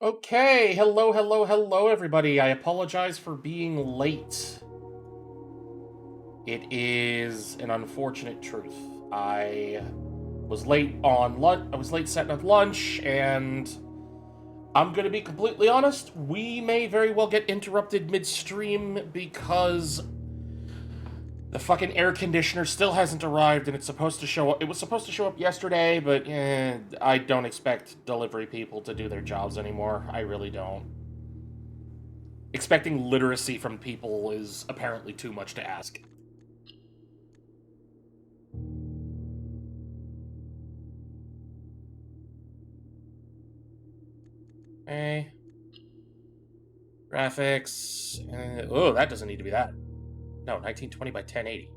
Okay, hello, everybody. I apologize for being late. It is an unfortunate truth. I was late on lunch. I was late setting up lunch, and I'm gonna be completely honest. We may very well get interrupted midstream because the fucking air conditioner still hasn't arrived, and it's supposed to show up. It was supposed to show up yesterday, but I don't expect delivery people to do their jobs anymore. I really don't. Expecting literacy from people is apparently too much to ask. Okay. Graphics. Oh, that doesn't need to be that. No, 1920 by 1080.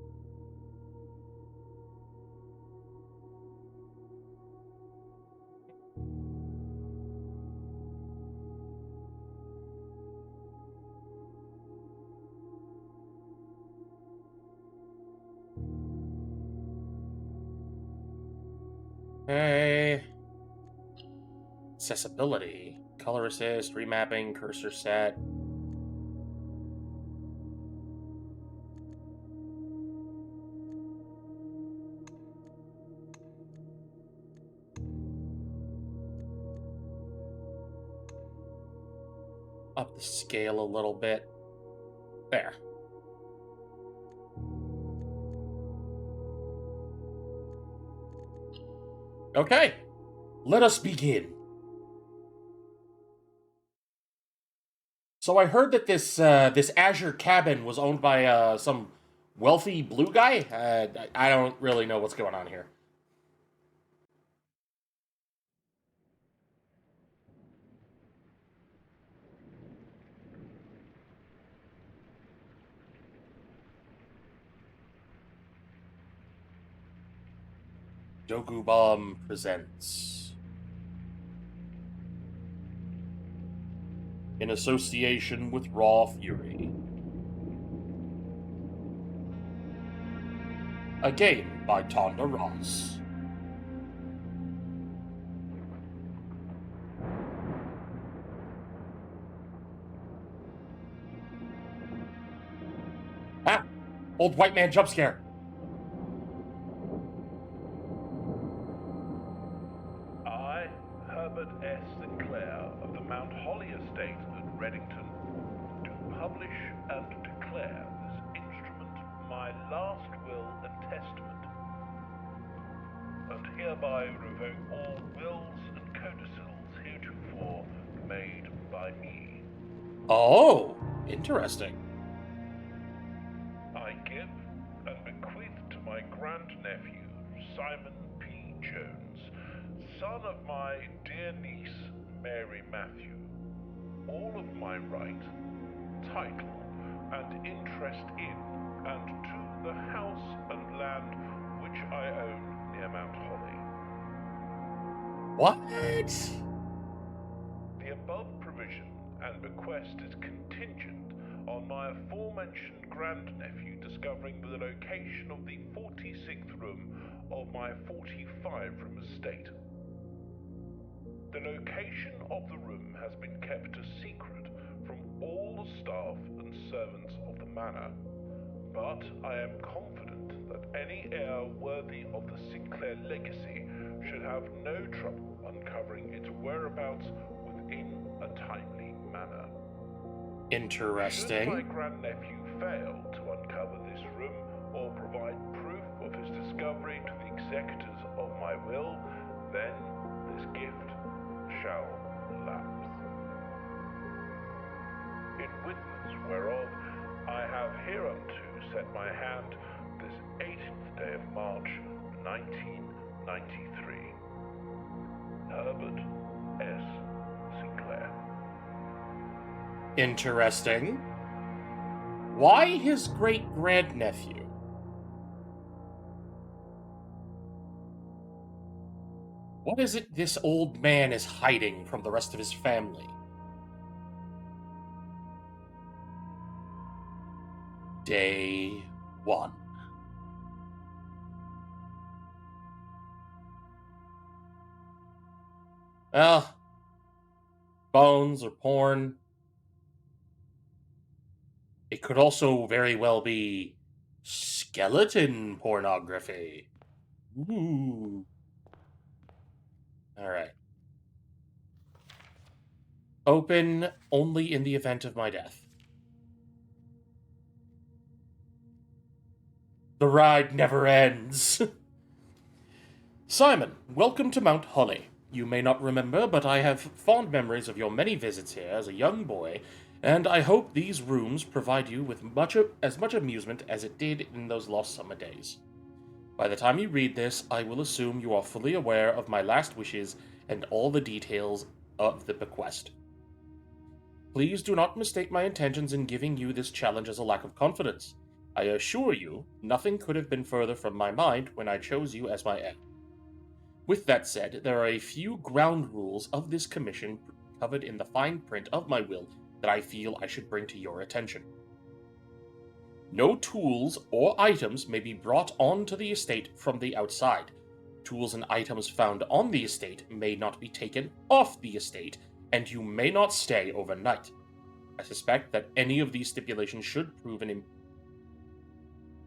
Okay. Accessibility. Color assist, remapping, cursor set. Up the scale a little bit. There. Okay. Let us begin. So I heard that this Azure cabin was owned by some wealthy blue guy. I don't really know what's going on here. Dogu Bomb presents, in association with Raw Fury, a game by Tonda Ross. Ah! Old white man jump scare. I, Herbert S. Sinclair of the Mount Holly Estate at Reddington, do publish and declare this instrument my last will and testament, and hereby revoke all wills and codicils heretofore made by me. Oh, interesting. I give and bequeath to my grandnephew, Simon P. Jones, son of my dear niece, Mary Matthew, all of my right, title, and interest in and to the house and land which I own near Mount Holly. What? The above provision and bequest is contingent on my aforementioned grandnephew discovering the location of the 46th room of my 45-room estate. The location of the room has been kept a secret from all the staff and servants of the manor, but I am confident that any heir worthy of the Sinclair legacy should have no trouble uncovering its whereabouts within a timely manner. Should my Interesting. grandnephew fail to uncover this room or provide proof of his discovery to the executors of my will, then this gift shall lapse. In witness whereof I have hereunto set my hand this 18th day of March, 1993. Herbert S. Sinclair. Interesting. Why his great grandnephew? What is it this old man is hiding from the rest of his family? Day 1. Well, bones or porn. It could also very well be skeleton pornography. Ooh. Alright. Open only in the event of my death. The ride never ends. Simon, welcome to Mount Holly. You may not remember, but I have fond memories of your many visits here as a young boy, and I hope these rooms provide you with as much amusement as it did in those lost summer days. By the time you read this, I will assume you are fully aware of my last wishes and all the details of the bequest. Please do not mistake my intentions in giving you this challenge as a lack of confidence. I assure you, nothing could have been further from my mind when I chose you as my heir. With that said, there are a few ground rules of this commission covered in the fine print of my will that I feel I should bring to your attention. No tools or items may be brought onto the estate from the outside. Tools and items found on the estate may not be taken off the estate, and you may not stay overnight. I suspect that any of these stipulations should prove an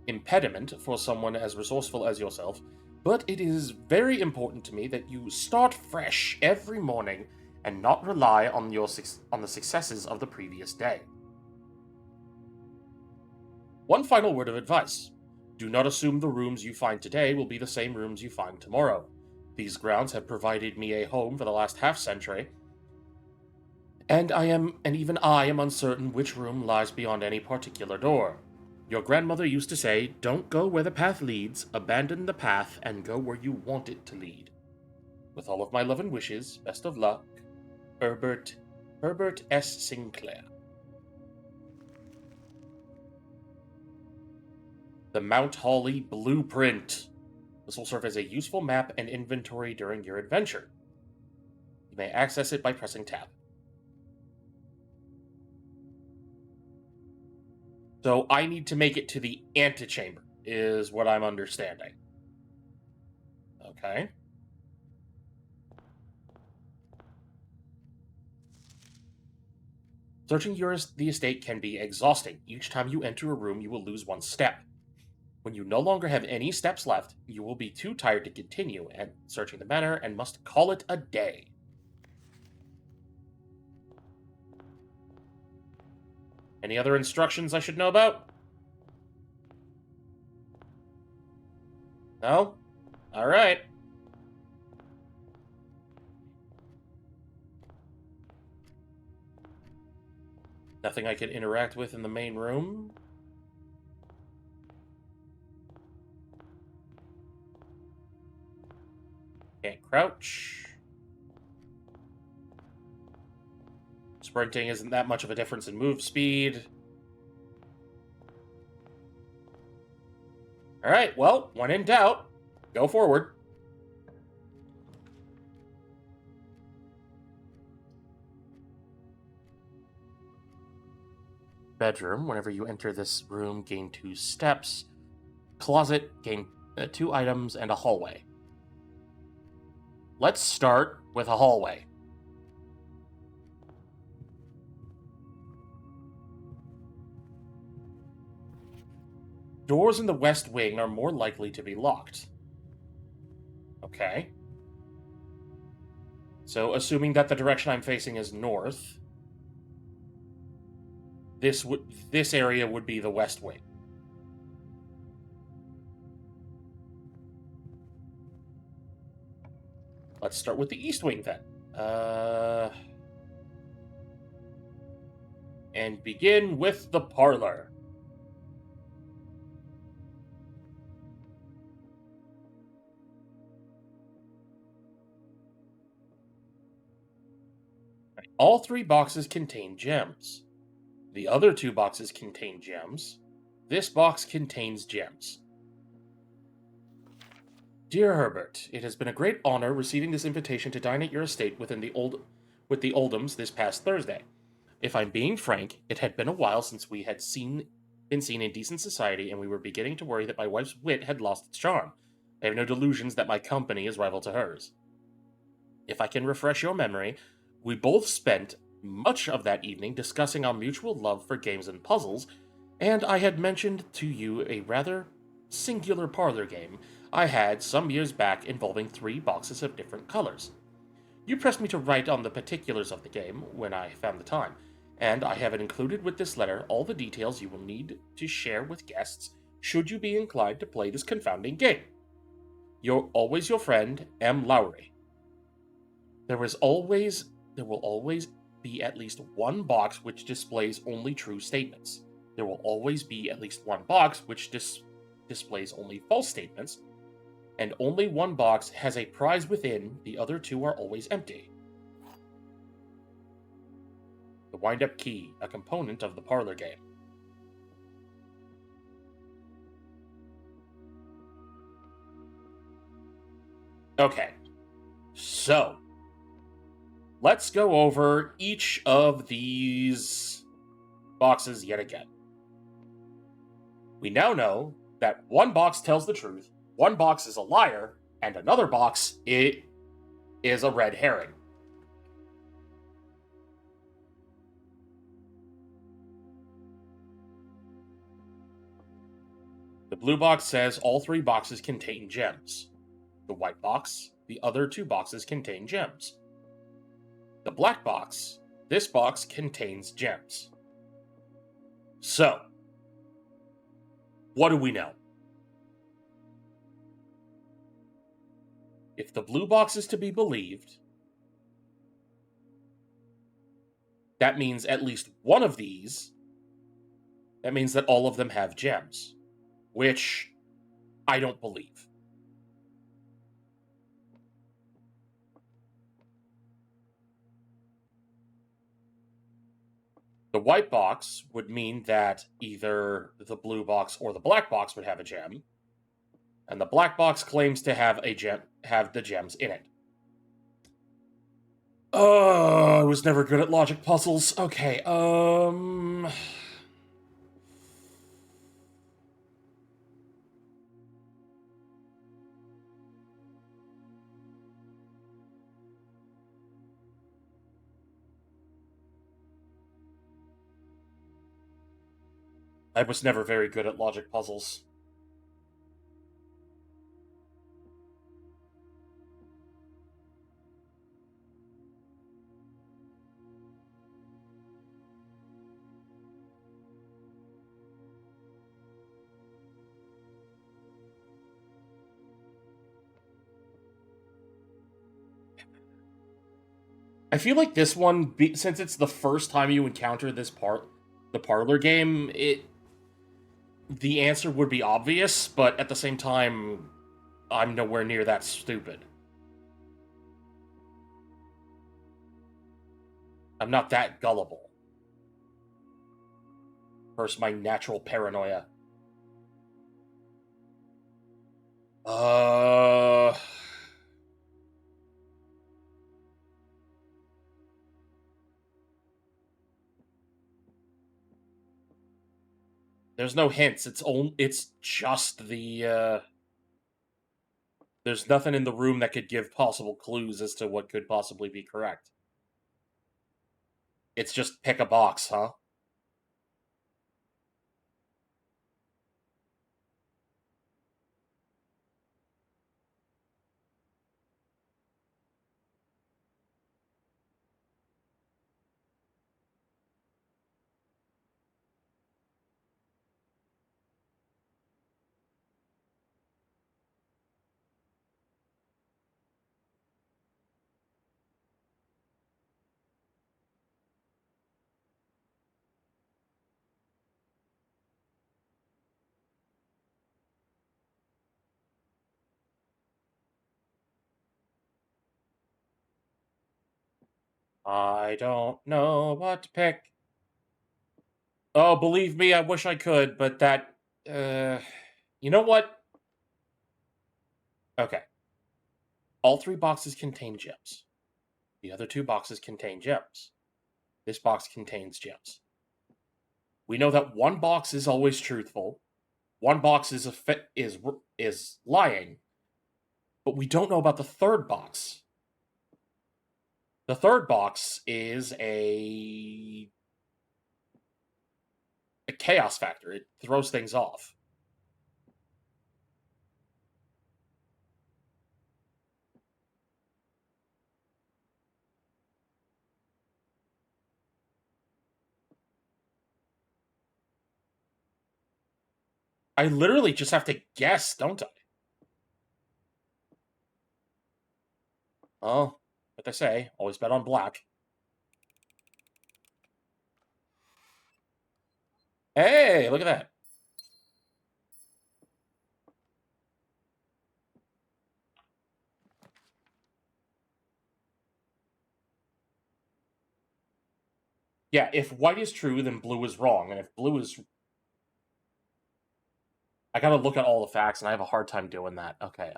impediment for someone as resourceful as yourself, but it is very important to me that you start fresh every morning and not rely on the successes of the previous day. One final word of advice. Do not assume the rooms you find today will be the same rooms you find tomorrow. These grounds have provided me a home for the last half-century, and even I am uncertain which room lies beyond any particular door. Your grandmother used to say, "Don't go where the path leads, abandon the path, and go where you want it to lead." With all of my love and wishes, best of luck, Herbert S. Sinclair. The Mount Holly Blueprint. This will serve as a useful map and inventory during your adventure. You may access it by pressing tab. So I need to make it to the antechamber, is what I'm understanding. Okay. Searching the estate can be exhausting. Each time you enter a room, you will lose one step. When you no longer have any steps left, you will be too tired to continue and searching the manor and must call it a day. Any other instructions I should know about? No? Alright. Nothing I can interact with in the main room? Can't crouch. Sprinting isn't that much of a difference in move speed. Alright, well, when in doubt, go forward. Bedroom. Whenever you enter this room, gain 2 steps. Closet, gain 2 items, and a hallway. Let's start with a hallway. Doors in the west wing are more likely to be locked. Okay. So, assuming that the direction I'm facing is north, this area would be the west wing. Let's start with the east wing then. And begin with the parlor. All 3 boxes contain gems. The other 2 boxes contain gems. This box contains gems. Dear Herbert, it has been a great honor receiving this invitation to dine at your estate with the Oldhams this past Thursday. If I'm being frank, it had been a while since we had been seen in decent society, and we were beginning to worry that my wife's wit had lost its charm. I have no delusions that my company is rival to hers. If I can refresh your memory, We both spent much of that evening discussing our mutual love for games and puzzles, and I had mentioned to you a rather singular parlor game I had some years back involving 3 boxes of different colors. You pressed me to write on the particulars of the game when I found the time, and I have included with this letter all the details you will need to share with guests should you be inclined to play this confounding game. You're always your friend, M. Lowry. There will always be at least one box which displays only true statements. There will always be at least one box which displays only false statements, and only one box has a prize within, the other 2 are always empty. The wind-up key, a component of the parlor game. Okay, so let's go over each of these boxes yet again. We now know that one box tells the truth, one box is a liar, and another box is a red herring. The blue box says all 3 boxes contain gems. The white box, the other 2 boxes contain gems. The black box, this box contains gems. So, what do we know? If the blue box is to be believed, that means at least one of these, that means that all of them have gems, which I don't believe. The white box would mean that either the blue box or the black box would have a gem, and the black box claims to have the gems in it. Oh, I was never good at logic puzzles. Okay, I was never very good at logic puzzles. I feel like this one, since it's the first time you encounter the parlor game, the answer would be obvious, but at the same time, I'm nowhere near that stupid. I'm not that gullible. First, my natural paranoia. There's no hints. It's just the there's nothing in the room that could give possible clues as to what could possibly be correct. It's just pick a box, huh? I don't know what to pick. Oh, believe me, I wish I could, but that, you know what? Okay. All 3 boxes contain gems. The other 2 boxes contain gems. This box contains gems. We know that one box is always truthful. One box is lying. But we don't know about the third box. The third box is a chaos factor. It throws things off. I literally just have to guess, don't I? Oh, like I say, always bet on black. Hey, look at that. Yeah, if white is true, then blue is wrong. And if blue is... I gotta look at all the facts, and I have a hard time doing that. Okay,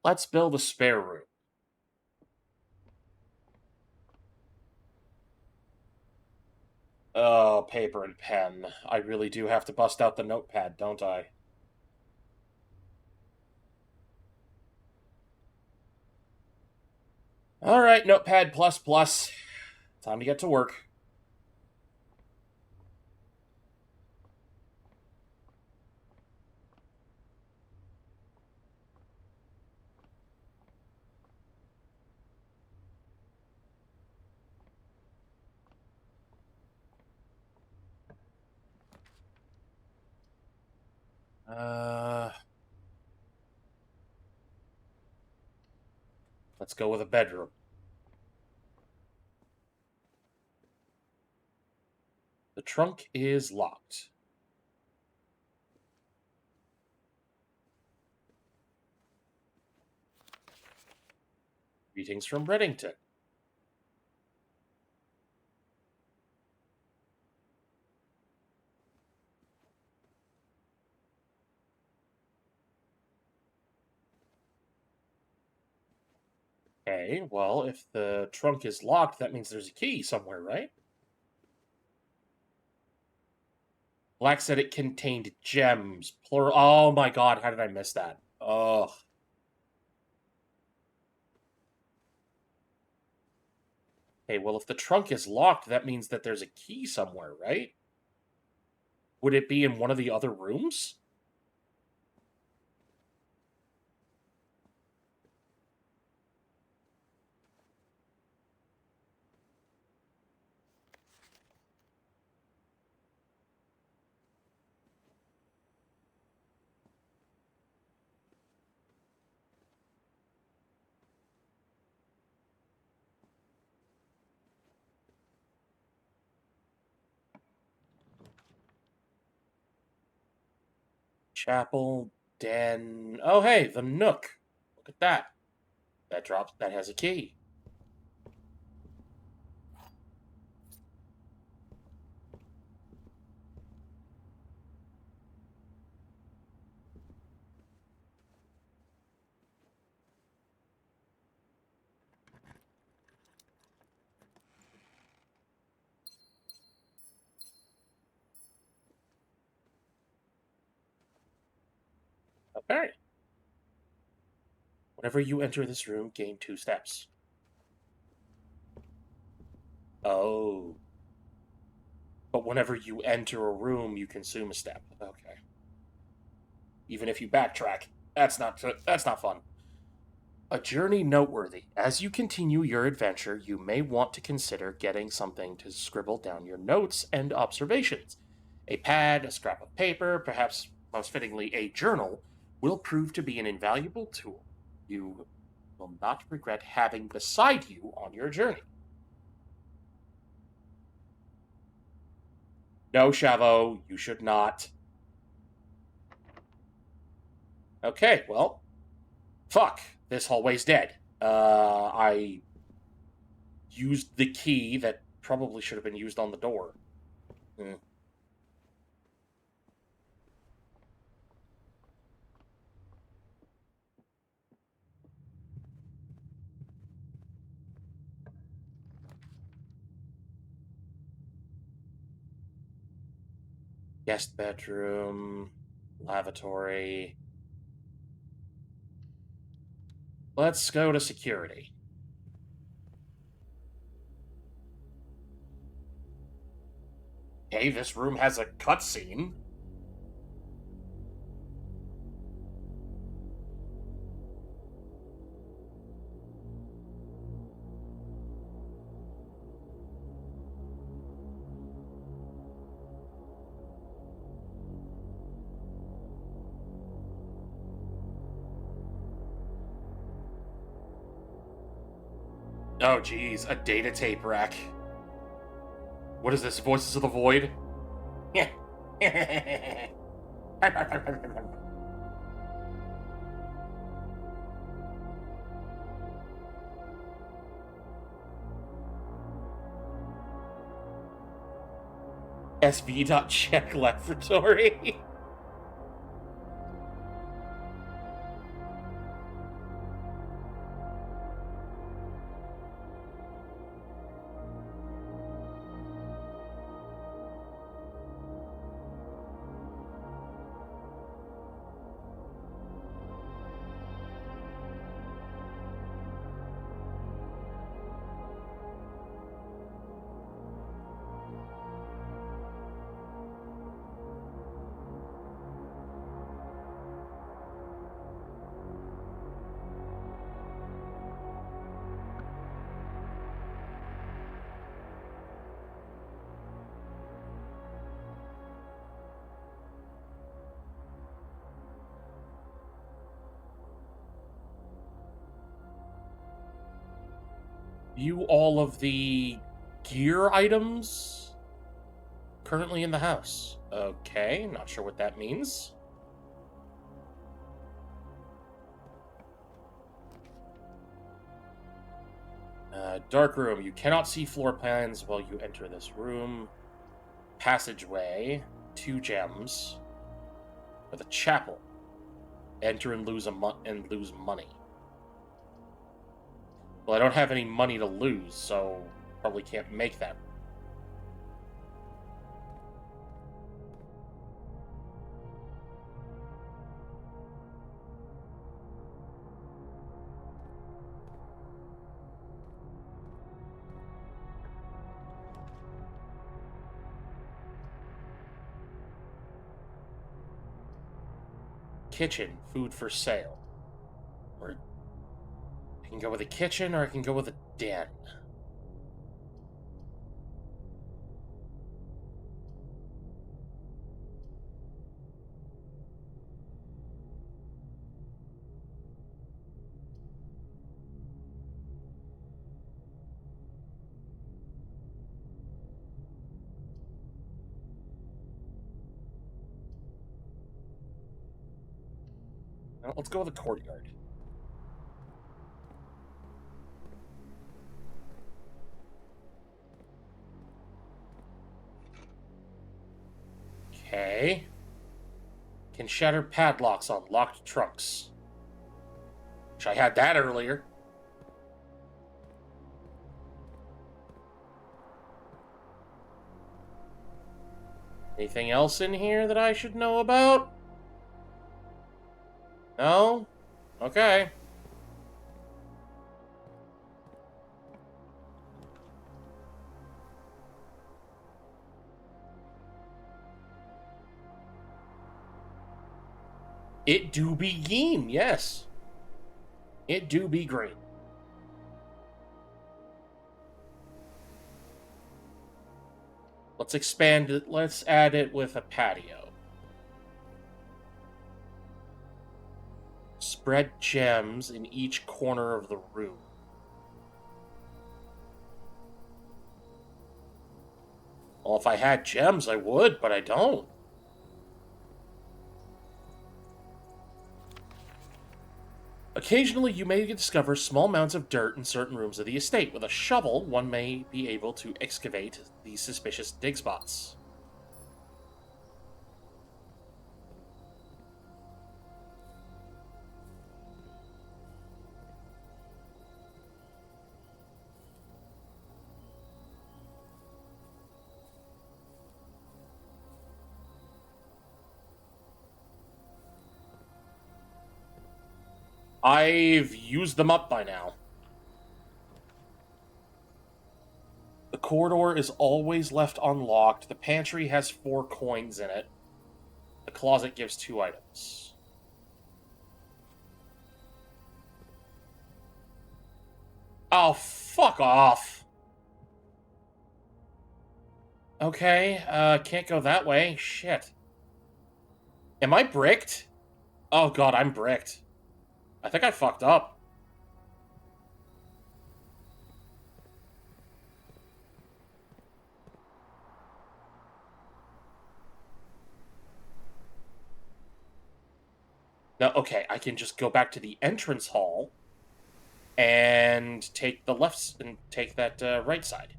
let's build a spare room. Oh, paper and pen. I really do have to bust out the notepad, don't I? Alright, notepad plus plus. Time to get to work. Let's go with a bedroom. The trunk is locked. Greetings from Reddington. Okay, well, if the trunk is locked, that means there's a key somewhere, right? Black said it contained gems. Plural. Oh my god, how did I miss that? Ugh. Okay, well, if the trunk is locked, that means that there's a key somewhere, right? Would it be in one of the other rooms? Chapel, den. Oh, hey, the Nook. Look at that. That has a key. Okay. Whenever you enter this room, gain 2 steps. Oh. But whenever you enter a room, you consume a step. Okay. Even if you backtrack, that's not fun. A journey noteworthy. As you continue your adventure, you may want to consider getting something to scribble down your notes and observations. A pad, a scrap of paper, perhaps most fittingly a journal, will prove to be an invaluable tool you will not regret having beside you on your journey. No, Shavo, you should not. Okay, well, fuck. This hallway's dead. I used the key that probably should have been used on the door. Hmm. Guest bedroom, lavatory. let's go to security. Hey, this room has a cutscene. Oh, geez, a data tape rack. What is this, Voices of the Void? SV.check laboratory. View all of the gear items currently in the house. Okay, not sure what that means. Dark room. You cannot see floor plans while you enter this room. Passageway. 2 gems. With a chapel. Enter and lose money. Well, I don't have any money to lose, so probably can't make that. Kitchen, food for sale. Or I can go with a kitchen, or I can go with a den. Well, let's go with the courtyard. Okay. Can shatter padlocks on locked trunks. Wish I had that earlier. Anything else in here that I should know about? No? Okay. It do be green, yes. It do be green. Let's expand it. Let's add it with a patio. Spread gems in each corner of the room. Well, if I had gems, I would, but I don't. Occasionally, you may discover small mounds of dirt in certain rooms of the estate. With a shovel, one may be able to excavate these suspicious dig spots. I've used them up by now. The corridor is always left unlocked. The pantry has 4 coins in it. The closet gives 2 items. Oh, fuck off. Okay, can't go that way. Shit. Am I bricked? Oh god, I'm bricked. I think I fucked up. No, okay, I can just go back to the entrance hall and take the left and take that right side.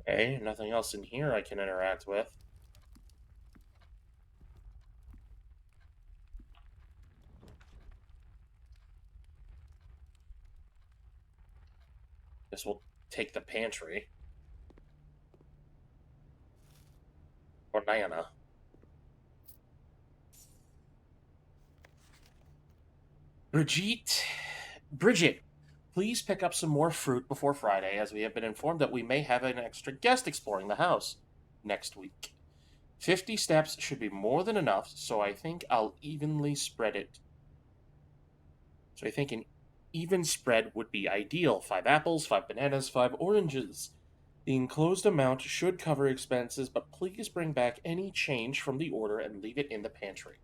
Okay, nothing else in here I can interact with. Guess we'll take the pantry. Or Nana. Bridget, please pick up some more fruit before Friday, as we have been informed that we may have an extra guest exploring the house next week. 50 steps should be more than enough, so I think I'll evenly spread it. So I think an even spread would be ideal. 5 apples, 5 bananas, 5 oranges. The enclosed amount should cover expenses, but please bring back any change from the order and leave it in the pantry.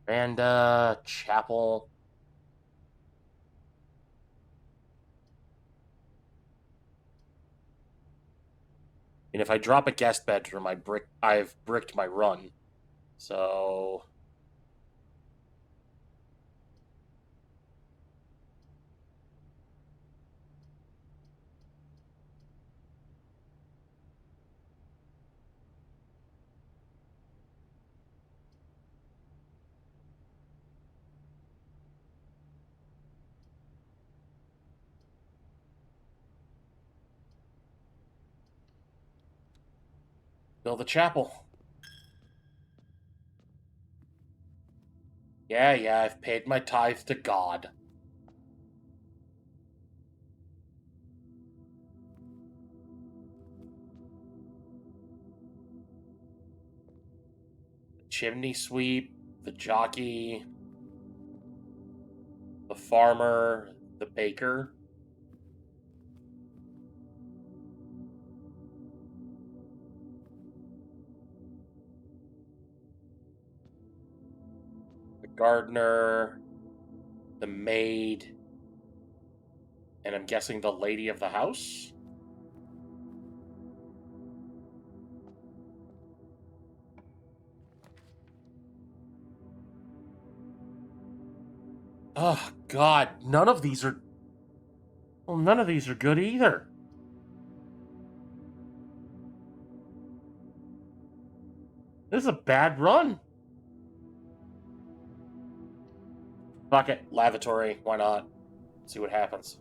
And, chapel. And if I drop a guest bedroom, I've bricked my run. So build the chapel. Yeah, I've paid my tithe to God. The chimney sweep, the jockey, the farmer, the baker. The gardener, the maid, and I'm guessing the lady of the house? Oh, God, none of these are... Well, none of these are good either. This is a bad run. Fuck it, lavatory, why not? See what happens.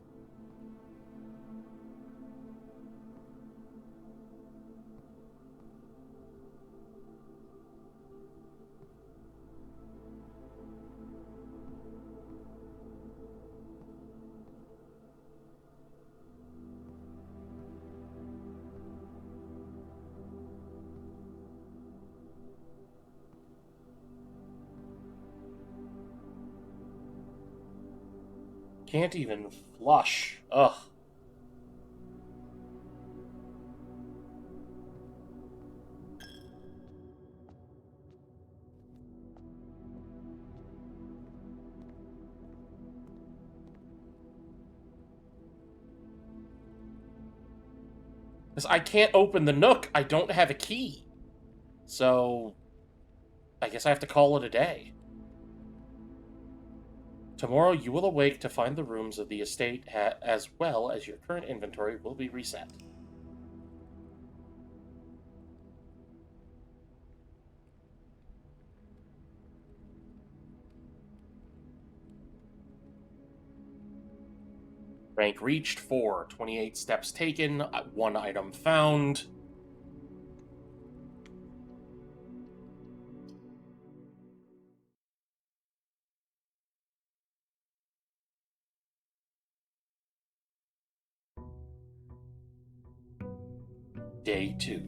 Can't even flush. Ugh. Because I can't open the Nook. I don't have a key. So, I guess I have to call it a day. Tomorrow you will awake to find the rooms of the estate as well as your current inventory will be reset. Rank reached 4, 28 steps taken, 1 item found. Day 2.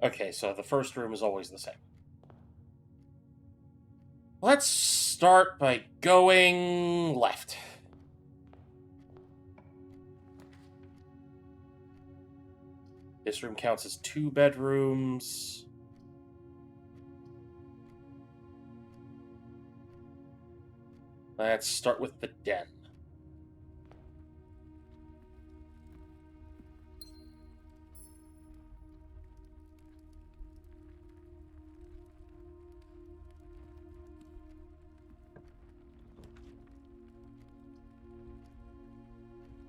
Okay, so the first room is always the same. Let's start by going left. This room counts as 2 bedrooms. Let's start with the den.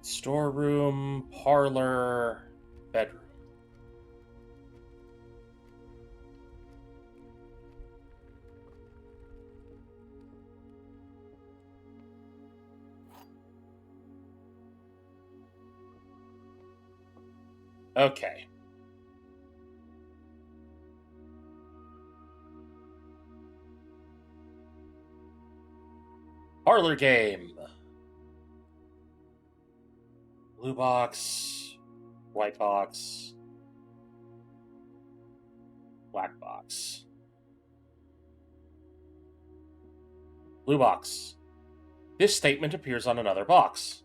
Storeroom, parlor, bedroom. Okay. Parlor game. Blue box, white box, black box. Blue box. This statement appears on another box.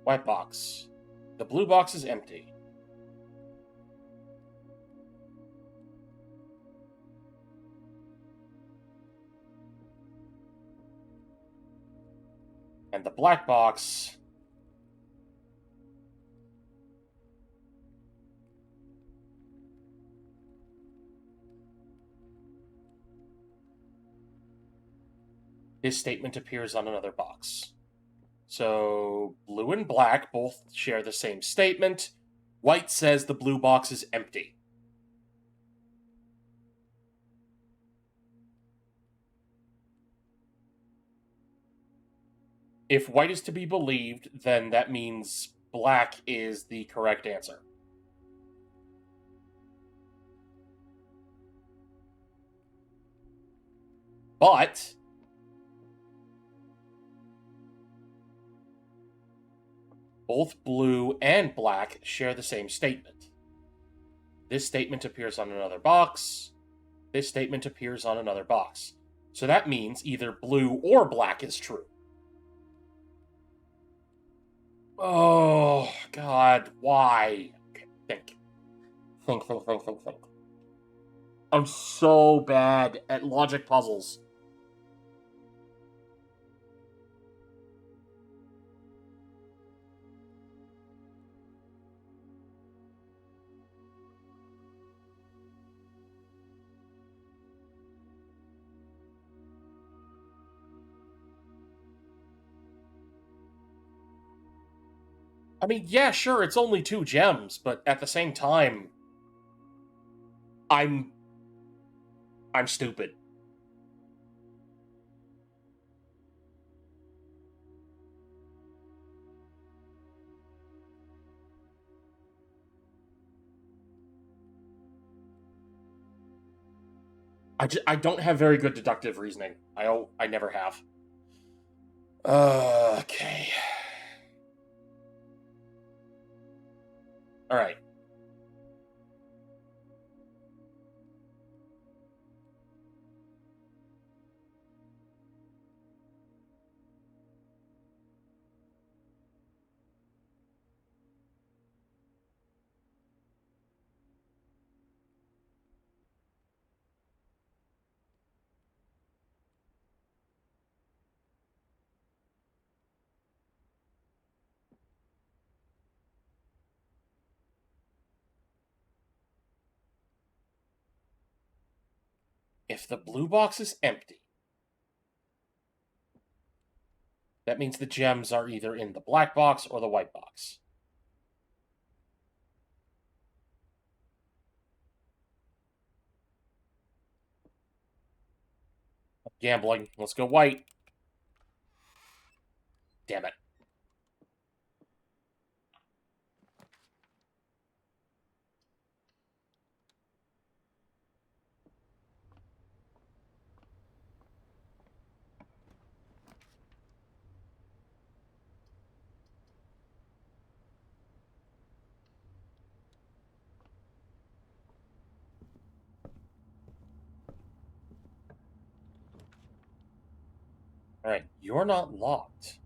White box. The blue box is empty. And the black box... This statement appears on another box. So, blue and black both share the same statement. White says the blue box is empty. If white is to be believed, then that means black is the correct answer. But both blue and black share the same statement. This statement appears on another box. This statement appears on another box. So that means either blue or black is true. Oh, God, why? Okay, think. Think. I'm so bad at logic puzzles. I mean, yeah, sure, it's only 2 gems, but at the same time, I'm stupid. I don't have very good deductive reasoning. I never have. Okay. All right. If the blue box is empty, that means the gems are either in the black box or the white box. Gambling. Let's go white. Damn it. All right, you're not locked.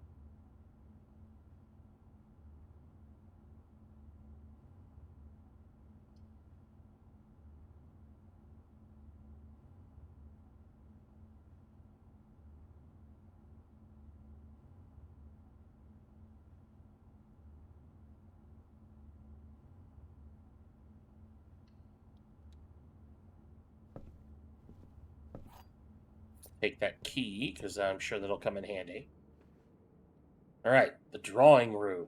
Take that key, because I'm sure that'll come in handy. All right, the drawing room.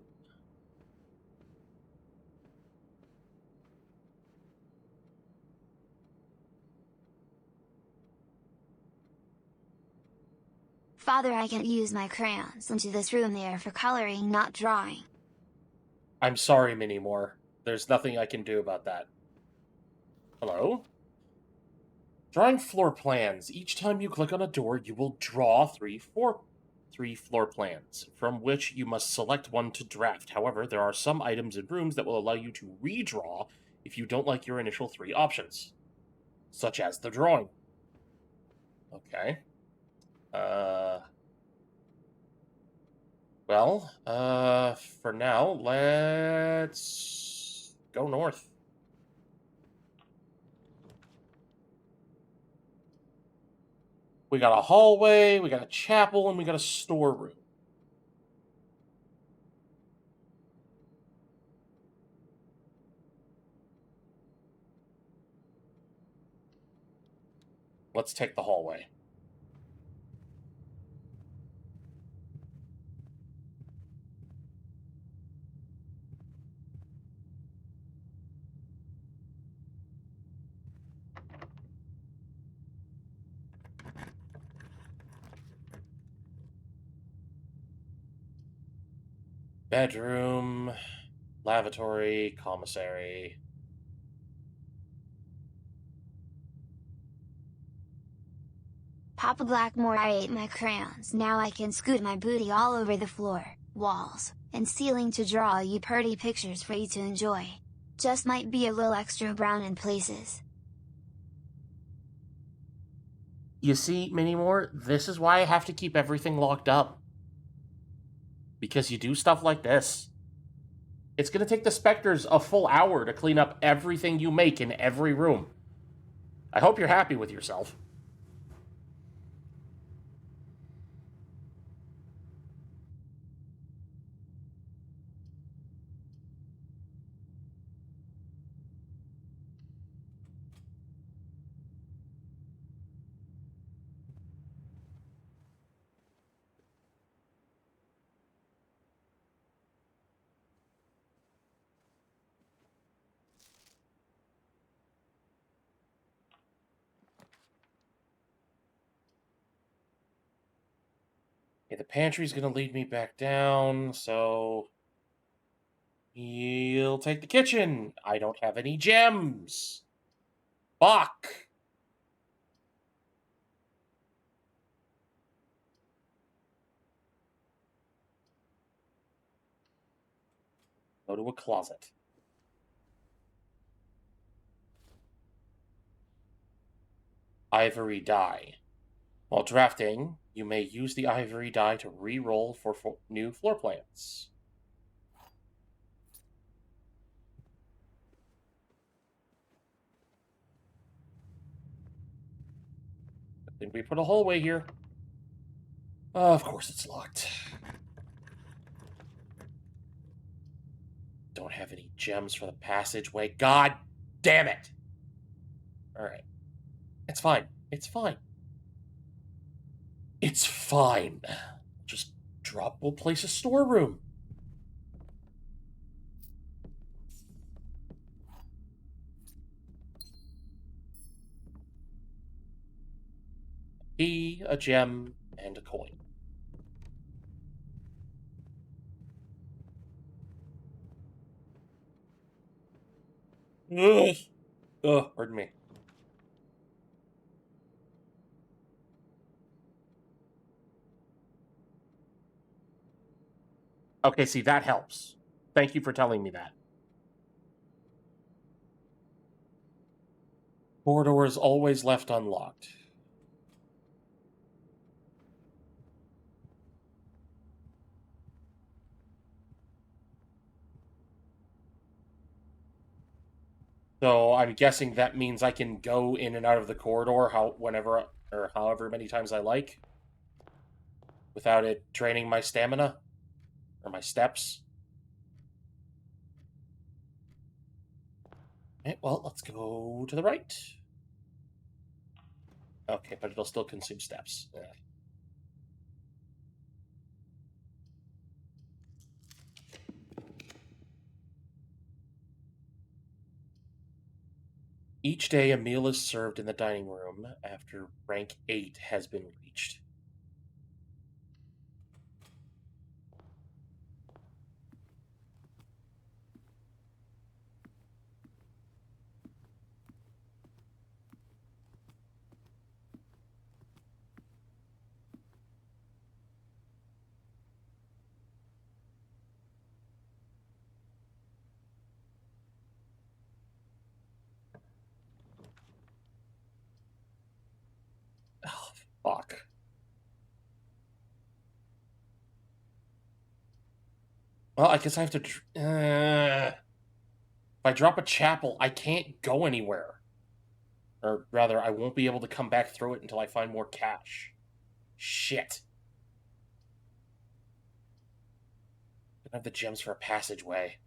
Father, I can't use my crayons into this room. They are for coloring, not drawing. I'm sorry, Minimore. There's nothing I can do about that. Hello? Drawing floor plans. Each time you click on a door, you will draw three floor plans, from which you must select one to draft. However, there are some items in rooms that will allow you to redraw if you don't like your initial 3 options, such as the drawing. Okay. Well, for now, let's go north. We got a hallway, we got a chapel, and we got a storeroom. Let's take the hallway. Bedroom, lavatory, commissary. Papa Blackmore, I ate my crayons. Now I can scoot my booty all over the floor, walls, and ceiling to draw you pretty pictures for you to enjoy. Just might be a little extra brown in places. You see, Minimore, this is why I have to keep everything locked up. Because you do stuff like this. It's going to take the Spectres a full hour to clean up everything you make in every room. I hope you're happy with yourself. Okay, the pantry's going to lead me back down, so he'll take the kitchen. I don't have any gems. Fuck. Go to a closet. Ivory die. While drafting, you may use the ivory die to re-roll for new floor plans. I think we put a hallway here. Of course it's locked. Don't have any gems for the passageway. God damn it! Alright. It's fine. It's fine. It's fine. Just we'll place a storeroom. Key, a gem, and a coin. Ugh. Ugh, pardon me. Okay, see, that helps. Thank you for telling me that. Corridor is always left unlocked. So I'm guessing that means I can go in and out of the corridor whenever or however many times I like without it draining my stamina or my steps. Okay, well, let's go to the right. Okay, but it'll still consume steps. Yeah. Each day, a meal is served in the dining room after rank 8 has been reached. Oh, fuck. Well, I guess I have to... if I drop a chapel, I can't go anywhere. Or rather, I won't be able to come back through it until I find more cash. Shit. I don't have the gems for a passageway.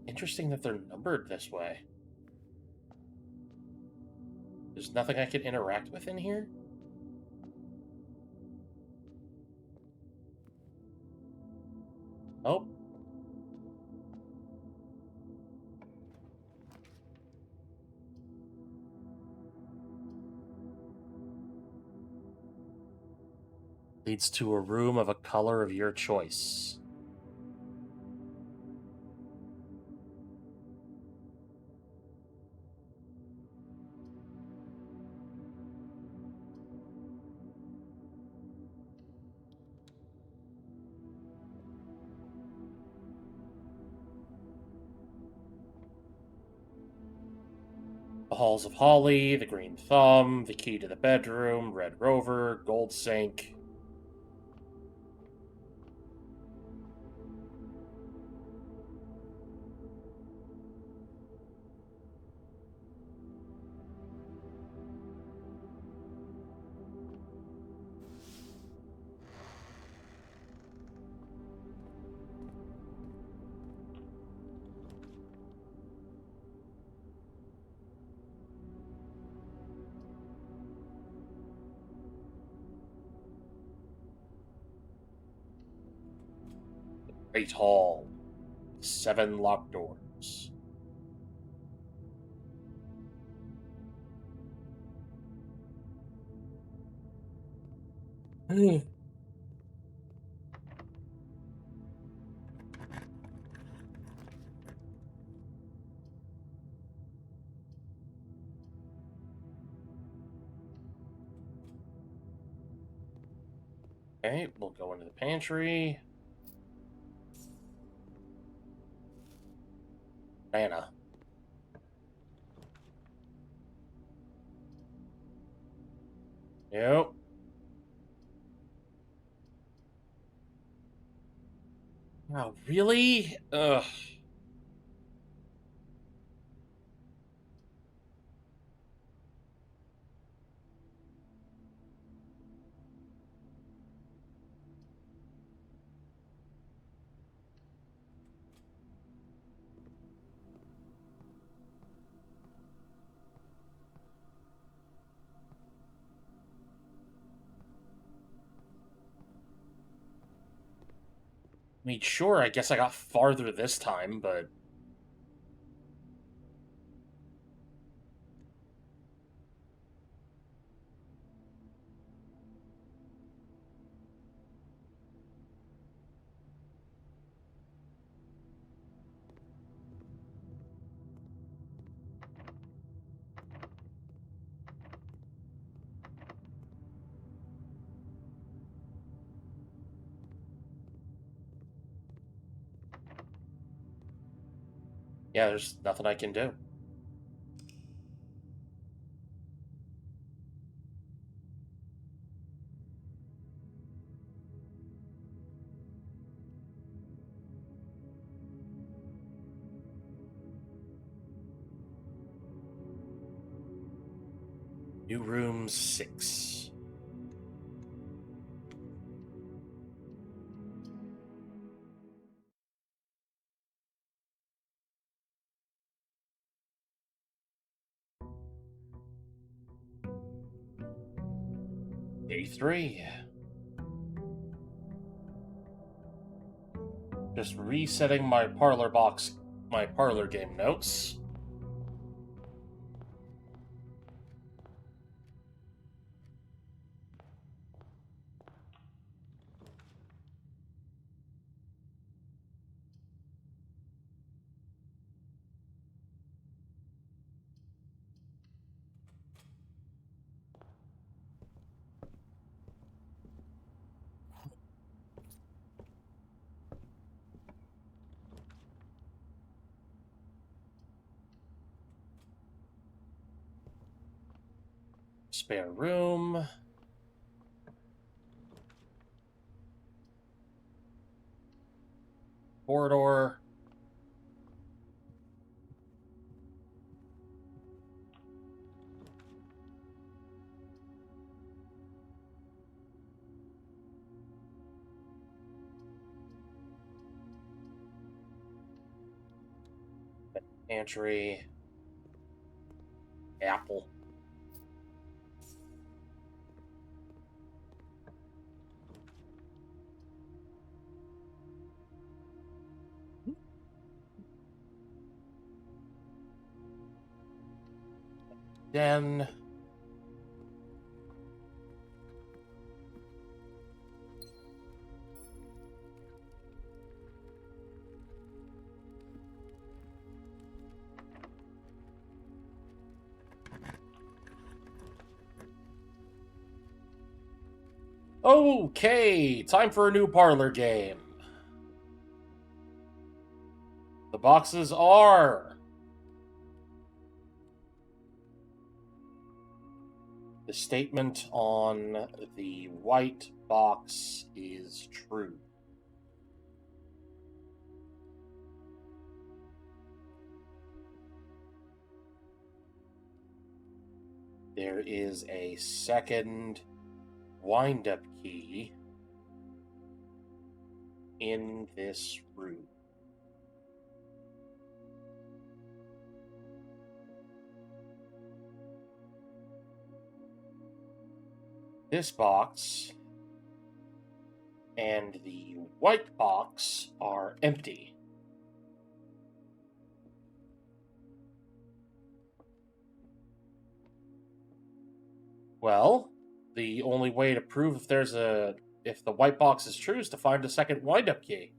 Interesting that they're numbered this way. There's nothing I can interact with in here? Oh. Leads to a room of a color of your choice. The Halls of Holly, the Green Thumb, the Key to the Bedroom, Red Rover, Gold Sink. Great Hall. 7 locked doors. Okay, we'll go into the pantry. Anna. Yep. Oh, really? Ugh. I mean, sure, I guess I got farther this time, but... Yeah, there's nothing I can do. New room 6. Day 3. Just resetting my parlor game notes. Spare room. Corridor. Pantry. Apple. Den. Okay, time for a new parlor game. The boxes are... The statement on the white box is true. There is a second wind-up key in this room. This box and the white box are empty. Well, the only way to prove if the white box is true is to find a second wind-up key.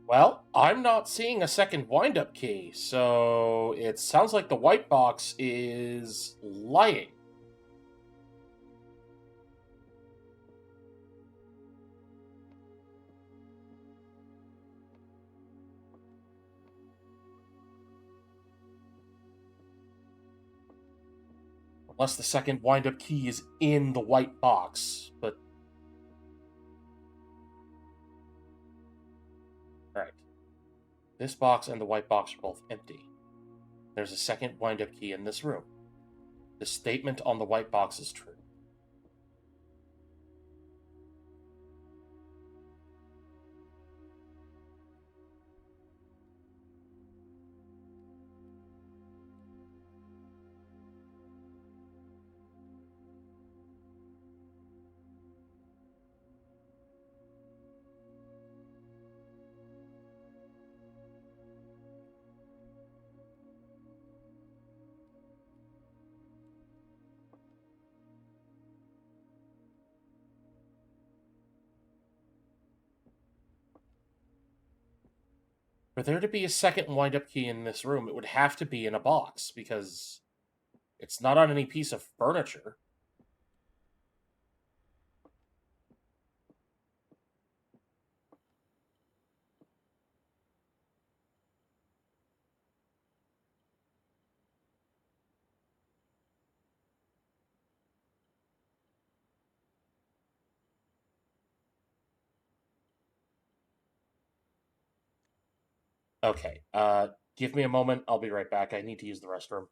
Well, I'm not seeing a second wind-up key, so it sounds like the white box is lying. Unless the second wind-up key is in the white box, but... Alright. This box and the white box are both empty. There's a second wind-up key in this room. The statement on the white box is true. For there to be a second wind-up key in this room, it would have to be in a box, because it's not on any piece of furniture. Okay, give me a moment. I'll be right back. I need to use the restroom.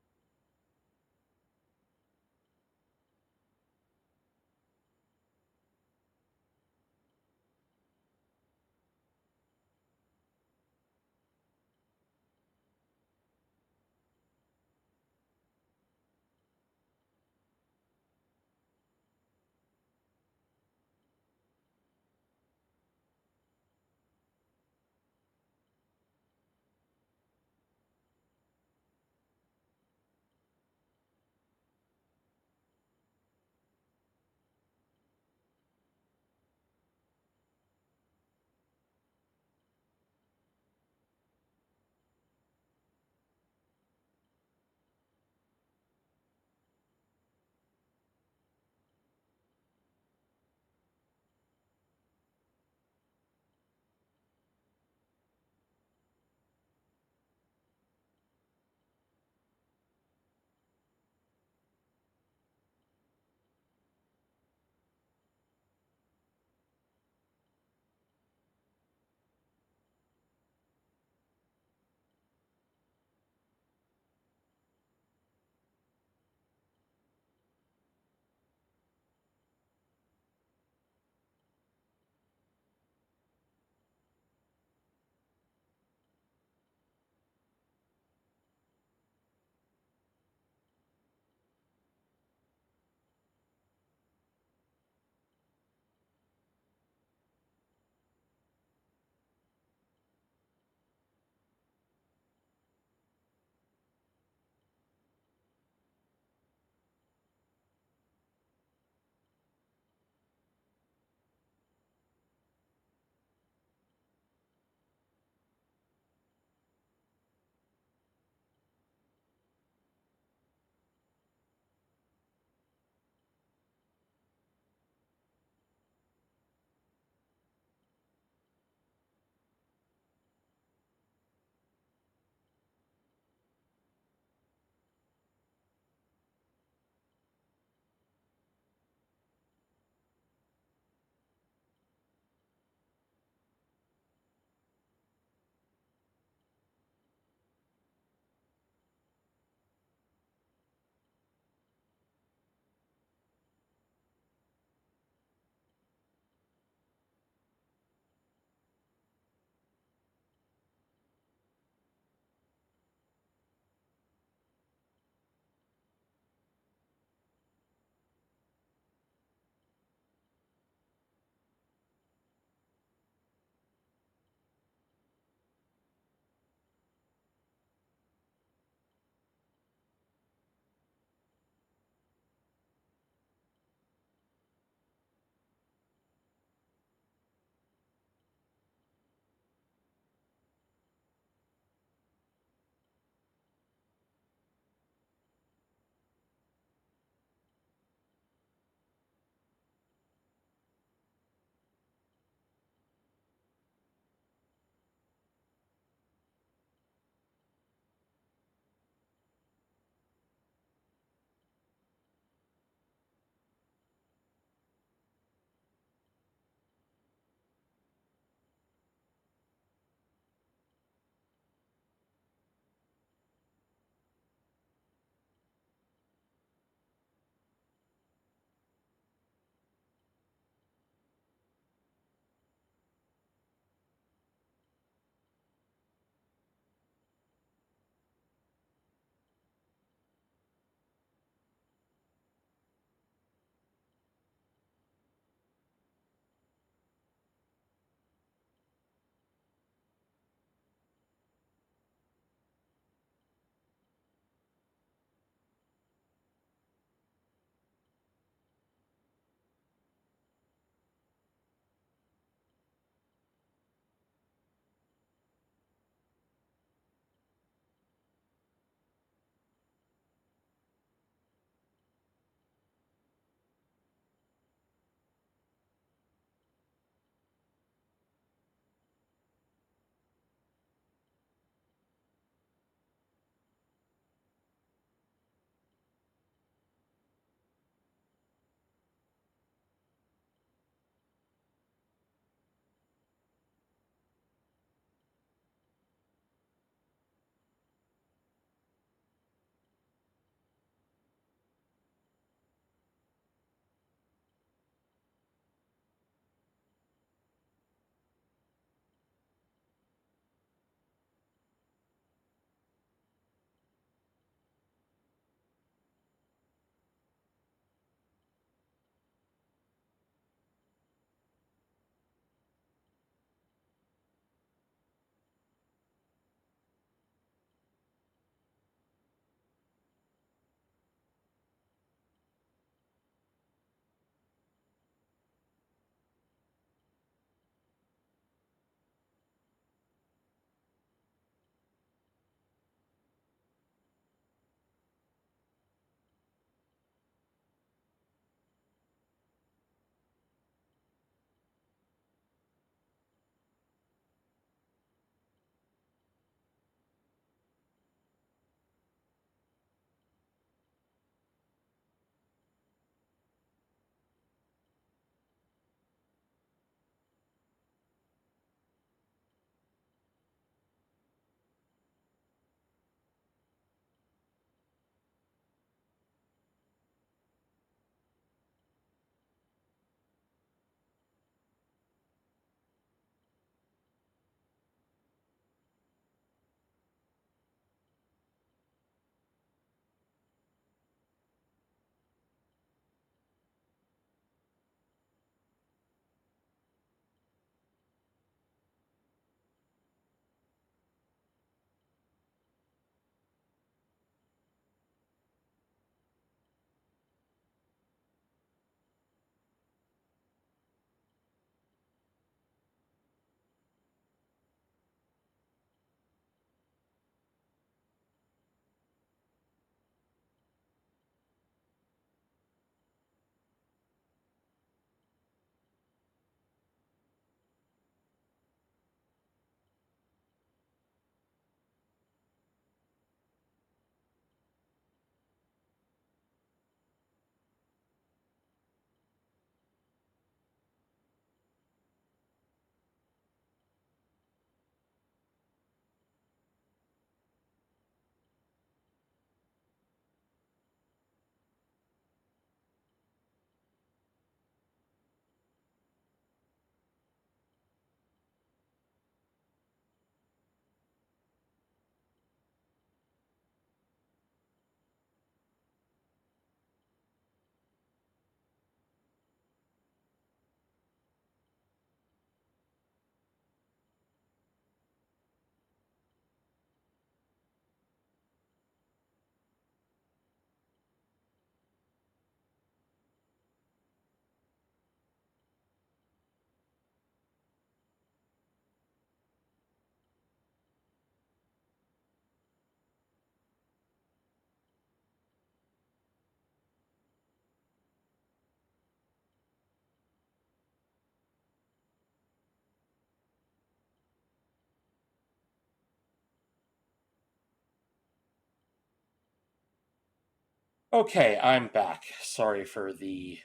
Okay, I'm back. Sorry for the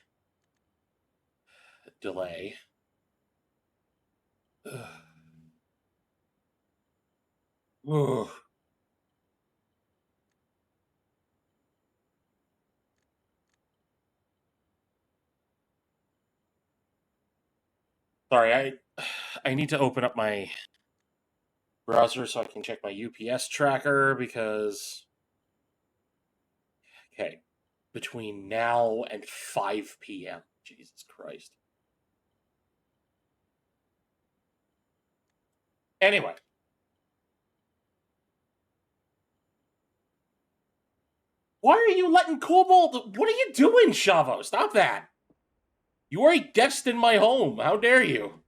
delay. Ugh. Sorry, I need to open up my browser so I can check my UPS tracker because okay, between now and 5 p.m. Jesus Christ. Anyway. Why are you letting Kobold... What are you doing, Shavo? Stop that. You are a guest in my home. How dare you?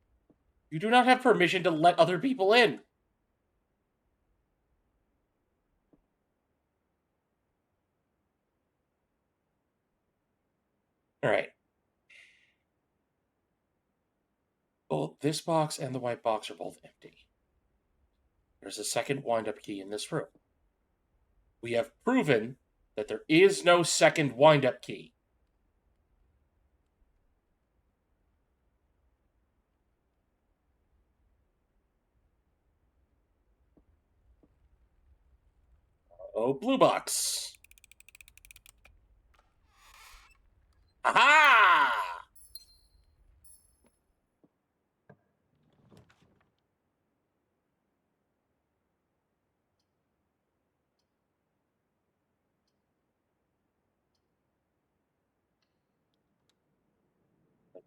You do not have permission to let other people in. Alright. Both this box and the white box are both empty. There's a second wind-up key in this room. We have proven that there is no second wind-up key. Oh, blue box. Aha!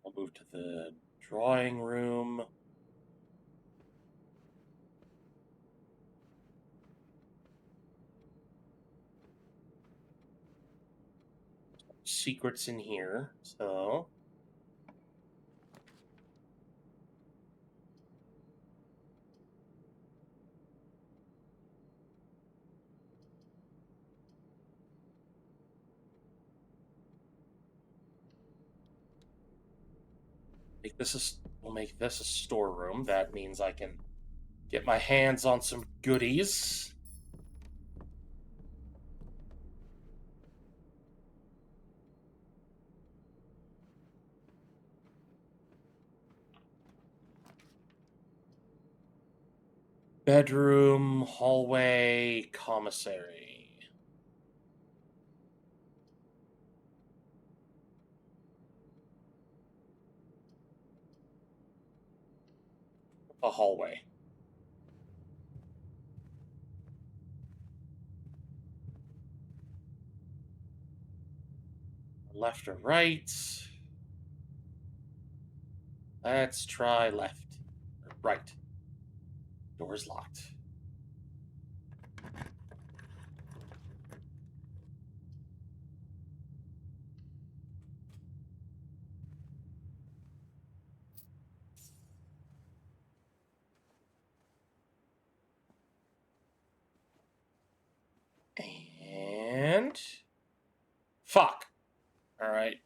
I'll move to the drawing room. Secrets in here, so... We'll make this a storeroom. That means I can get my hands on some goodies. Bedroom, hallway, commissary. A hallway. Left or right? Let's try left. Or right. Door's locked. And... Fuck. Alright.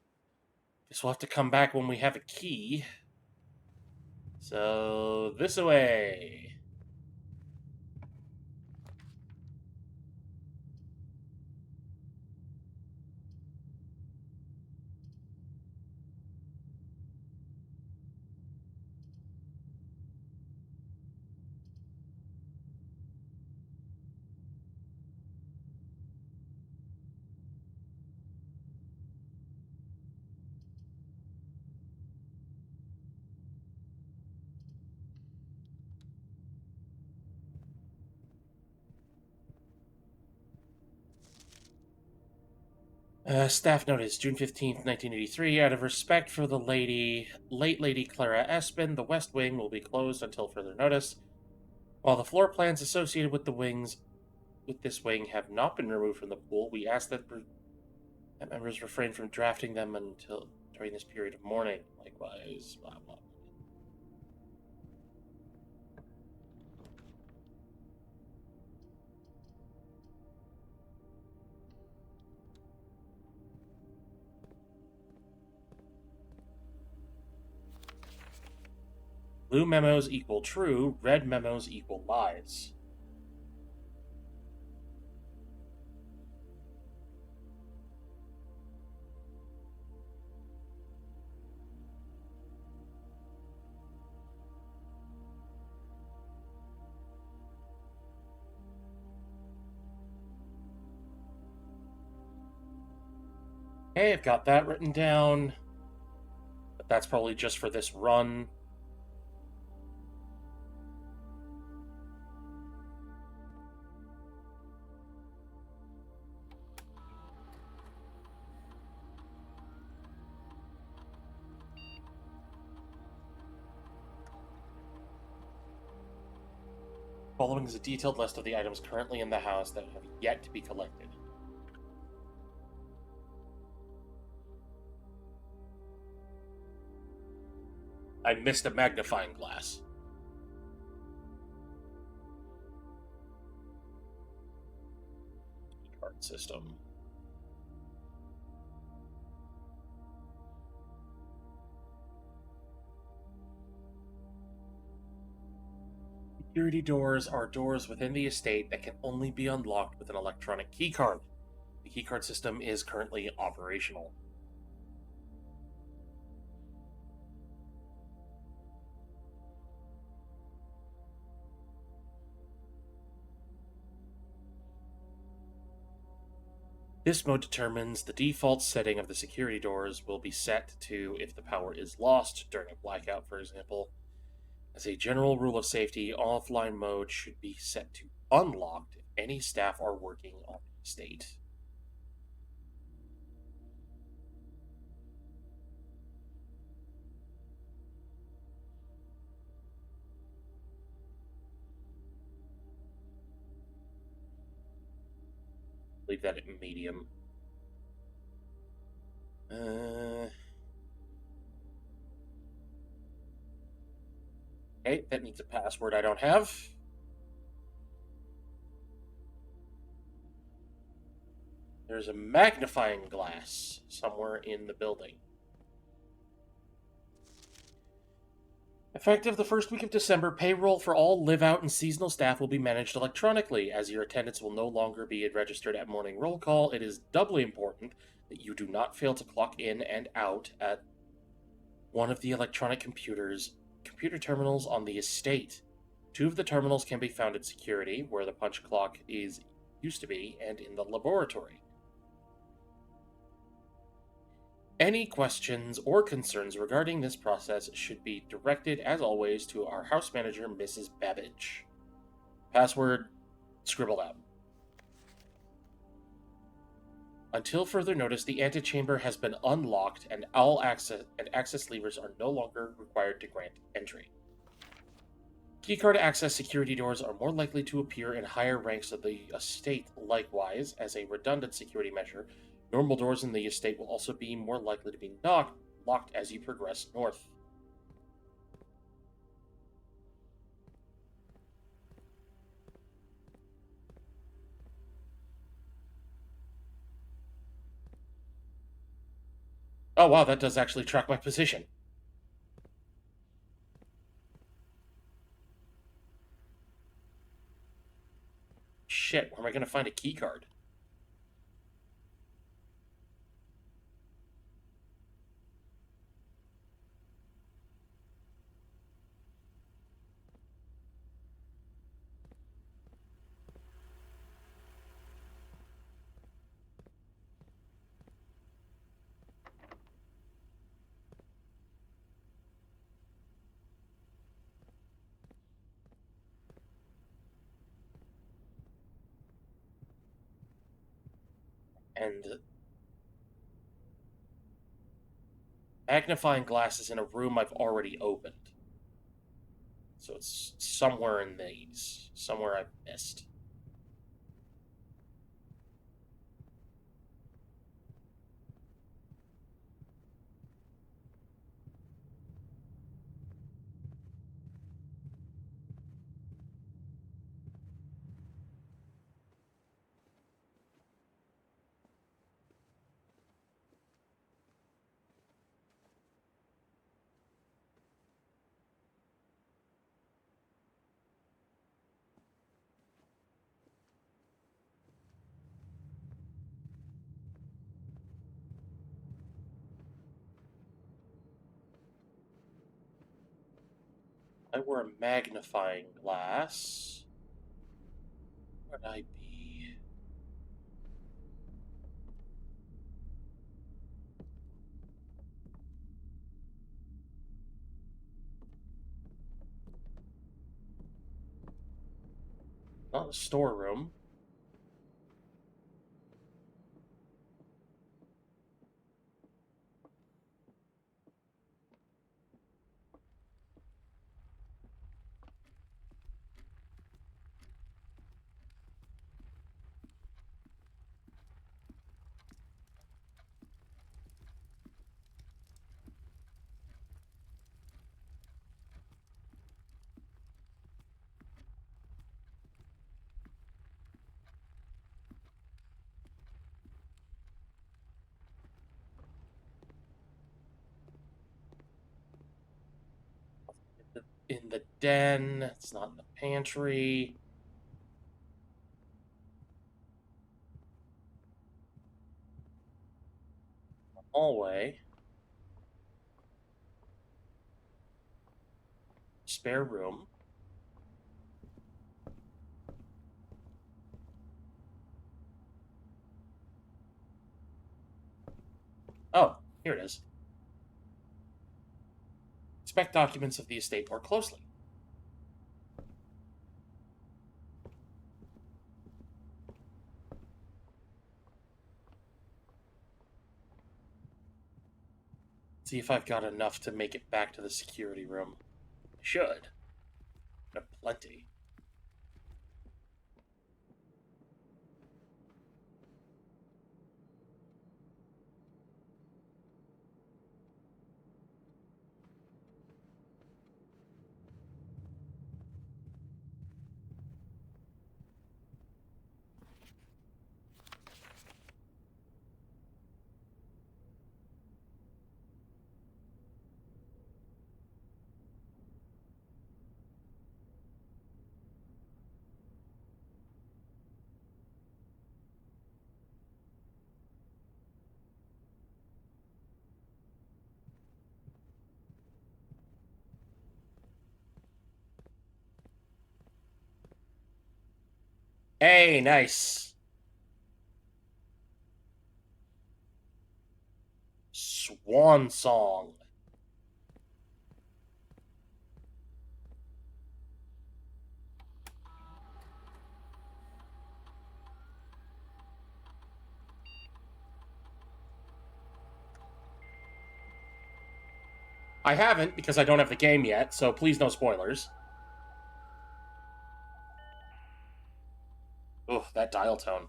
Guess we'll have to come back when we have a key. So, this away. Staff notice, June 15th, 1983. Out of respect for the late Lady Clara Espin, the West Wing will be closed until further notice. While the floor plans associated with this wing have not been removed from the pool, we ask that members refrain from drafting them until during this period of mourning. Likewise, blah blah. Blue memos equal true, red memos equal lies. Okay, I've got that written down. But that's probably just for this run. Following is a detailed list of the items currently in the house that have yet to be collected. I missed a magnifying glass. Card system. Security doors are doors within the estate that can only be unlocked with an electronic keycard. The keycard system is currently operational. This mode determines the default setting of the security doors will be set to if the power is lost during a blackout, for example. As a general rule of safety, offline mode should be set to unlocked if any staff are working on the estate. Leave that at medium. Okay, that needs a password I don't have. There's a magnifying glass somewhere in the building. Effective the first week of December, payroll for all live-out and seasonal staff will be managed electronically. As your attendance will no longer be registered at morning roll call, it is doubly important that you do not fail to clock in and out at one of the electronic computer terminals on the estate. 2 of the terminals can be found at security, where the punch clock used to be, and in the laboratory. Any questions or concerns regarding this process should be directed, as always, to our house manager, Mrs. Babbage. Password scribbled out. Until further notice, the antechamber has been unlocked, and all access levers are no longer required to grant entry. Keycard access security doors are more likely to appear in higher ranks of the estate. Likewise, as a redundant security measure, normal doors in the estate will also be more likely to be locked as you progress north. Oh wow, that does actually track my position. Shit, where am I going to find a keycard? And magnifying glass is in a room I've already opened. So it's somewhere in these. Somewhere I've missed. I were a magnifying glass. Where'd I be? not a storeroom. In the den. It's not in the pantry. Hallway. Spare room. Oh, here it is. Inspect documents of the estate more closely. See if I've got enough to make it back to the security room. I should. I have plenty. Hey, nice. Swan Song. I haven't because I don't have the game yet, so please no spoilers. Ugh, that dial tone.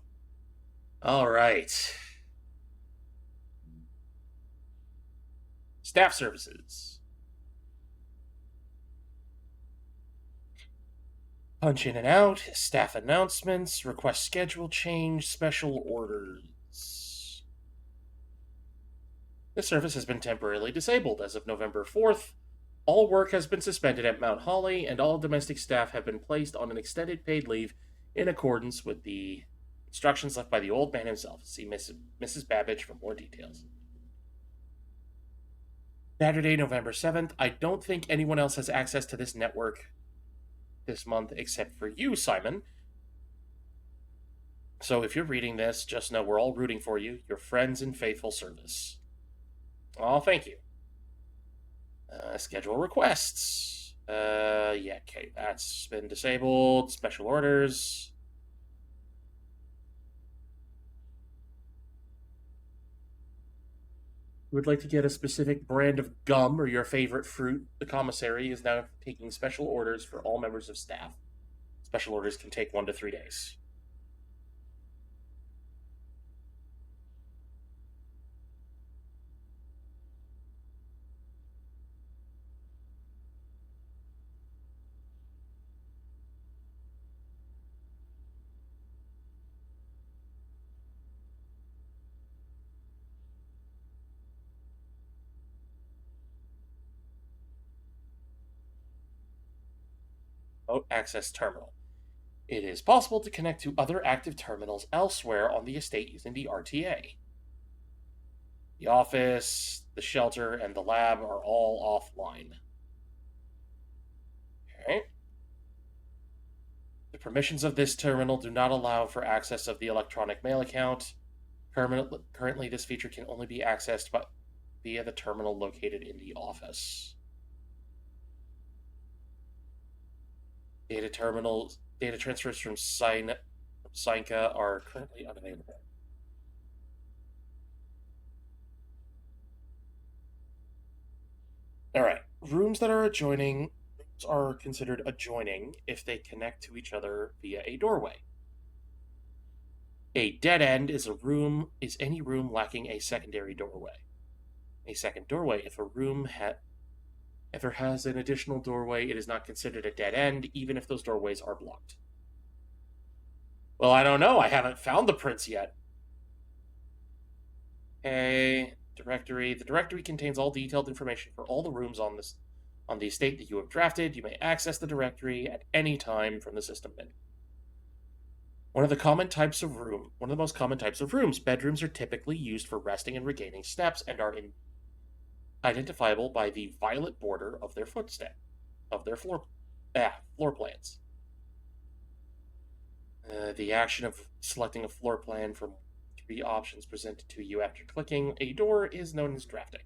All right. Staff services. Punch in and out, staff announcements, request schedule change, special orders. This service has been temporarily disabled as of November 4th. All work has been suspended at Mount Holly, and all domestic staff have been placed on an extended paid leave in accordance with the instructions left by the old man himself. See Mrs. Babbage for more details. Saturday, November 7th. I don't think anyone else has access to this network this month except for you, Simon. So if you're reading this, just know we're all rooting for you, your friends in faithful service. Oh, thank you. Schedule requests. Yeah, okay, that's been disabled. Special orders. You would like to get a specific brand of gum or your favorite fruit? The commissary is now taking special orders for all members of staff. Special orders can take 1 to 3 days. Remote access terminal. It is possible to connect to other active terminals elsewhere on the estate using the RTA. The office, the shelter, and the lab are all offline. Okay. The permissions of this terminal do not allow for access of the electronic mail account. Currently, this feature can only be accessed via the terminal located in the office. Data transfers from Synca are currently unavailable. All right. Rooms that are adjoining are considered adjoining if they connect to each other via a doorway. A dead end is any room lacking a secondary doorway. A second doorway, if there has an additional doorway, it is not considered a dead end, even if those doorways are blocked. Well, I don't know. I haven't found the prince yet. Okay, directory. The directory contains all detailed information for all the rooms on the estate that you have drafted. You may access the directory at any time from the system menu. One of the most common types of rooms. Bedrooms are typically used for resting and regaining steps and are identifiable by the violet border of their floor plans. The action of selecting a floor plan from 3 options presented to you after clicking a door is known as drafting.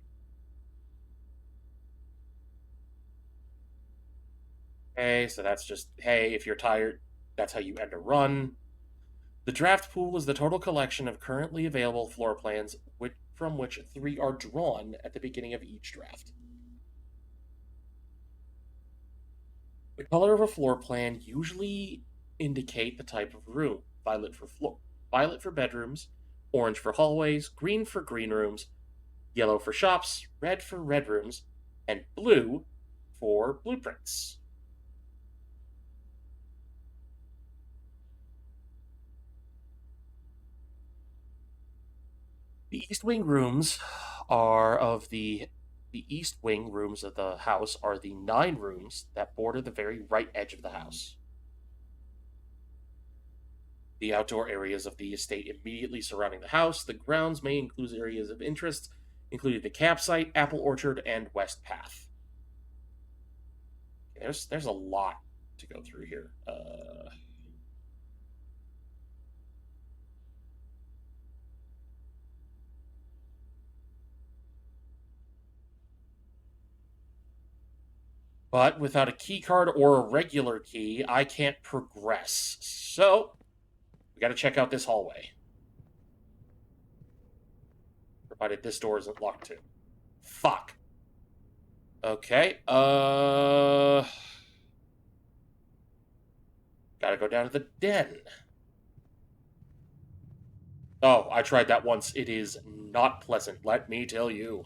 Okay, so that's just, hey, if you're tired, that's how you end a run. The draft pool is the total collection of currently available floor plans from which 3 are drawn at the beginning of each draft. The color of a floor plan usually indicate the type of room. Violet for bedrooms, orange for hallways, green for green rooms, yellow for shops, red for red rooms, and blue for blueprints. The east wing rooms of the house are the 9 rooms that border the very right edge of the house. The outdoor areas of the estate immediately surrounding the house. The grounds may include areas of interest, including the campsite, apple orchard, and west path. There's a lot to go through here. But without a key card or a regular key, I can't progress. So, we gotta check out this hallway. Provided this door isn't locked too. Fuck. Okay, gotta go down to the den. Oh, I tried that once. It is not pleasant, let me tell you.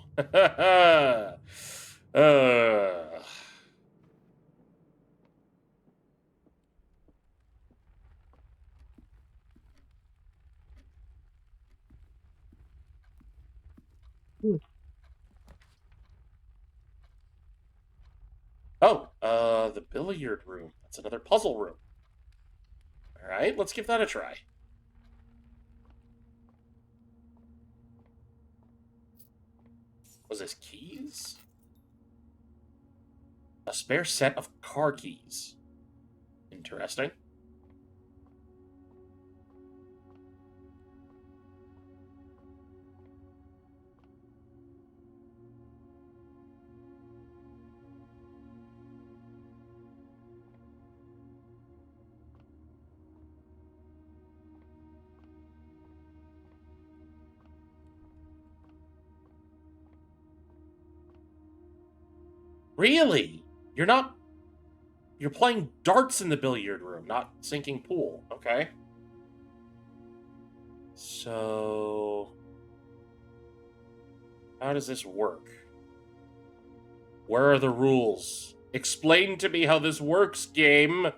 Oh, the billiard room. That's another puzzle room. All right, let's give that a try. Was this keys? A spare set of car keys. Interesting. Really? You're playing darts in the billiard room, not sinking pool. Okay. So, how does this work? Where are the rules? Explain to me how this works, game.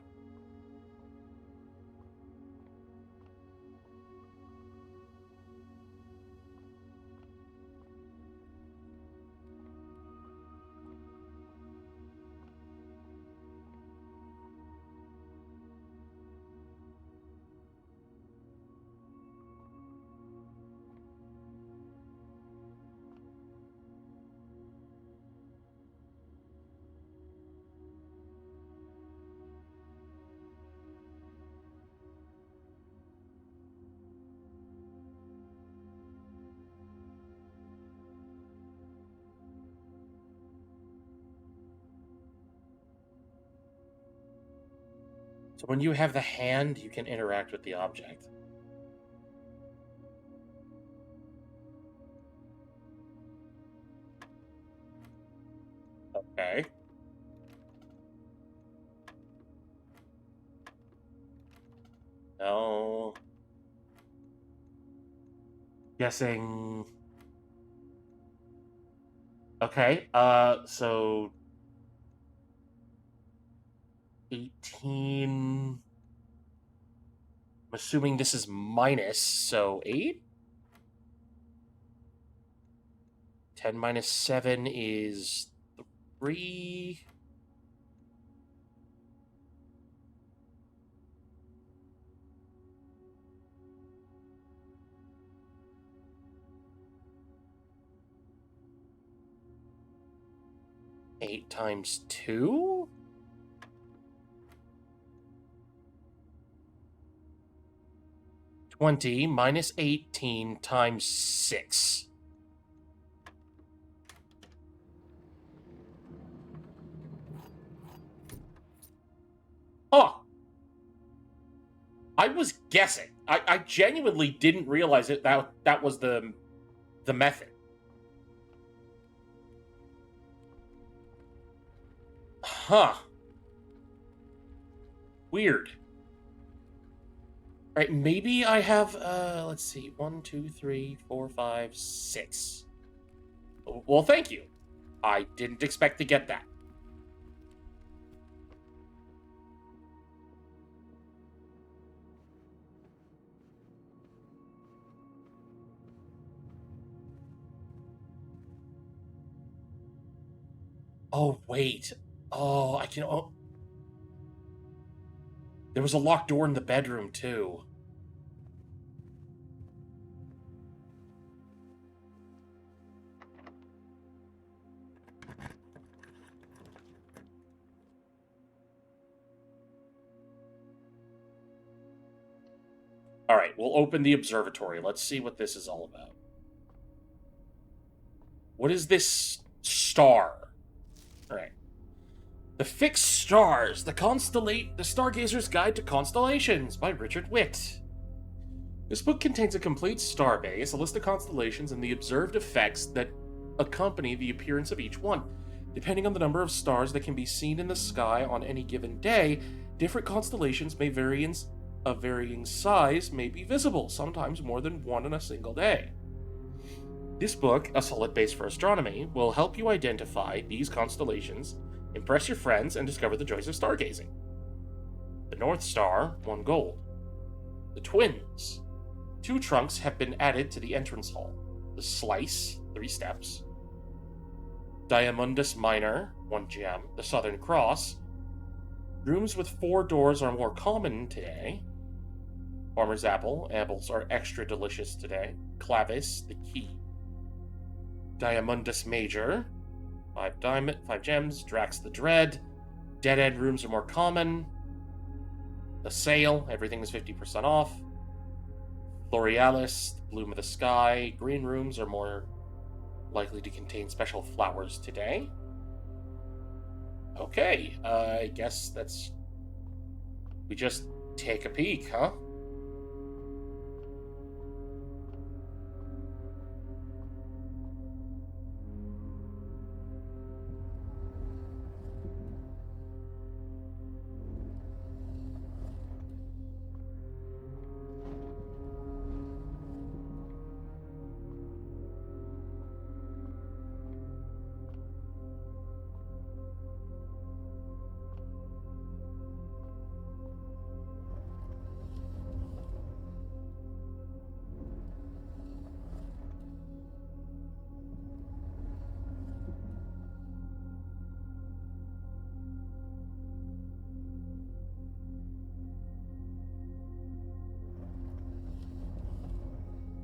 So when you have the hand, you can interact with the object. Okay. No. Guessing. Okay. So 18. I'm assuming this is minus, so 8? 10 minus 7 is 3. Eight times 2? $20 minus 18 times 6. Oh! I was guessing. I genuinely didn't realize it that was the method. Huh. Weird. Alright, maybe I have, let's see, 1, 2, 3, 4, 5, 6. Well, thank you. I didn't expect to get that. Oh, wait. Oh, I can... Oh. There was a locked door in the bedroom, too. Alright, we'll open the observatory. Let's see what this is all about. What is this star? Alright. The Fixed Stars, the Stargazer's Guide to Constellations by Richard Witt. This book contains a complete star base, a list of constellations, and the observed effects that accompany the appearance of each one. Depending on the number of stars that can be seen in the sky on any given day, different constellations may vary in a varying size may be visible, sometimes more than one in a single day. This book, A Solid Base for Astronomy, will help you identify these constellations, impress your friends, and discover the joys of stargazing. The North Star, 1 gold. The Twins. 2 trunks have been added to the entrance hall. The Slice, 3 steps. Diamondus Minor, 1 gem. The Southern Cross. Rooms with 4 doors are more common today. Farmer's Apple. Apples are extra delicious today. Clavis, the key. Diamondus Major. 5 gems. Drax the Dread. Dead End rooms are more common. The Sale. Everything is 50% off. Florealis, the Bloom of the Sky. Green rooms are more likely to contain special flowers today. Okay, I guess that's... We just take a peek, huh?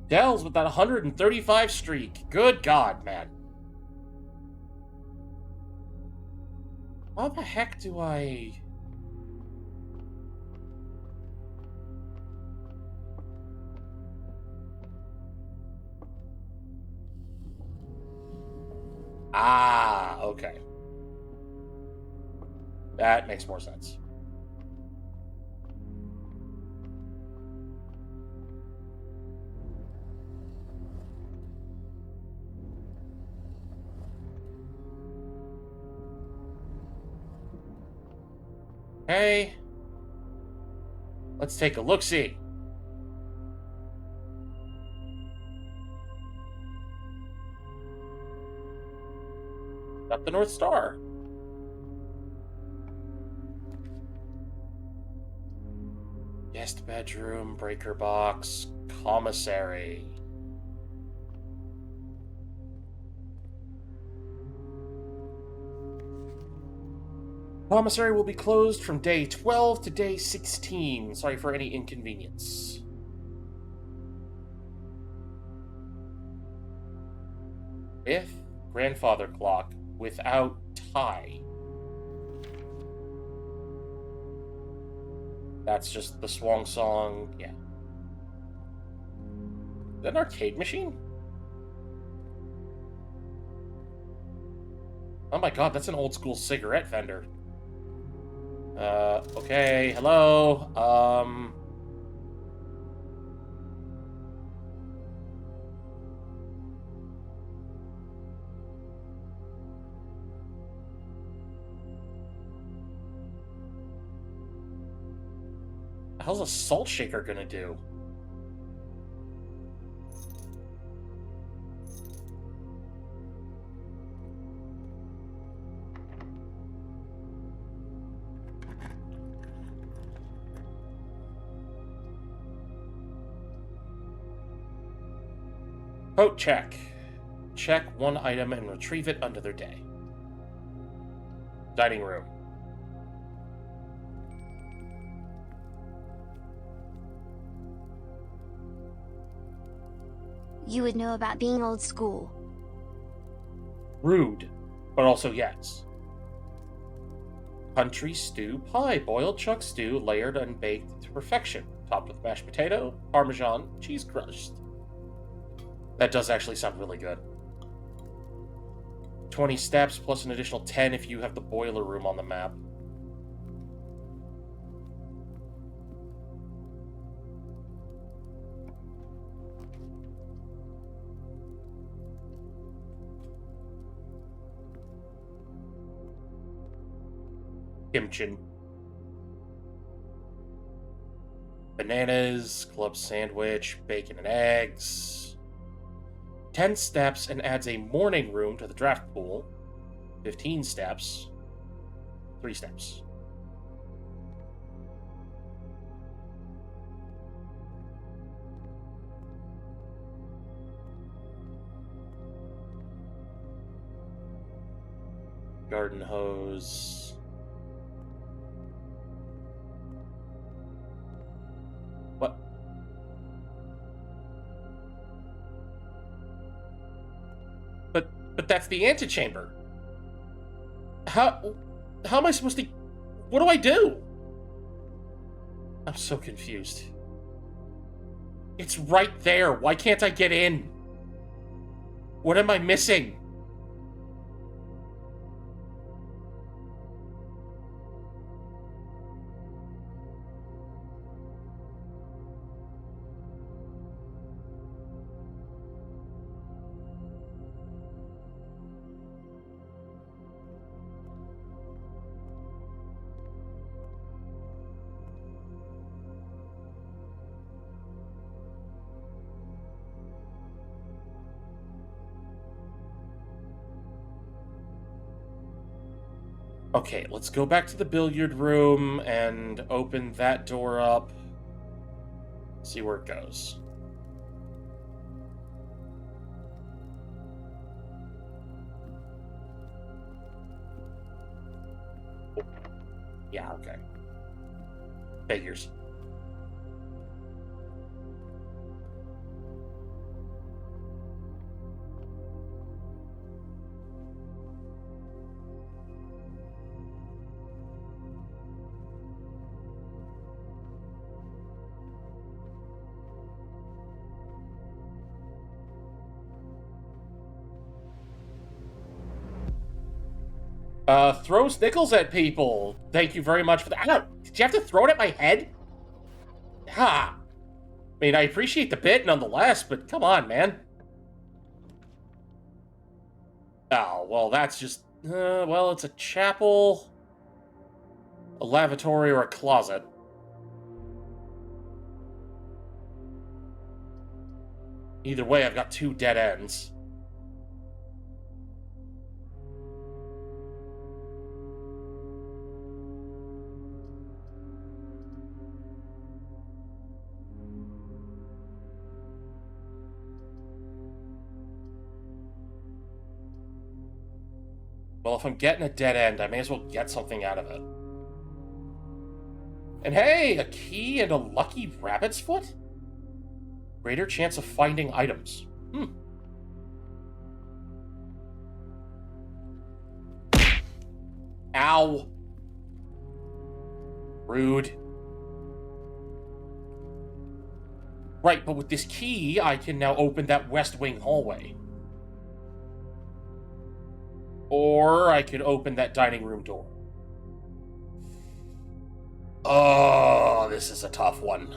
Dells with that 135 streak. Good God, man. How the heck do I... Ah, okay. That makes more sense. Okay. Let's take a look-see. Got the North Star. Guest bedroom, breaker box, commissary. Commissary will be closed from day 12 to day 16. Sorry for any inconvenience. Fifth grandfather clock without tie. That's just the Swan Song, yeah. Is that an arcade machine? Oh my god, that's an old school cigarette vendor. Okay, hello, how's a salt shaker gonna do? Coat check. Check one item and retrieve it under their day. Dining room. You would know about being old school. Rude, but also yes. Country stew pie, boiled chuck stew, layered and baked to perfection, topped with mashed potato, parmesan, cheese crust. That does actually sound really good. 20 steps plus an additional 10 if you have the boiler room on the map. Kimchi. Bananas, club sandwich, bacon and eggs. 10 steps and adds a morning room to the draft pool. 15 steps. 3 steps. Garden hose. What? But that's the antechamber. How am I supposed to... What do I do? I'm so confused. It's right there. Why can't I get in? What am I missing? Okay, let's go back to the billiard room and open that door up. See where it goes. Yeah, okay. Figures. Throws nickels at people. Thank you very much for that. Ow! Did you have to throw it at my head? Ha! I mean, I appreciate the bit nonetheless, but come on, man. Oh, well, that's just... well, it's a chapel. a lavatory, or a closet. Either way, I've got 2 dead ends. Well, if I'm getting a dead end, I may as well get something out of it. And hey, a key and a lucky rabbit's foot? Greater chance of finding items. Ow. Rude. Right, but with this key, I can now open that West Wing hallway. Or I could open that dining room door. Oh, this is a tough one.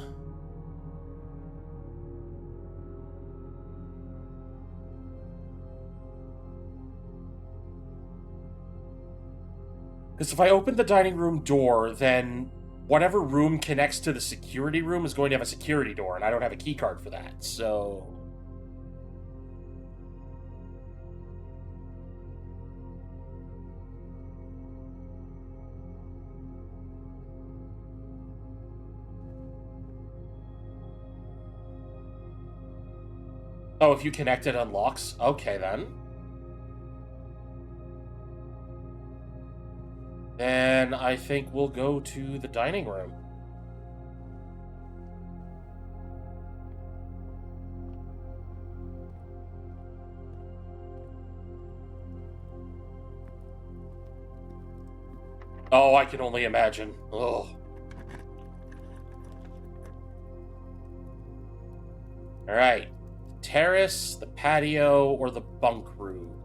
Because if I open the dining room door, then whatever room connects to the security room is going to have a security door, and I don't have a key card for that, so... Oh, if you connect it unlocks? Okay, then. Then I think we'll go to the dining room. Oh, I can only imagine. Ugh. Alright. Terrace, the patio, or the bunk room?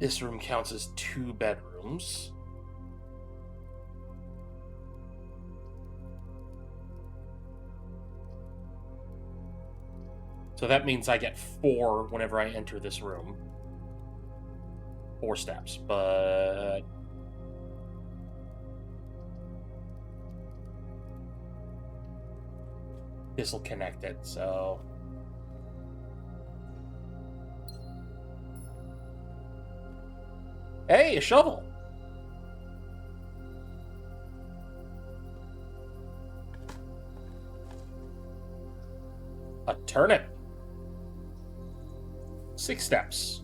This room counts as 2 bedrooms. So that means I get 4 whenever I enter this room. 4 steps, but... This'll connect it, so... Hey, a shovel! A turnip. 6 steps.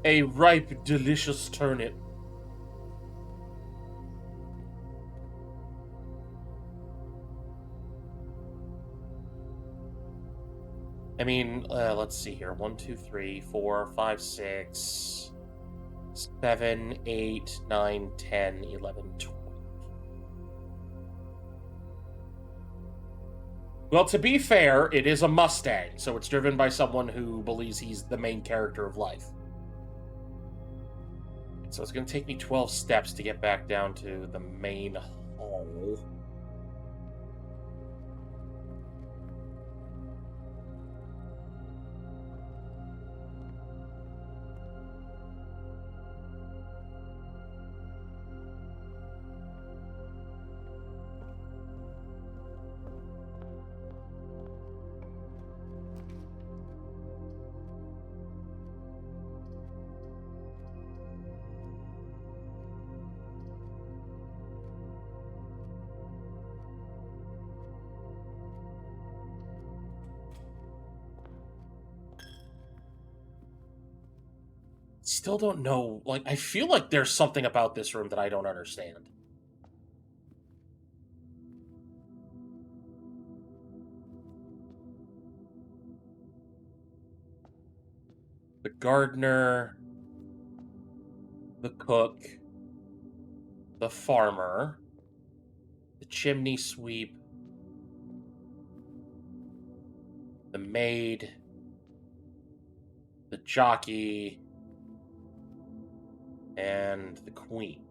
A ripe, delicious turnip. I mean, let's see here. 1, 2, 3, 4, 5, 6, 7, 8, 9, 10, 11, 12. Well, to be fair, it is a Mustang, so it's driven by someone who believes he's the main character of life. So it's going to take me 12 steps to get back down to the main hall. Still don't know, like, I feel like there's something about this room that I don't understand. The gardener. the cook, the farmer, the chimney sweep, the maid, the jockey, and the queen.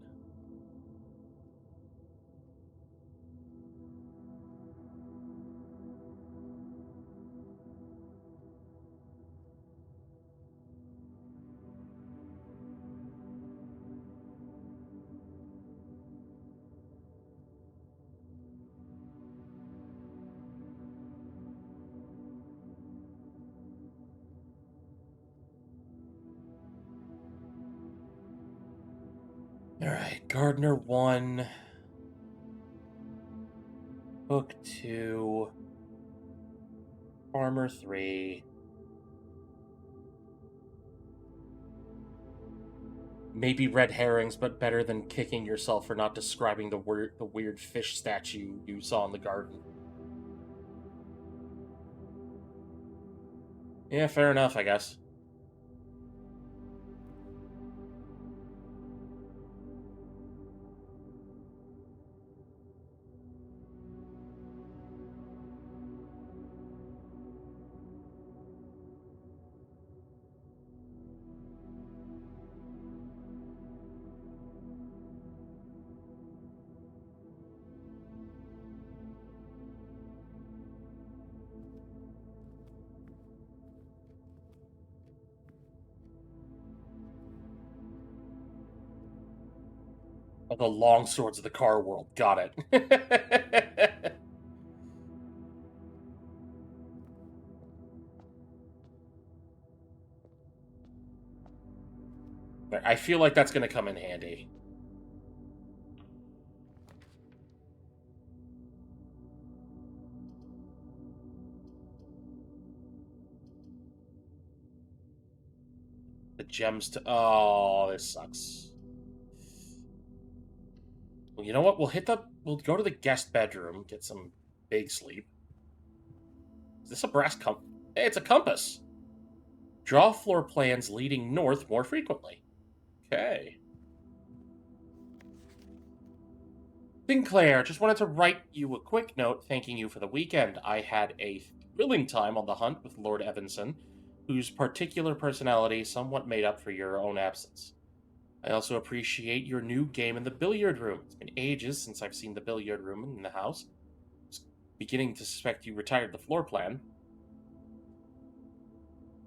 Alright, gardener 1, cook 2, farmer 3. Maybe red herrings, but better than kicking yourself for not describing the weird fish statue you saw in the garden. Yeah, fair enough, I guess. The long swords of the car world. Got it. I feel like that's going to come in handy. The gems to... Oh, this sucks. Well, you know what? We'll go to the guest bedroom, get some big sleep. Is this a brass compass? Hey, it's a compass! Draw floor plans leading north more frequently. Okay. Sinclair, just wanted to write you a quick note thanking you for the weekend. I had a thrilling time on the hunt with Lord Evanson, whose particular personality somewhat made up for your own absence. I also appreciate your new game in the billiard room. It's been ages since I've seen the billiard room in the house. I was beginning to suspect you retired the floor plan.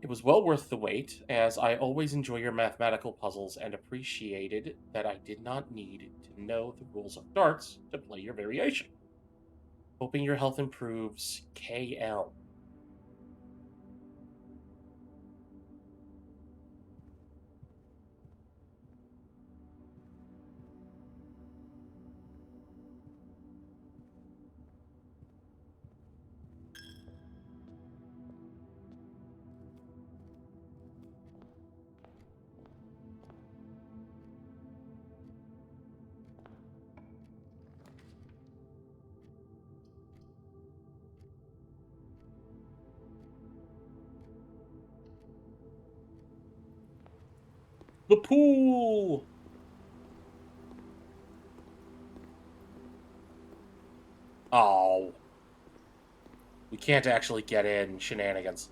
It was well worth the wait, as I always enjoy your mathematical puzzles and appreciated that I did not need to know the rules of darts to play your variation. Hoping your health improves, KL. The pool! Oh. We can't actually get in. Shenanigans.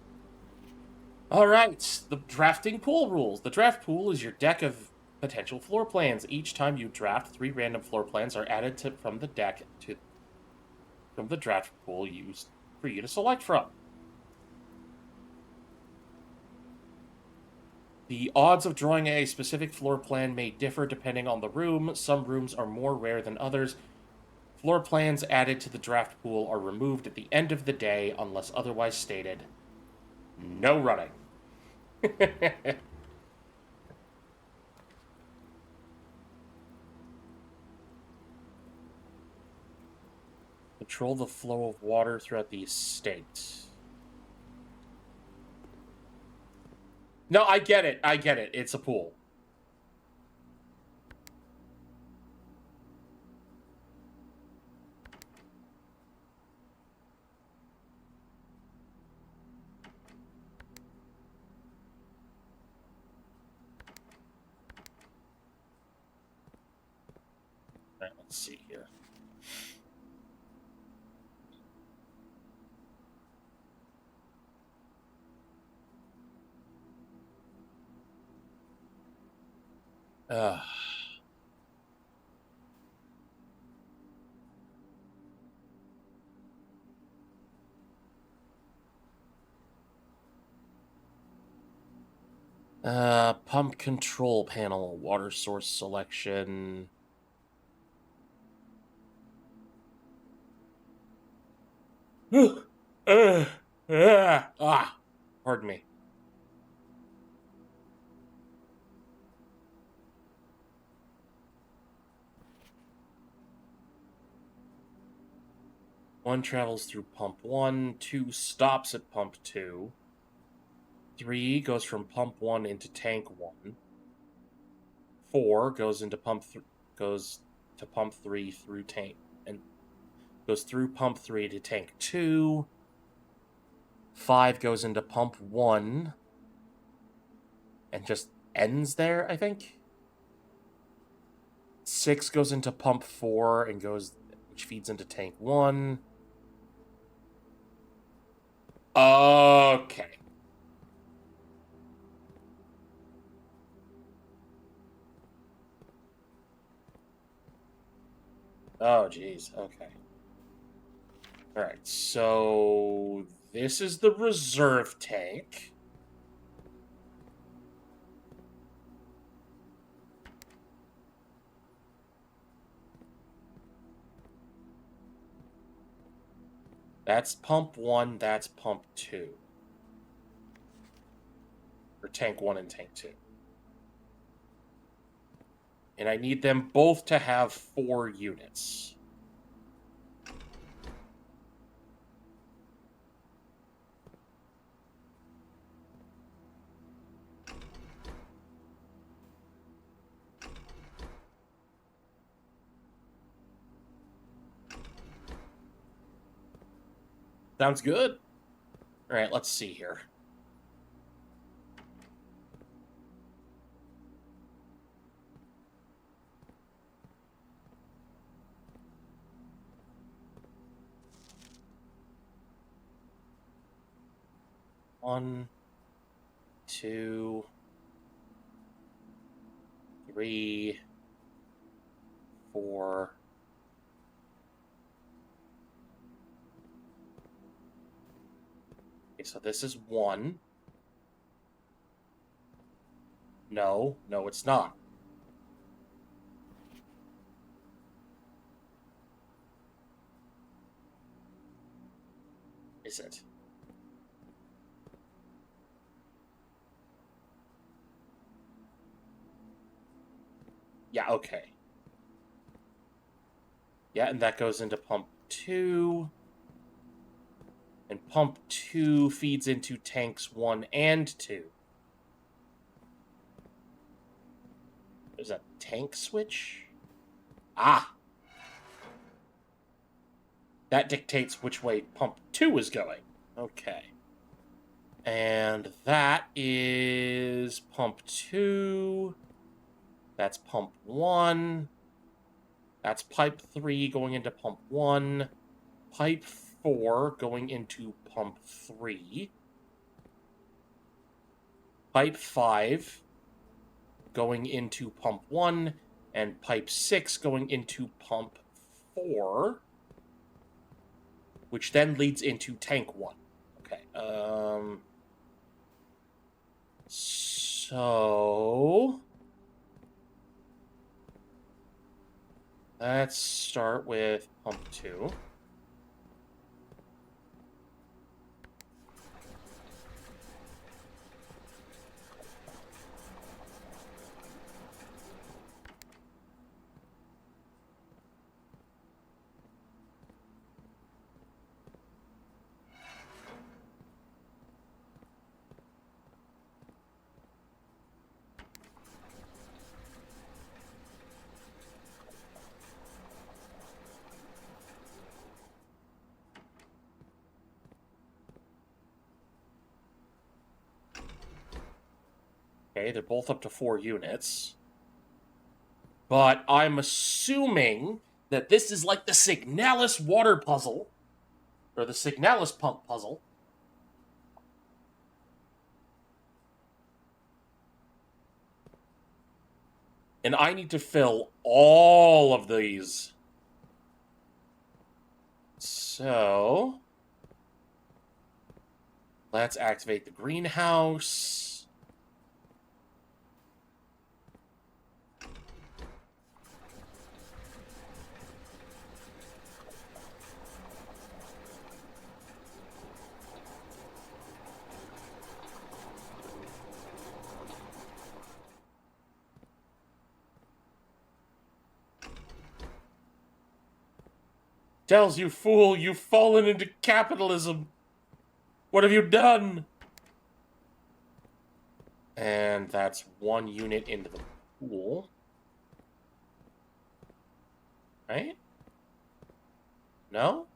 Alright, the drafting pool rules. The draft pool is your deck of potential floor plans. Each time you draft, 3 random floor plans are added from the deck from the draft pool used for you to select from. The odds of drawing a specific floor plan may differ depending on the room. Some rooms are more rare than others. Floor plans added to the draft pool are removed at the end of the day unless otherwise stated. No running. Control the flow of water throughout the estate. No, I get it. I get it. It's a pool. Alright, let's see here. Uh, Pump control panel, water source selection. Pardon me. One travels through pump 1, 2 stops at pump 2, 3 goes from pump 1 into tank 1, 4 goes into goes to pump 3 through tank, and goes through pump 3 to tank 2, 5 goes into pump 1, and just ends there, I think. 6 goes into pump 4 and which feeds into tank 1. Okay. Oh, geez. Okay. Alright, so this is the reserve tank. That's pump 1, that's pump 2. Or tank 1 and tank 2. And I need them both to have 4 units. Sounds good. Alright, let's see here. One, 2, 3, 4. Okay, so this is 1. No, it's not. Is it? Yeah, okay. Yeah, and that goes into pump 2. And pump 2 feeds into tanks 1 and 2. There's a tank switch? Ah! That dictates which way pump 2 is going. Okay. And that is pump 2. That's pump 1. That's pipe 3 going into pump 1. Pipe 4 going into pump 3. Pipe 5 going into pump 1. And pipe 6 going into pump 4. Which then leads into tank 1. Okay, so let's start with pump 2. Okay, they're both up to 4 units. But I'm assuming that this is like the Signalis water puzzle, or the Signalis pump puzzle. And I need to fill all of these. So let's activate the greenhouse. Dells, you fool, you've fallen into capitalism. What have you done? And that's 1 unit into the pool. Right? No?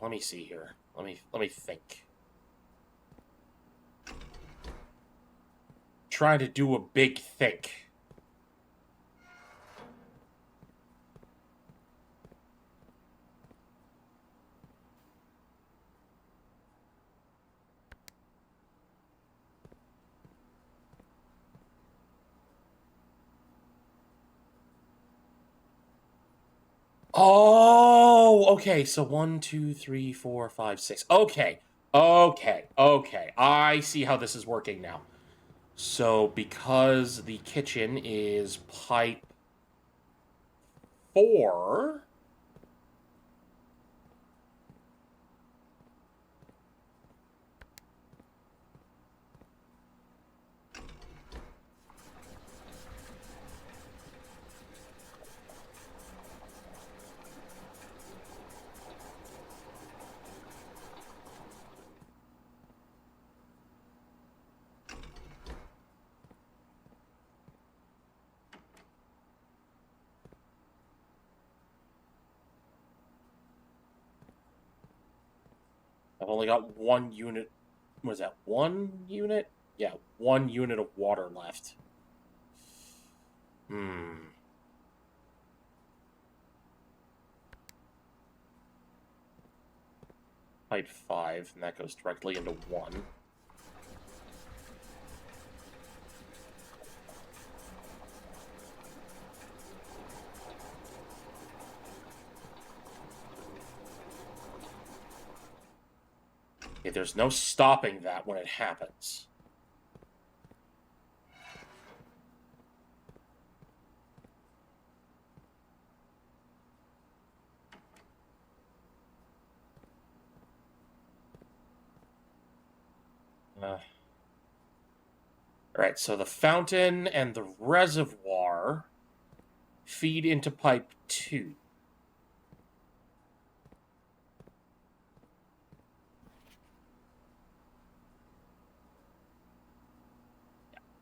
Let me see here. Let me think. Trying to do a big think. Oh, okay. So 1, 2, 3, 4, 5, 6. Okay. I see how this is working now. So because the kitchen is pipe 4. I've only got 1 unit. What is that? 1 unit? Yeah, 1 unit of water left. Pipe 5, and that goes directly into 1. Okay, there's no stopping that when it happens. Alright, so the fountain and the reservoir feed into pipe 2.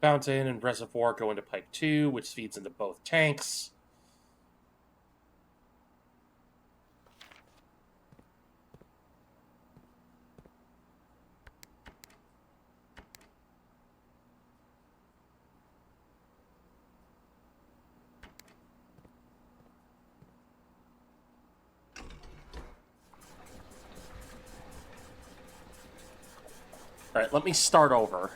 Fountain and reservoir go into pipe 2, which feeds into both tanks. Alright, let me start over.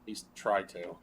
At least try to.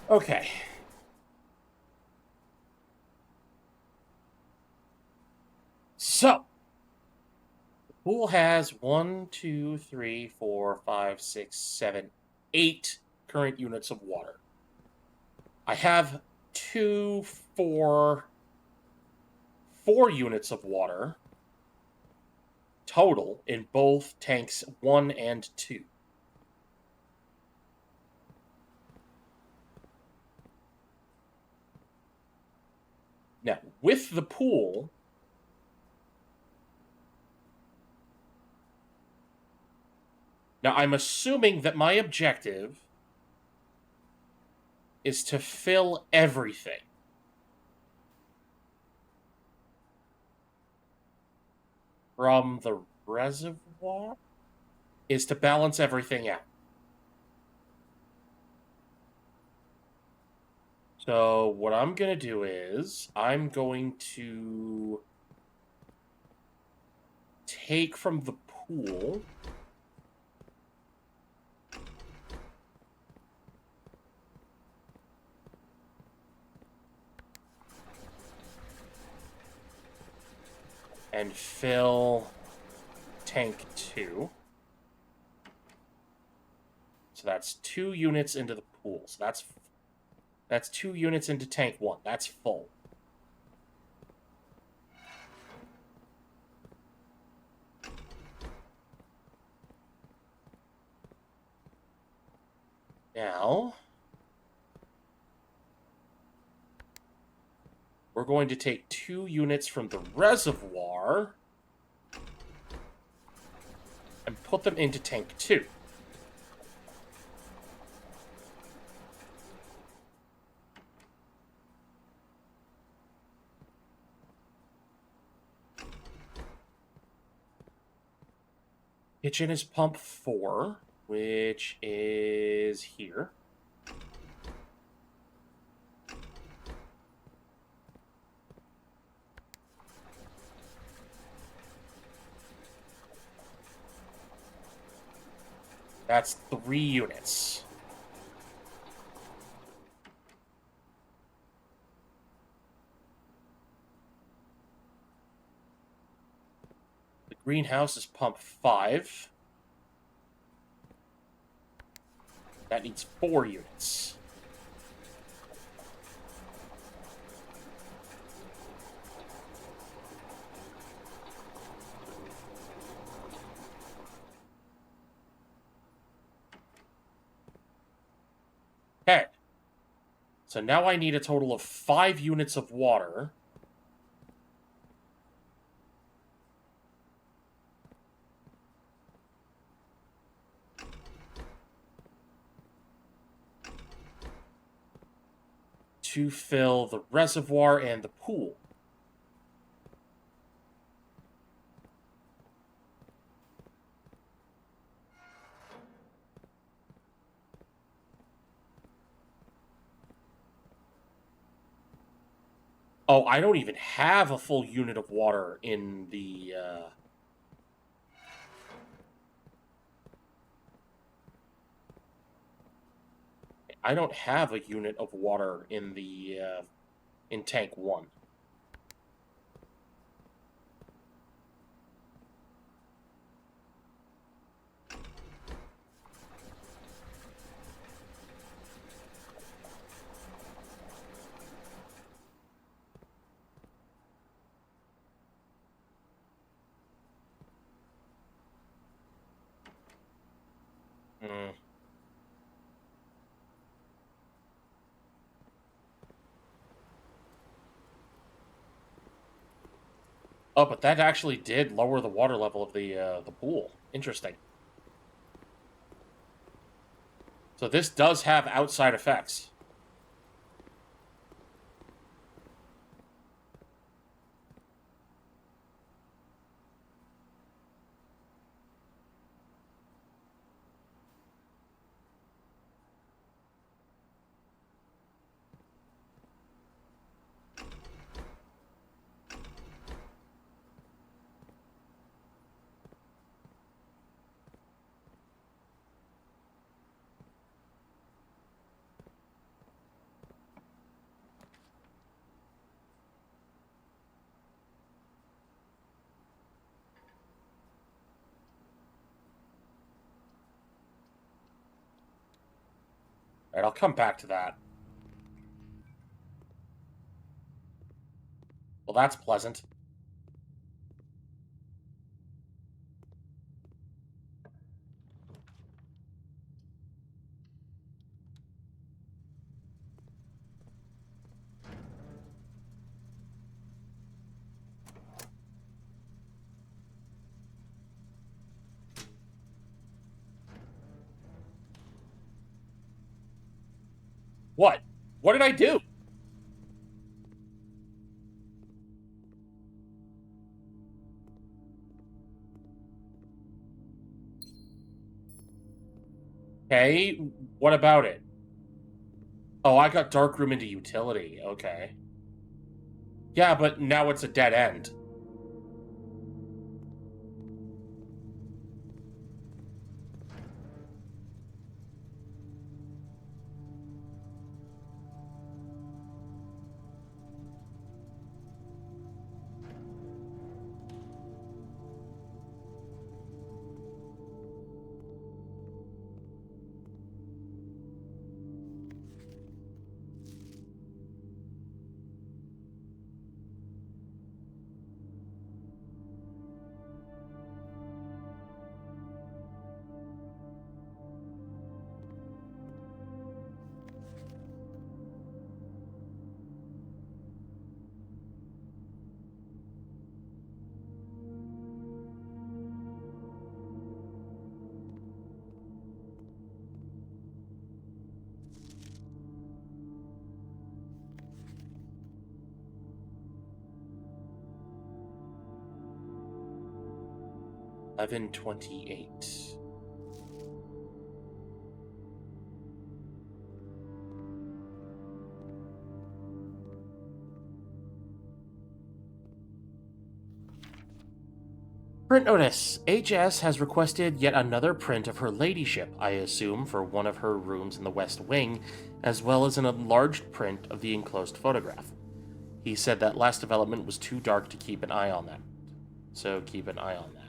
Okay. So, the pool has 1, 2, 3, 4, 5, 6, 7, 8 current units of water. I have 2, 4 units of water total in both tanks 1 and 2. Now, with the pool, now I'm assuming that my objective is to fill everything. From the reservoir is to balance everything out. So what I'm going to do is I'm going to take from the pool and fill tank 2. So that's 2 units into the pool. So that's 2 units into tank 1. That's full. Now, we're going to take 2 units from the reservoir and put them into tank 2. Kitchen is pump 4, which is here. That's 3 units. The greenhouse is pump 5. That needs 4 units. Okay. So now I need a total of 5 units of water. To fill the reservoir and the pool. Oh, I don't even have a full unit of water in the, I don't have a unit of water in the, in tank 1. Hmm. Oh, but that actually did lower the water level of the pool. Interesting. So this does have outside effects. Alright, I'll come back to that. Well, that's pleasant. What? What did I do? Okay, what about it? Oh, I got Darkroom into utility. Okay. Yeah, but now it's a dead end. $11.28. Print notice. HS has requested yet another print of her ladyship, I assume, for one of her rooms in the West Wing, as well as an enlarged print of the enclosed photograph. He said that last development was too dark to keep an eye on that. So keep an eye on that.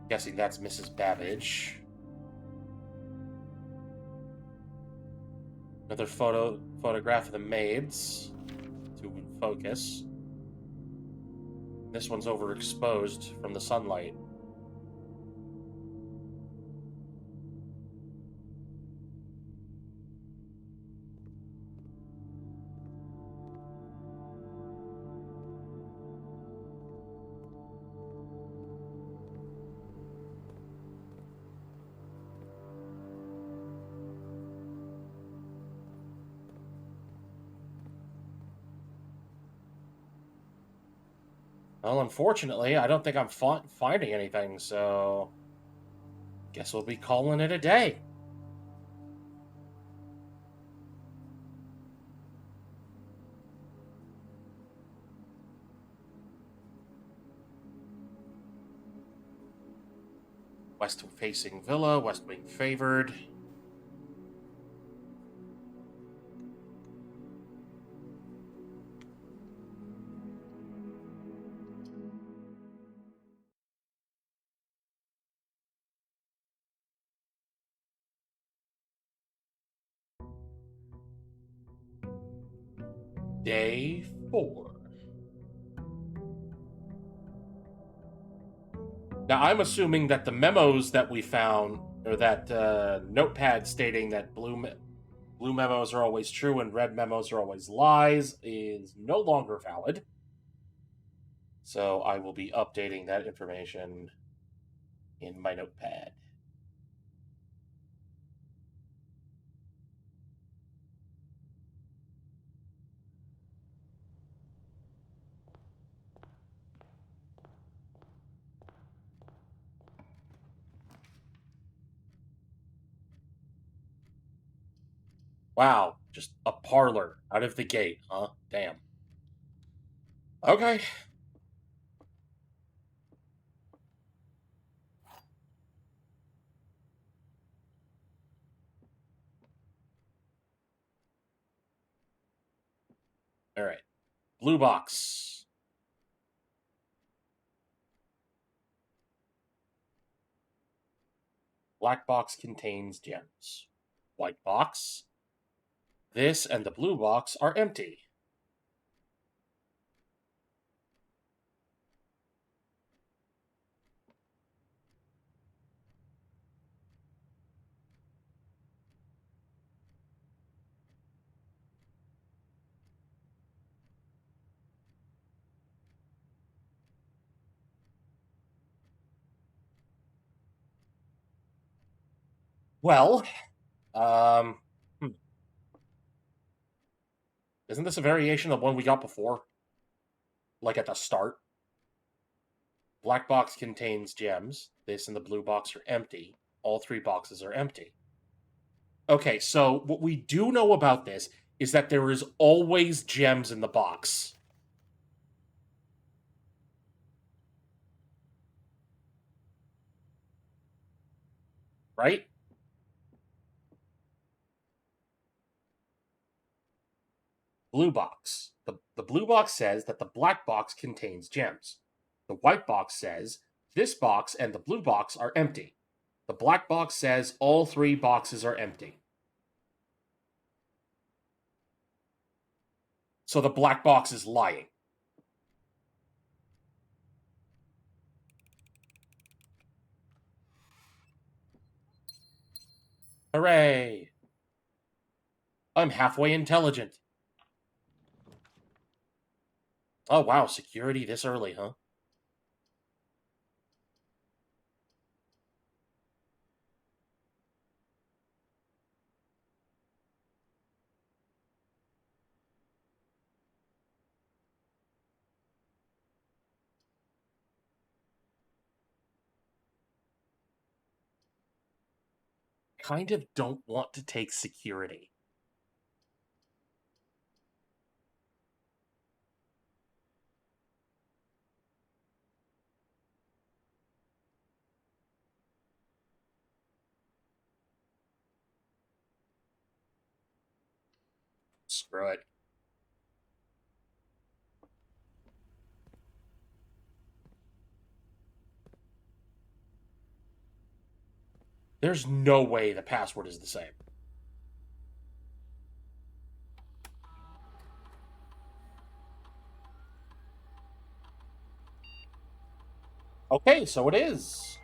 Guessing that's Mrs. Babbage. Another photograph of the maids to focus. This one's overexposed from the sunlight. Well, unfortunately, I don't think I'm finding anything, so guess we'll be calling it a day. West-facing villa, West Wing favored. Day 4. Now, I'm assuming that the memos that we found, or that notepad stating that blue memos are always true and red memos are always lies, is no longer valid. So I will be updating that information in my notepad. Wow, just a parlor out of the gate, huh? Damn. Okay. Alright. Blue box. Black box contains gems. White box. This and the blue box are empty. Well, um, hmm. Isn't this a variation of one we got before? Like at the start? Black box contains gems. This and the blue box are empty. All three boxes are empty. Okay, so what we do know about this is that there is always gems in the box. Right? Blue box. The blue box says that the black box contains gems. The white box says this box and the blue box are empty. The black box says all three boxes are empty. So the black box is lying. Hooray! I'm halfway intelligent. Oh wow, security this early, huh? Kind of don't want to take security. Screw it. There's no way the password is the same. Okay, so it is.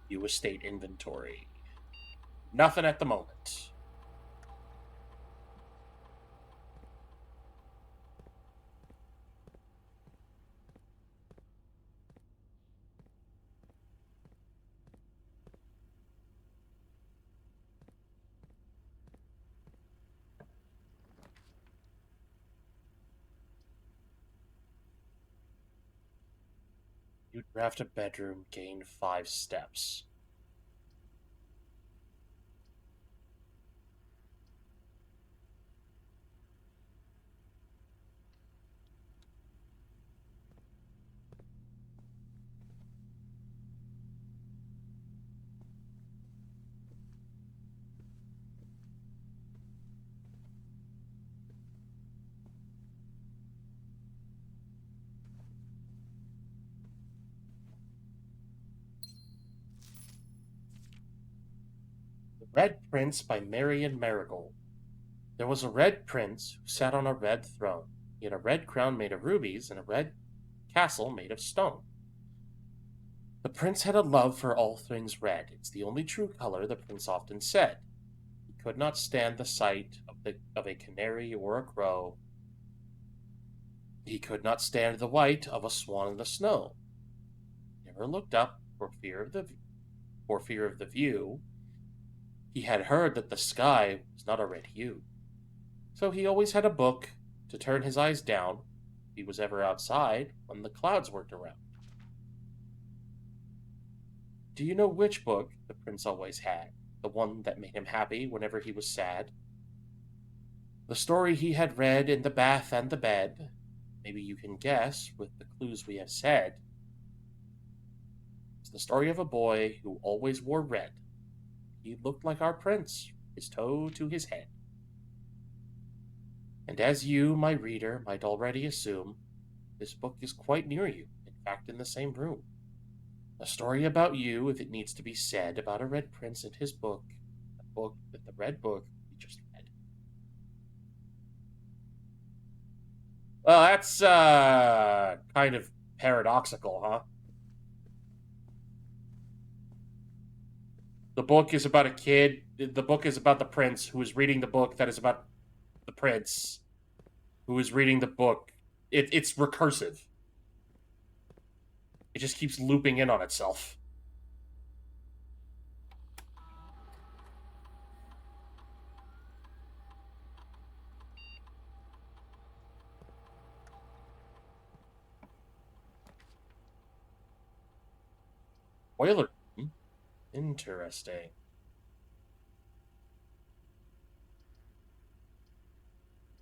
View estate inventory. Nothing at the moment. You draft a bedroom, gain 5 steps. The Red Prince by Marion Marigold. There was a red prince who sat on a red throne. He had a red crown made of rubies and a red castle made of stone. The prince had a love for all things red. It's the only true color, the prince often said. He could not stand the sight of a canary or a crow. He could not stand the white of a swan in the snow. Never looked up for fear of the view. He had heard that the sky was not a red hue. So he always had a book to turn his eyes down if he was ever outside when the clouds weren't around. Do you know which book the prince always had? The one that made him happy whenever he was sad? The story he had read in the bath and the bed. Maybe you can guess with the clues we have said. It's the story of a boy who always wore red. He looked like our prince, his toe to his head. And as you, my reader, might already assume, this book is quite near you, in fact in the same room. A story about you, if it needs to be said, about a red prince and his book, the red book we just read. Well, that's, kind of paradoxical, huh? The book is about the book is about the prince who is reading the book that is about the prince who is reading the book. It's recursive. It just keeps looping in on itself. Boiler room? Interesting.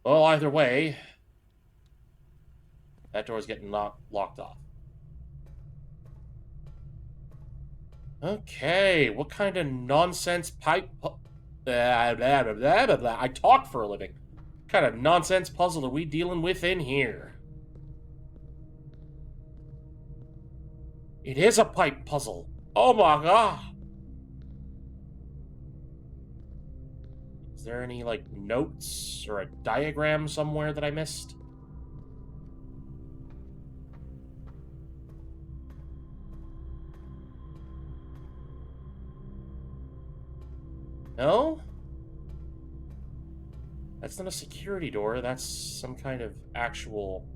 Well, either way, that door's getting locked off. Okay, what kind of nonsense I talk for a living. What kind of nonsense puzzle are we dealing with in here? It is a pipe puzzle. Oh my god. Is there any, like, notes or a diagram somewhere that I missed? No? That's not a security door, that's some kind of actual...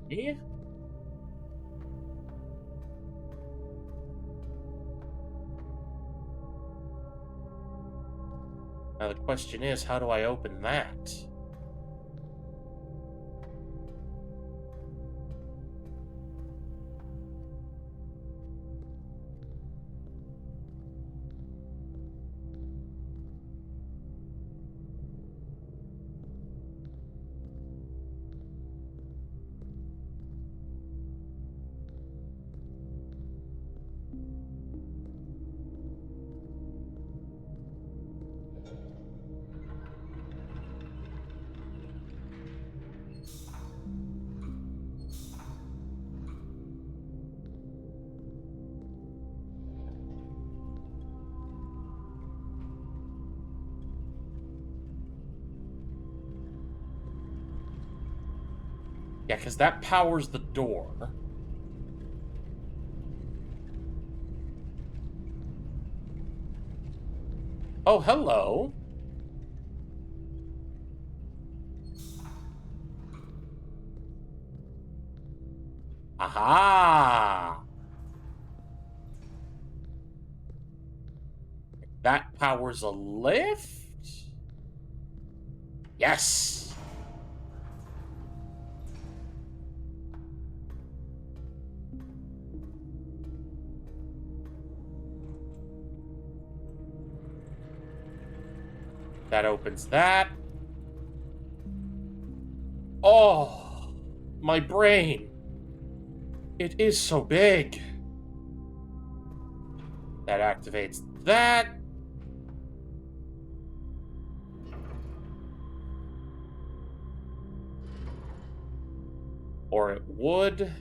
Yeah? Now the question is, how do I open that? Yeah, because that powers the door. Oh, hello. Aha! That powers a lift? Yes! That opens that. Oh, my brain. It is so big. That activates that. Or it would.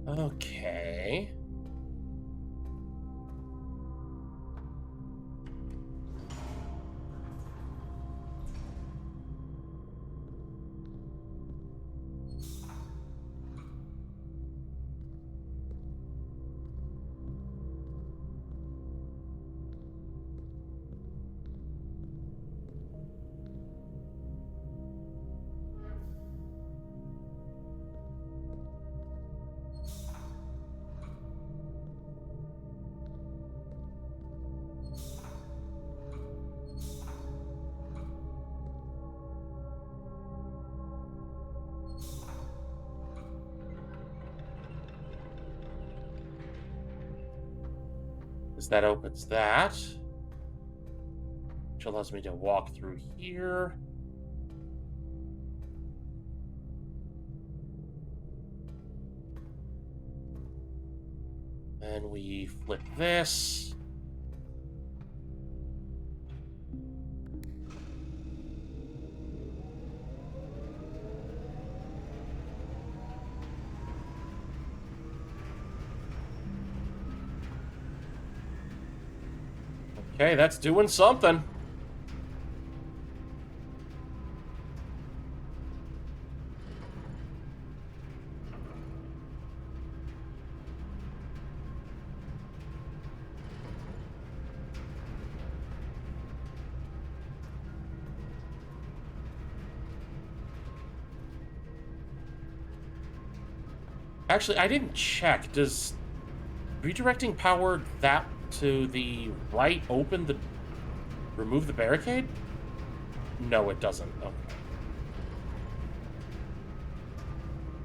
Okay. That opens that, which allows me to walk through here. And we flip this. Okay, that's doing something. Actually, I didn't check. Does redirecting power that to the right remove the barricade? No, it doesn't. Okay.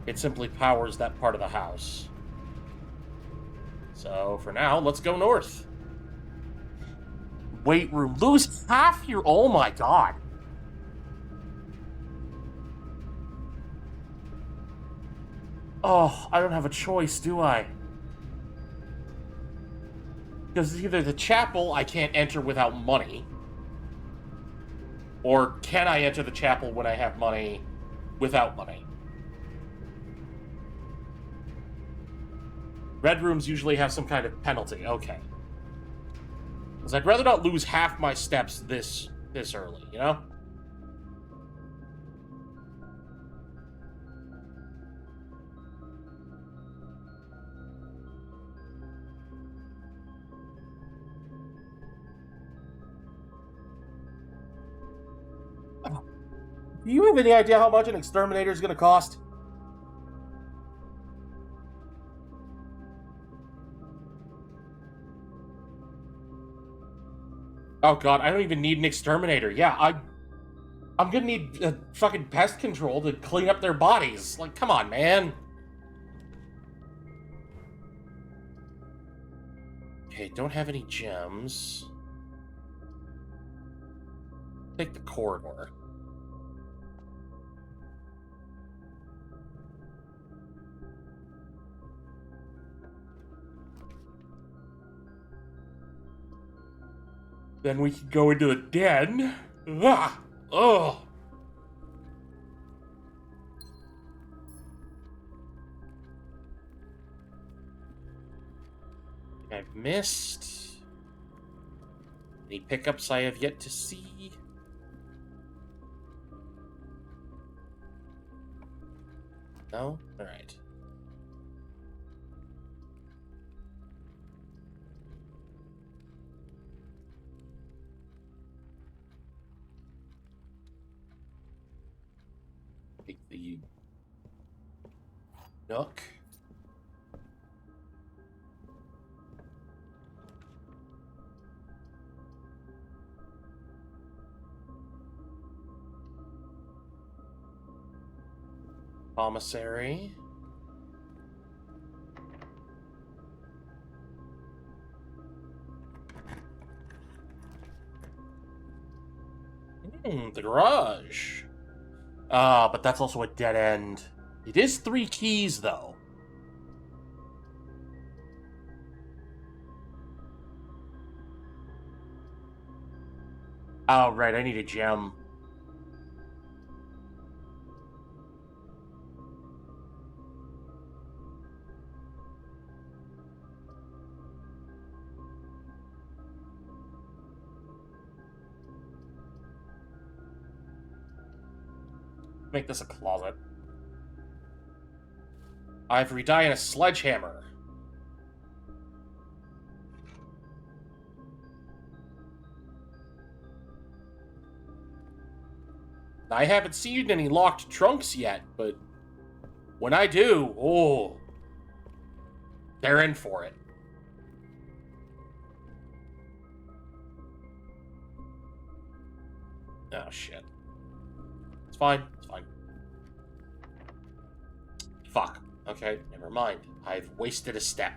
It simply powers that part of the house. So, for now, let's go north. Weight room. Lose half your... Oh my god. Oh, I don't have a choice, do I? Because either the chapel I can't enter without money, or can I enter the chapel when I have money without money? Red rooms usually have some kind of penalty. Okay. Because I'd rather not lose half my steps this early, you know? Do you have any idea how much an exterminator is going to cost? Oh god, I don't even need an exterminator. Yeah, I'm gonna need fucking pest control to clean up their bodies. Like, come on, man. Okay, don't have any gems. Take the corridor. Then we can go into the den. Ah! Ugh! I've missed. Any pickups I have yet to see? No? Alright. take the Nook. Commissary. The garage. But that's also a dead end. It is 3 keys, though. Oh, right, I need a gem. Make this a closet. Ivory dye and a sledgehammer. I haven't seen any locked trunks yet, but when I do, oh, they're in for it. Oh, shit. It's fine. It's fine. Fuck. Okay, never mind. I've wasted a step.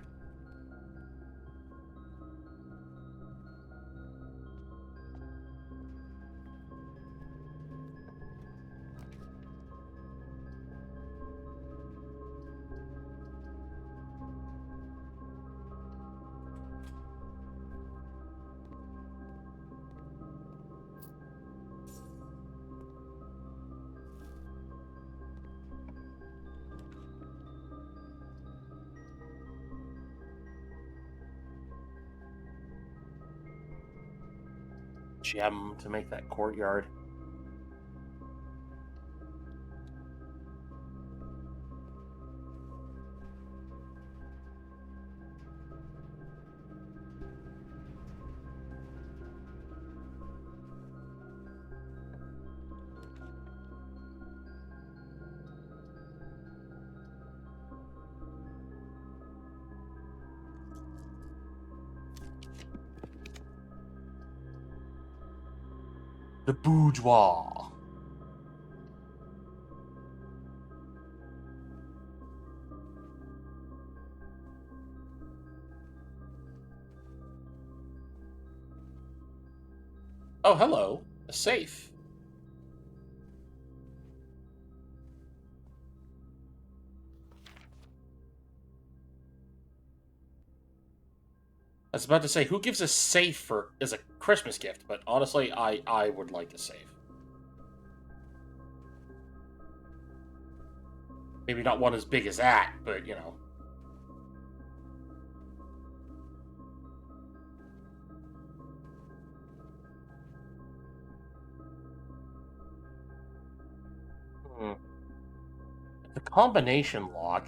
Gem to make that courtyard. The boudoir. Oh, hello. A safe. I was about to say, who gives a safe as a Christmas gift? But honestly, I would like a safe. Maybe not one as big as that, but, you know. The combination lock.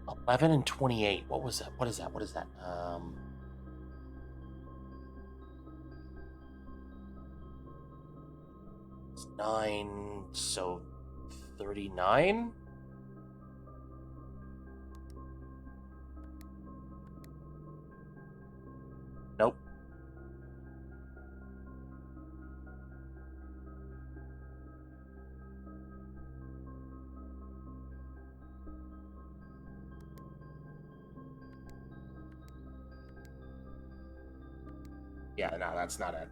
$11 and $28. What was that? What is that? What is that? 9, so 39? Nope. Yeah, no, that's not it.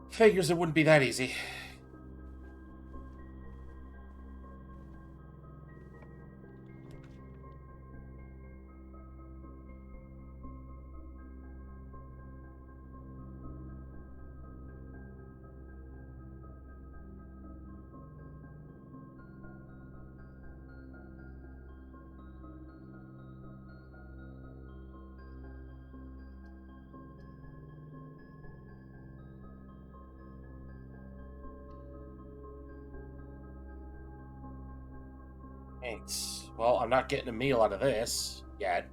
Figures it wouldn't be that easy. Thanks. Well, I'm not getting a meal out of this yet.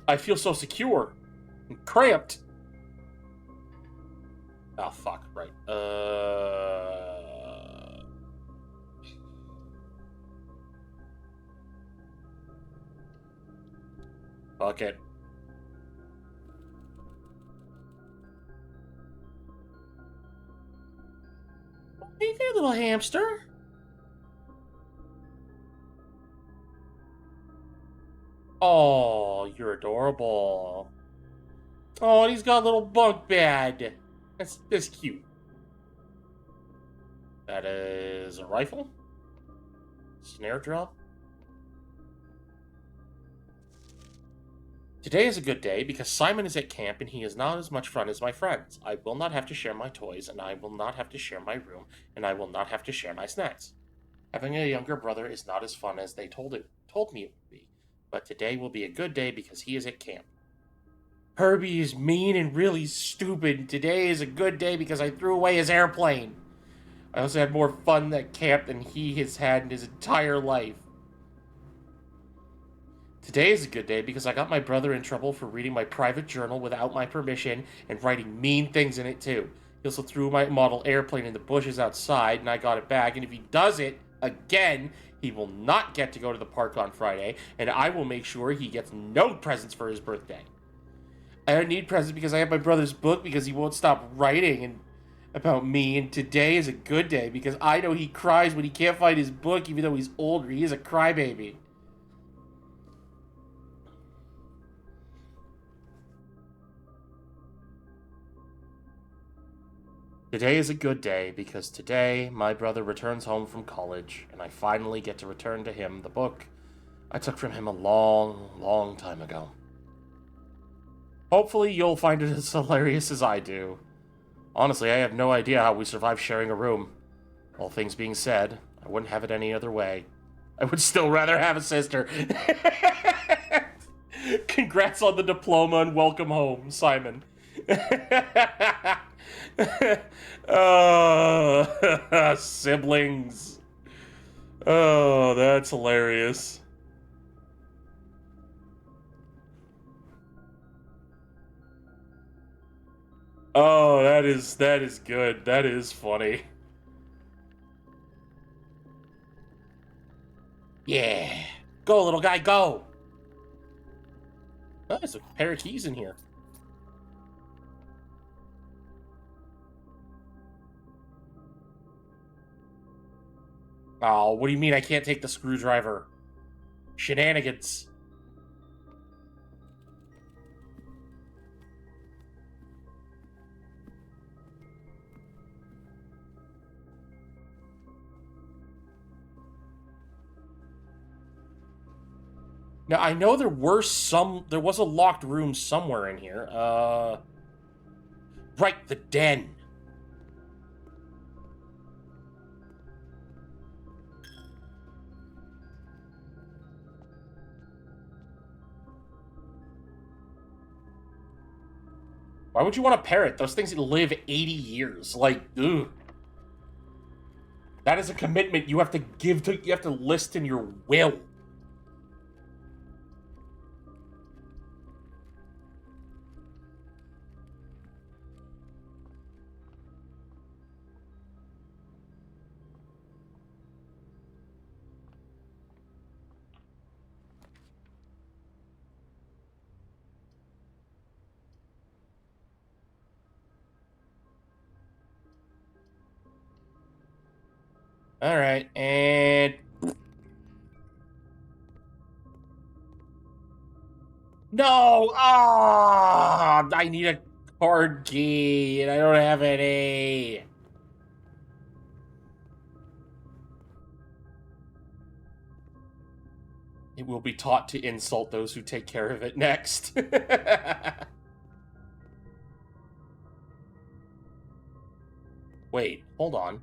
I feel so secure and cramped. Oh, fuck, right. Fuck it. Hey there, little hamster. Oh, you're adorable. Oh, and he's got a little bunk bed. That's cute. That is a rifle. Snare drum. Today is a good day because Simon is at camp and he is not as much fun as my friends. I will not have to share my toys, and I will not have to share my room, and I will not have to share my snacks. Having a younger brother is not as fun as they told me it would be, but today will be a good day because he is at camp. Herbie is mean and really stupid. Today is a good day because I threw away his airplane. I also had more fun at camp than he has had in his entire life. Today is a good day because I got my brother in trouble for reading my private journal without my permission and writing mean things in it too. He also threw my model airplane in the bushes outside and I got it back, and if he does it again, he will not get to go to the park on Friday, and I will make sure he gets no presents for his birthday. I don't need presents because I have my brother's book because he won't stop writing about me, and today is a good day because I know he cries when he can't find his book even though he's older. He is a crybaby. Today is a good day because today my brother returns home from college and I finally get to return to him the book I took from him a long, long time ago. Hopefully you'll find it as hilarious as I do. Honestly, I have no idea how we survive sharing a room. All things being said, I wouldn't have it any other way. I would still rather have a sister. Congrats on the diploma and welcome home, Simon. Oh, siblings. Oh, that's hilarious. Oh, that is good. That is funny. Yeah. Go, little guy, go. Oh, there's a pair of keys in here. Oh, what do you mean I can't take the screwdriver? Shenanigans. Now, I know there was a locked room somewhere in here. Right, the den. Why would you want a parrot? Those things live 80 years. Like, ugh. That is a commitment you have to you have to list in your will. All right, and no! Ah, I need a card key, and I don't have any. It will be taught to insult those who take care of it next. Wait, hold on.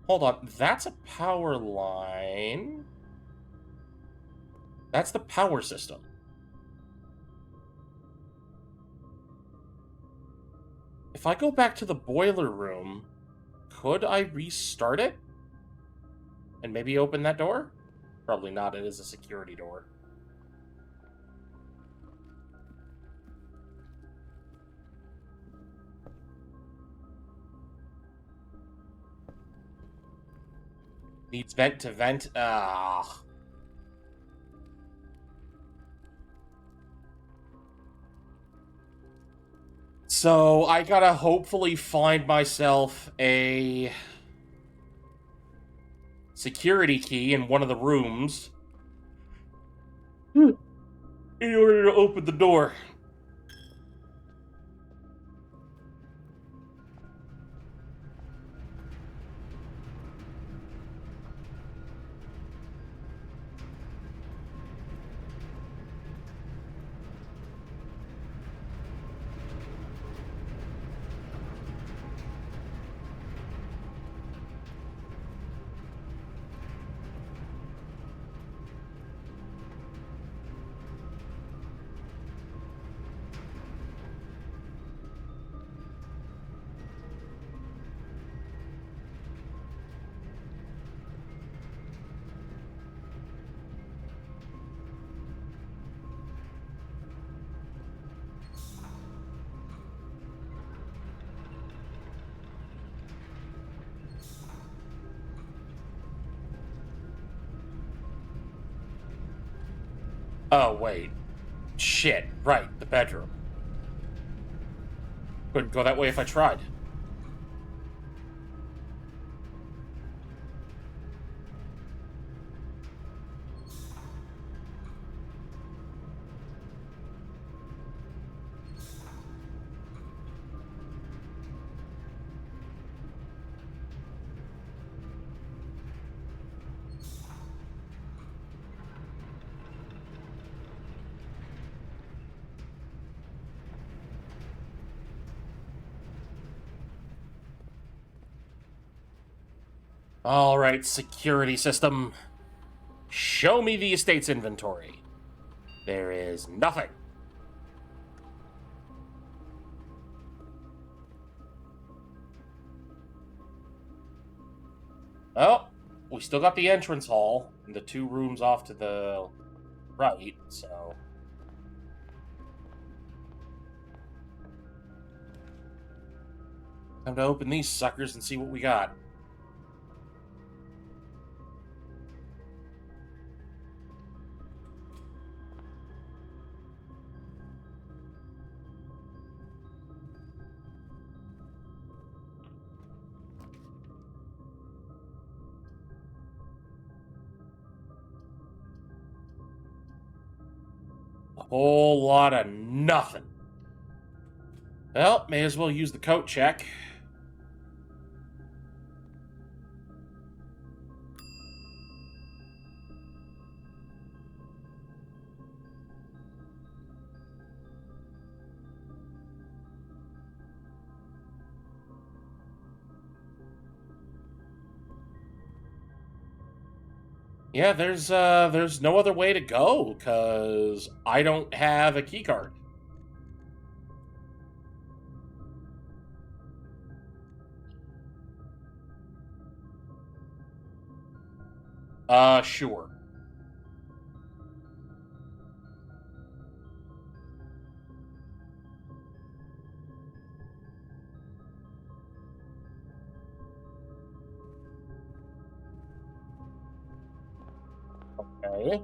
Hold on, that's a power line. That's the power system. If I go back to the boiler room, could I restart it? And maybe open that door? Probably not, it is a security door. Needs vent to vent. Ah. So I gotta hopefully find myself a security key in one of the rooms in order to open the door. Oh, wait. Shit. Right, the bedroom. Couldn't go that way if I tried. All right, security system. Show me the estate's inventory. There is nothing. Oh, we still got the entrance hall and the 2 rooms off to the right, so... Time to open these suckers and see what we got. A whole lot of nothing. Well, may as well use the coat check. Yeah, there's no other way to go, because I don't have a keycard. Sure. Okay.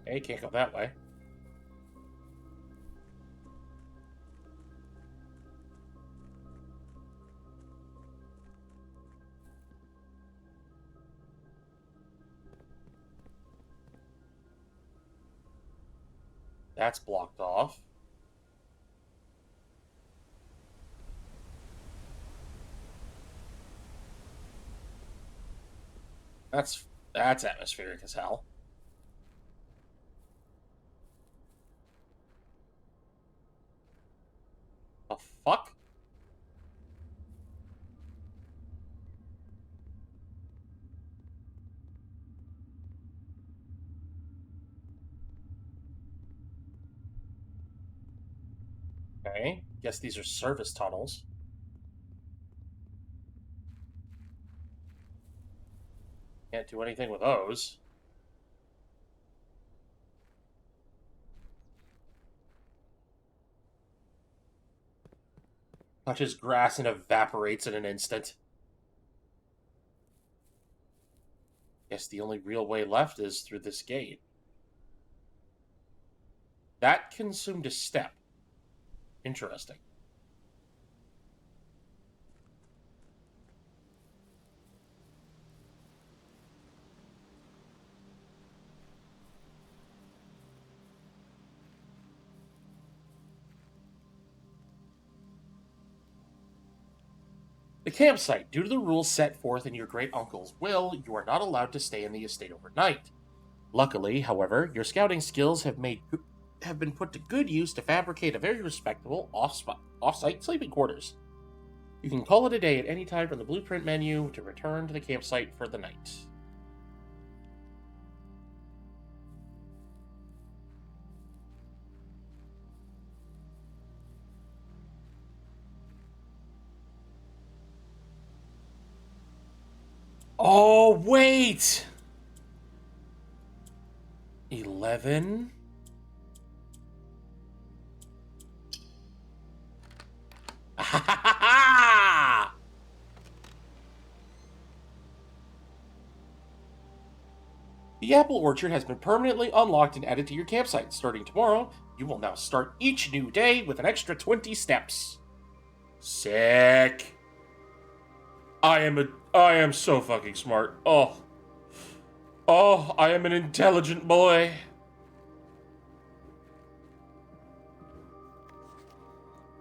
Hey, can't go that way. That's blocked off. That's atmospheric as hell. The fuck? Okay. Guess these are service tunnels. do anything with those. Touches grass and evaporates in an instant. Guess the only real way left is through this gate. That consumed a step. Interesting. The campsite. Due to the rules set forth in your great uncle's will, you are not allowed to stay in the estate overnight. Luckily, however, your scouting skills have been put to good use to fabricate a very respectable off-site sleeping quarters. You can call it a day at any time from the blueprint menu to return to the campsite for the night. Oh, wait! 11? The apple orchard has been permanently unlocked and added to your campsite. Starting tomorrow, you will now start each new day with an extra 20 steps. Sick. I am so fucking smart. Oh, I am an intelligent boy.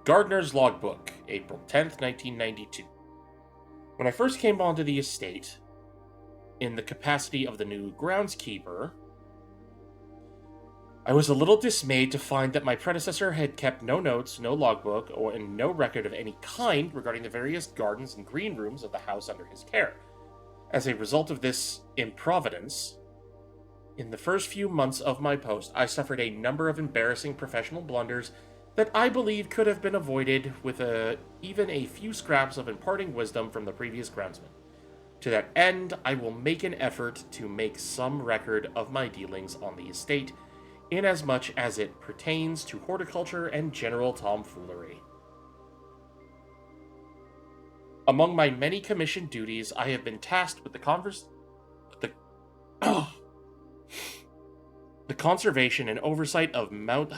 Gardener's Logbook, April 10th, 1992. When I first came onto the estate, in the capacity of the new groundskeeper, I was a little dismayed to find that my predecessor had kept no notes, no logbook, and no record of any kind regarding the various gardens and green rooms of the house under his care. As a result of this improvidence, in the first few months of my post, I suffered a number of embarrassing professional blunders that I believe could have been avoided with even a few scraps of imparting wisdom from the previous groundsman. To that end, I will make an effort to make some record of my dealings on the estate, inasmuch as it pertains to horticulture and general tomfoolery. Among my many commissioned duties, I have been tasked with the conservation and oversight of Mount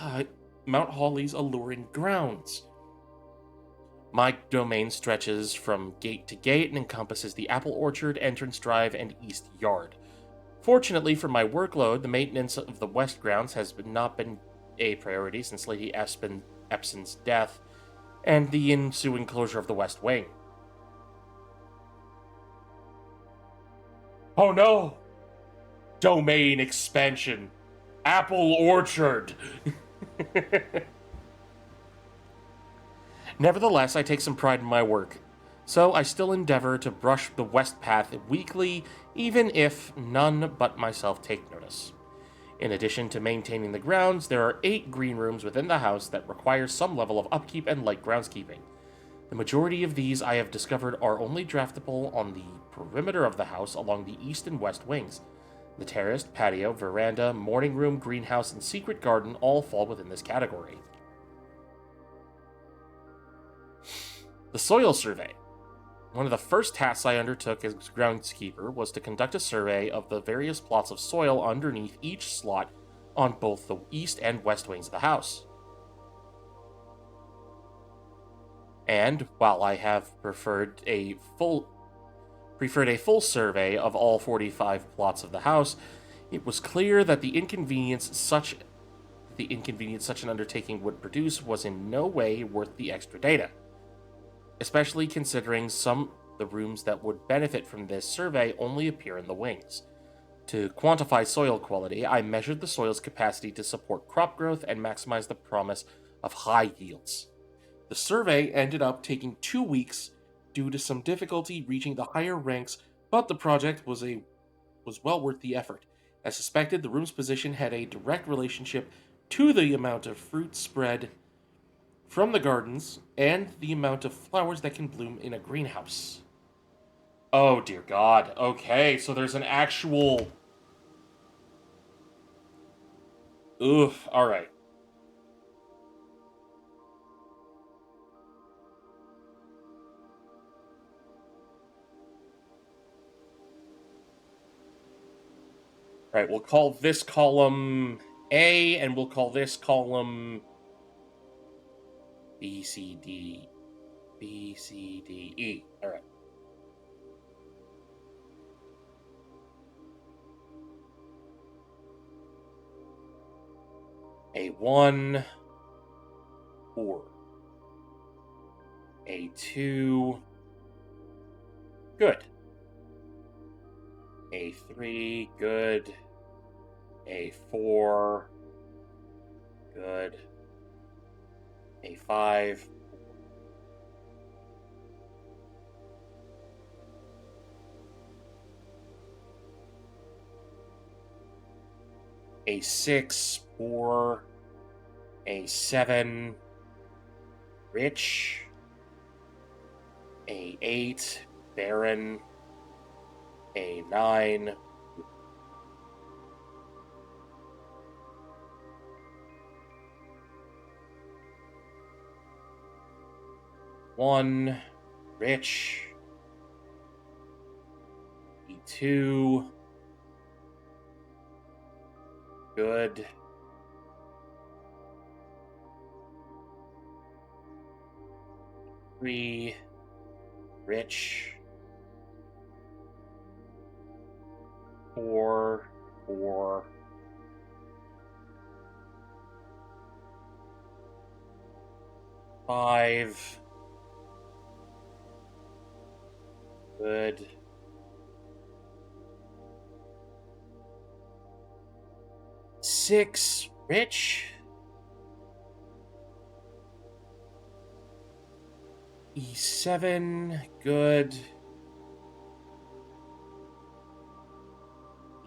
Holly's alluring grounds. My domain stretches from gate to gate and encompasses the apple orchard, entrance drive, and east yard. Fortunately for my workload, the maintenance of the west grounds has not been a priority since Lady Epson's death and the ensuing closure of the west wing. Oh no! Domain expansion. Apple orchard. Nevertheless, I take some pride in my work, so I still endeavor to brush the west path weekly, even if none but myself take notice. In addition to maintaining the grounds, there are 8 green rooms within the house that require some level of upkeep and light groundskeeping. The majority of these I have discovered are only draftable on the perimeter of the house along the east and west wings. The terrace, patio, veranda, morning room, greenhouse, and secret garden all fall within this category. The soil survey. One of the first tasks I undertook as groundskeeper was to conduct a survey of the various plots of soil underneath each slot on both the east and west wings of the house. And while I have preferred a full survey of all 45 plots of the house, it was clear that the inconvenience such an undertaking would produce was in no way worth the extra data, especially considering the rooms that would benefit from this survey only appear in the wings. To quantify soil quality, I measured the soil's capacity to support crop growth and maximize the promise of high yields. The survey ended up taking 2 weeks due to some difficulty reaching the higher ranks, but the project was well worth the effort. As suspected, the room's position had a direct relationship to the amount of fruit spread from the gardens and the amount of flowers that can bloom in a greenhouse. Oh, dear God. Okay, so there's an actual... Oof, alright. Right, we'll call this column A, and we'll call this column B, C, D, B, C, D, E. Alright. A1, 4. A2, good. A3, good. A4, good. A5, A6, 4. A7, rich. A8, barren. A9, one, rich. E2, good. Three, rich. 4, 4. 5, good. 6, rich. E7, good.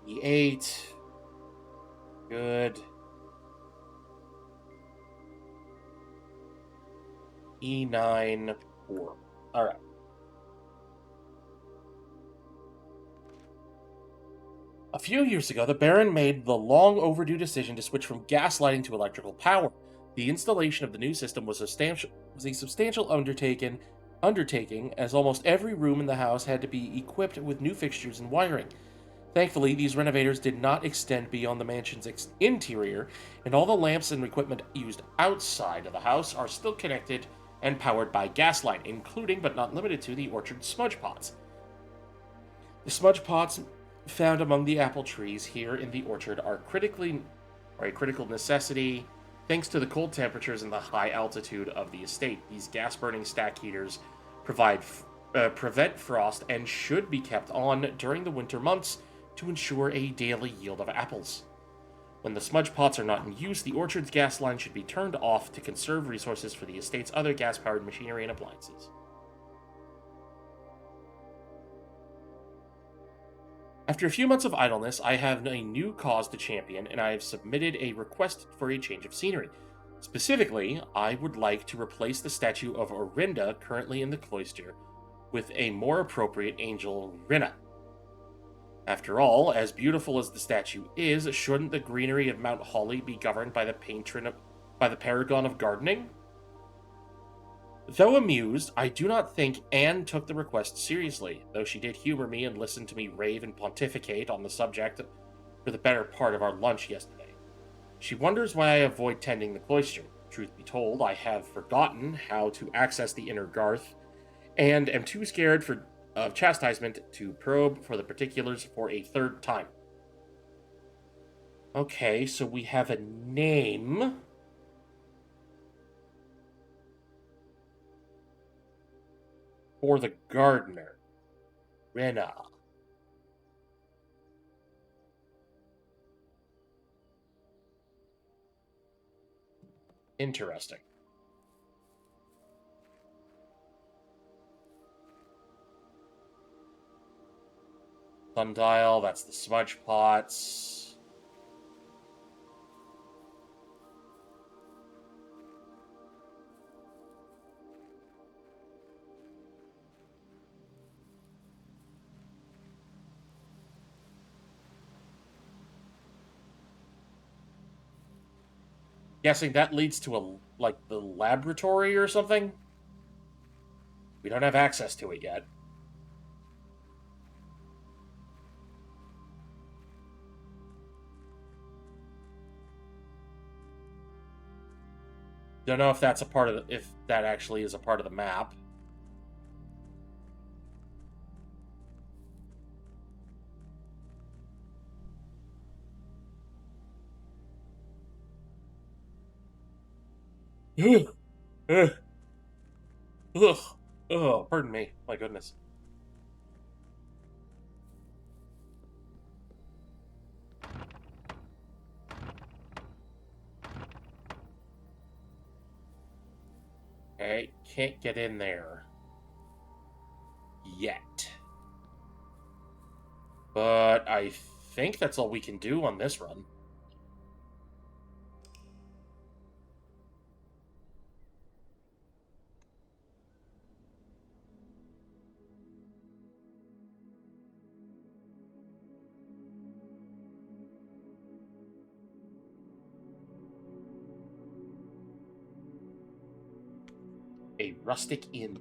E8, good. E9, 4. Alright. A few years ago, the Baron made the long overdue decision to switch from gas lighting to electrical power. The installation of the new system was a substantial undertaking, as almost every room in the house had to be equipped with new fixtures and wiring. Thankfully, these renovators did not extend beyond the mansion's interior, and all the lamps and equipment used outside of the house are still connected and powered by gaslight, including but not limited to the orchard smudge pots. The smudge pots found among the apple trees here in the orchard are a critical necessity thanks to the cold temperatures and the high altitude of the estate. These gas-burning stack heaters prevent frost and should be kept on during the winter months to ensure a daily yield of apples. When the smudge pots are not in use, the orchard's gas line should be turned off to conserve resources for the estate's other gas-powered machinery and appliances. After a few months of idleness, I have a new cause to champion, and I have submitted a request for a change of scenery. Specifically, I would like to replace the statue of Orinda currently in the cloister with a more appropriate angel Rinna. After all, as beautiful as the statue is, shouldn't the greenery of Mount Holly be governed by the paragon of gardening? Though amused, I do not think Anne took the request seriously, though she did humor me and listen to me rave and pontificate on the subject for the better part of our lunch yesterday. She wonders why I avoid tending the cloister. Truth be told, I have forgotten how to access the inner garth, and am too scared of chastisement to probe for the particulars for a third time. Okay, so we have a name. For the gardener. Rinna. Interesting. Sundial, that's the smudge pots. Guessing that leads to the laboratory or something? We don't have access to it yet. Don't know if that's a part of if that actually is a part of the map. Ugh. Oh, pardon me. My goodness. Okay, can't get in there yet. But I think that's all we can do on this run. A rustic inn.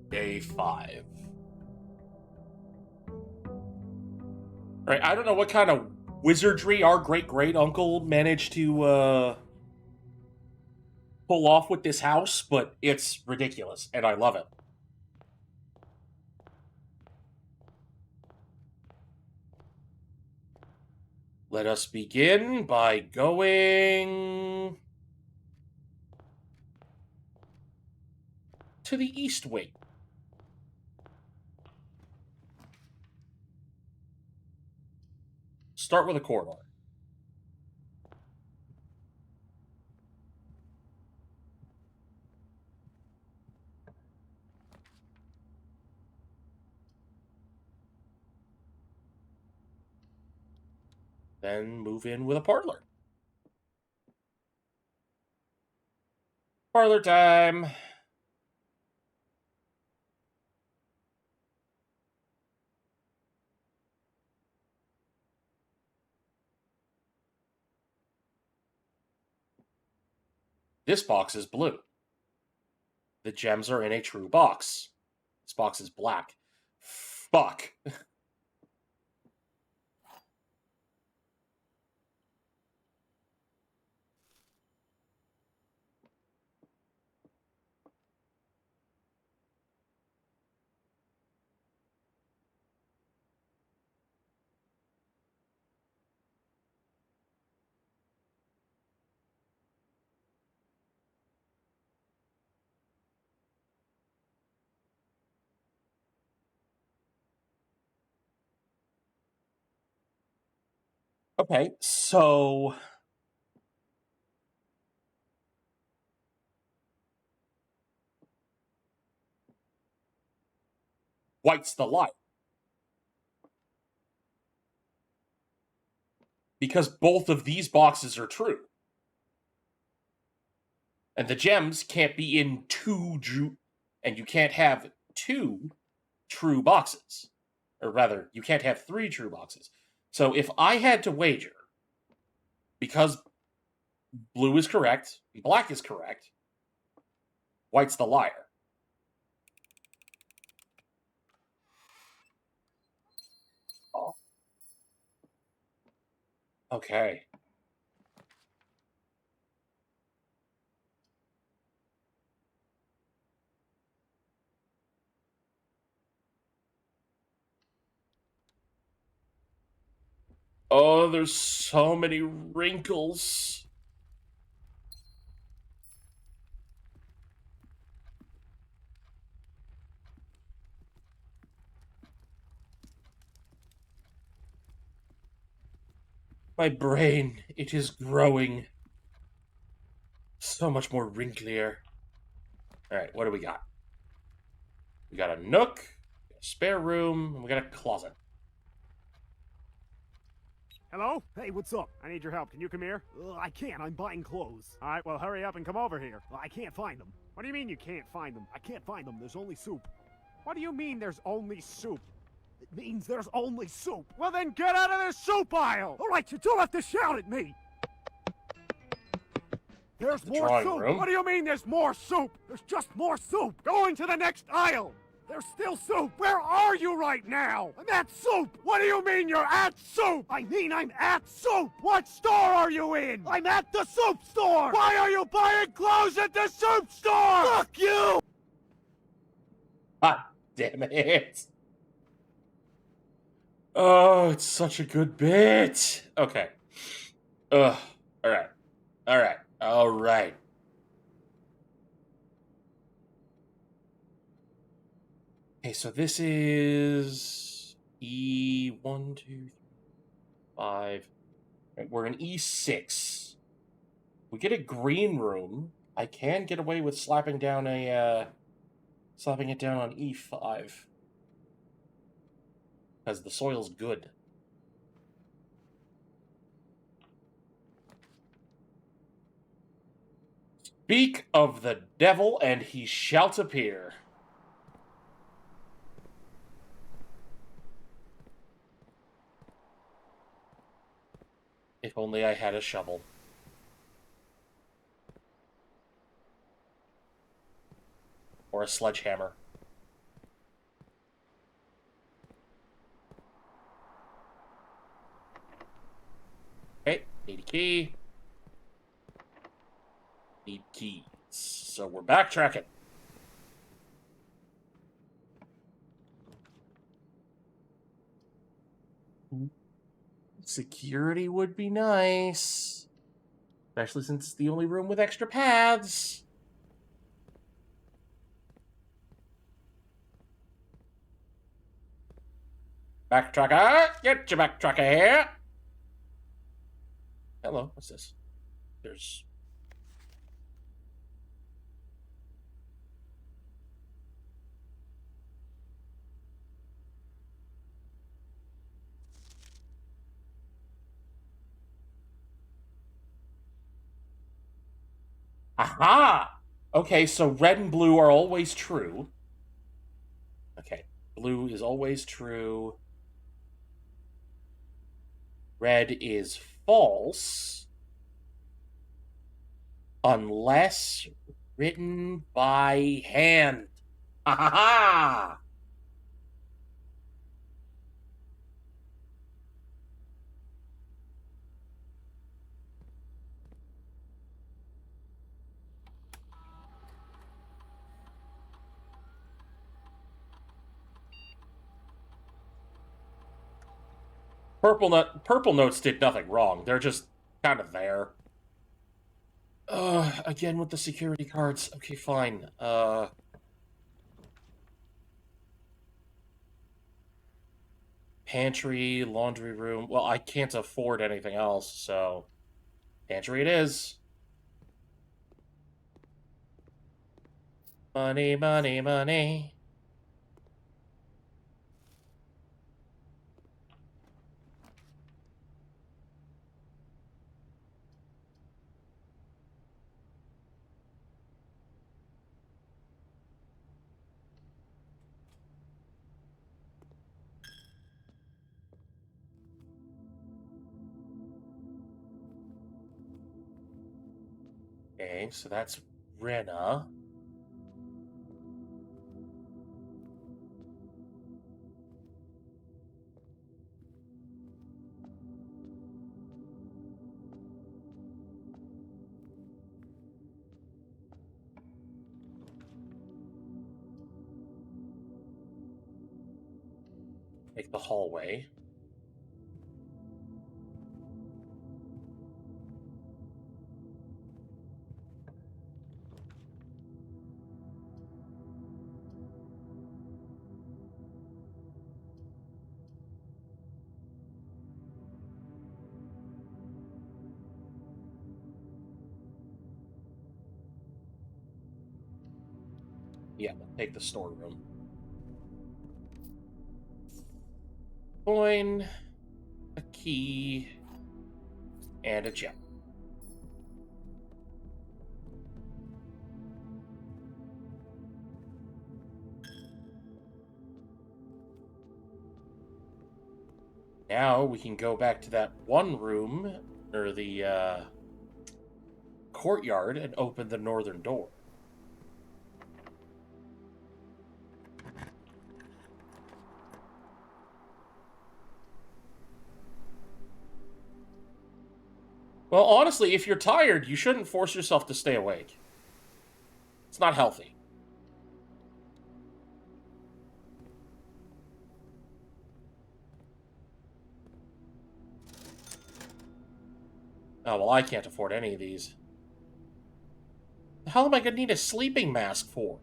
Day 5. Right, I don't know what kind of wizardry our great-great-uncle managed to pull off with this house, but it's ridiculous, and I love it. Let us begin by going to the east wing. Start with a corridor. Then move in with a parlor. Parlor time. This box is blue. The gems are in a true box. This box is black. Fuck. Okay, so white's the light. Because both of these boxes are true. And the gems can't be in and you can't have 2 true boxes. Or rather, you can't have 3 true boxes. So if I had to wager, because blue is correct, black is correct, white's the liar. Oh. Okay. Oh, there's so many wrinkles. My brain, it is growing. So much more wrinklier. Alright, what do we got? We got a nook, a spare room, and we got a closet. Hello? Hey, what's up? I need your help. Can you come here? I can't. I'm buying clothes. All right, well, hurry up and come over here. I can't find them. What do you mean you can't find them? I can't find them. There's only soup. What do you mean there's only soup? It means there's only soup. Well, then get out of the soup aisle! All right, you don't have to shout at me! There's more drawing soup! room? What do you mean there's more soup? There's just more soup! Go into the next aisle! There's still soup! Where are you right now? I'm at soup! What do you mean you're at soup? I mean I'm at soup! What store are you in? I'm at the soup store! Why are you buying clothes at the soup store? Fuck you! God damn it. Oh, it's such a good bit. Okay. Ugh. Alright. Alright. Alright. Okay, so this is E1, 2, 3, 5. Right, we're in E6. We get a green room. I can get away with slapping down slapping it down on E5. Because the soil's good. Speak of the devil, and he shall appear. If only I had a shovel. Or a sledgehammer. Okay, need a key. Need keys. So we're backtracking. Security would be nice. Especially since it's the only room with extra paths. Backtracker! Get your backtracker here! Hello, what's this? There's... Aha! Okay, so red and blue are always true. Okay, blue is always true. Red is false. Unless written by hand. Ha ha ha! Purple notes did nothing wrong. They're just kind of there. Again with the security cards. Okay, fine. Pantry, laundry room. Well, I can't afford anything else, so pantry it is. Money, money, money. Okay, so that's Rena. Take the hallway. Yeah, take the storeroom. coin, a key, and a gem. Now we can go back to that one room, or the courtyard, and open the northern door. Well, honestly, if you're tired, you shouldn't force yourself to stay awake. It's not healthy. Oh, well, I can't afford any of these. The hell am I gonna need a sleeping mask for?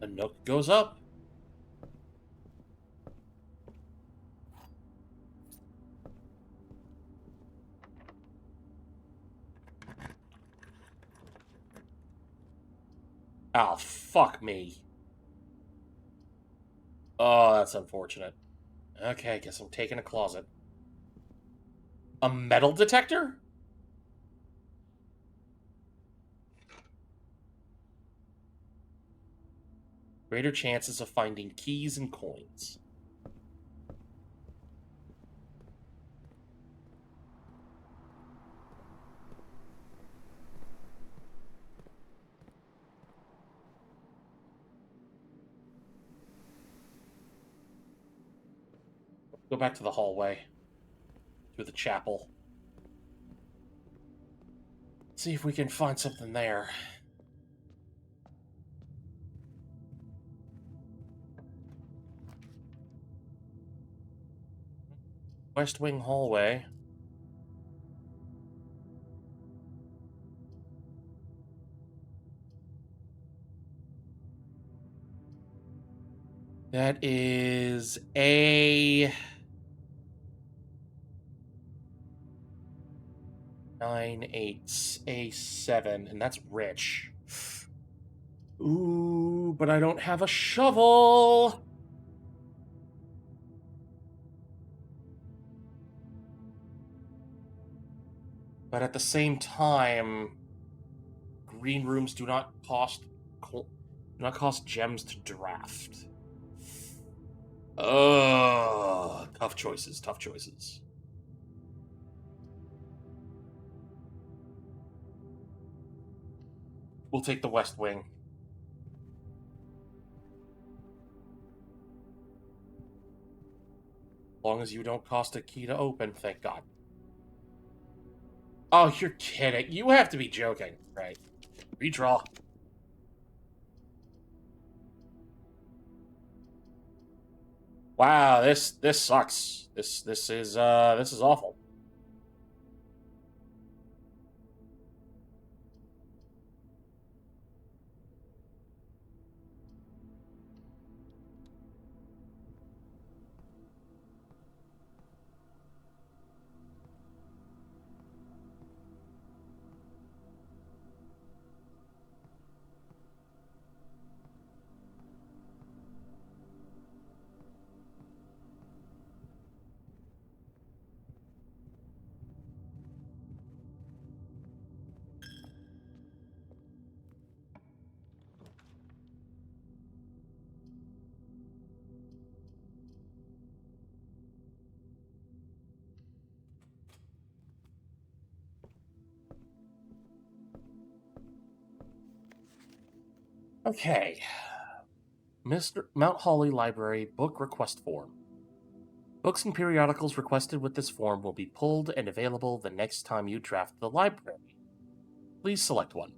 The nook goes up. Oh, fuck me. Oh, that's unfortunate. Okay, I guess I'm taking a closet. A metal detector? Greater chances of finding keys and coins. Go back to the hallway. Through the chapel. See if we can find something there. West Wing hallway. That is A9, 8, A7, and that's rich. Ooh, but I don't have a shovel. But at the same time, green rooms do not cost gems to draft. Tough choices, tough choices. We'll take the West Wing. As long as you don't cost a key to open, thank God. Oh, you're kidding. You have to be joking. Right. Redraw. Wow, this sucks. This is awful. Okay. Mr. Mount Holly Library book request form. Books and periodicals requested with this form will be pulled and available the next time you draft the library. Please select one.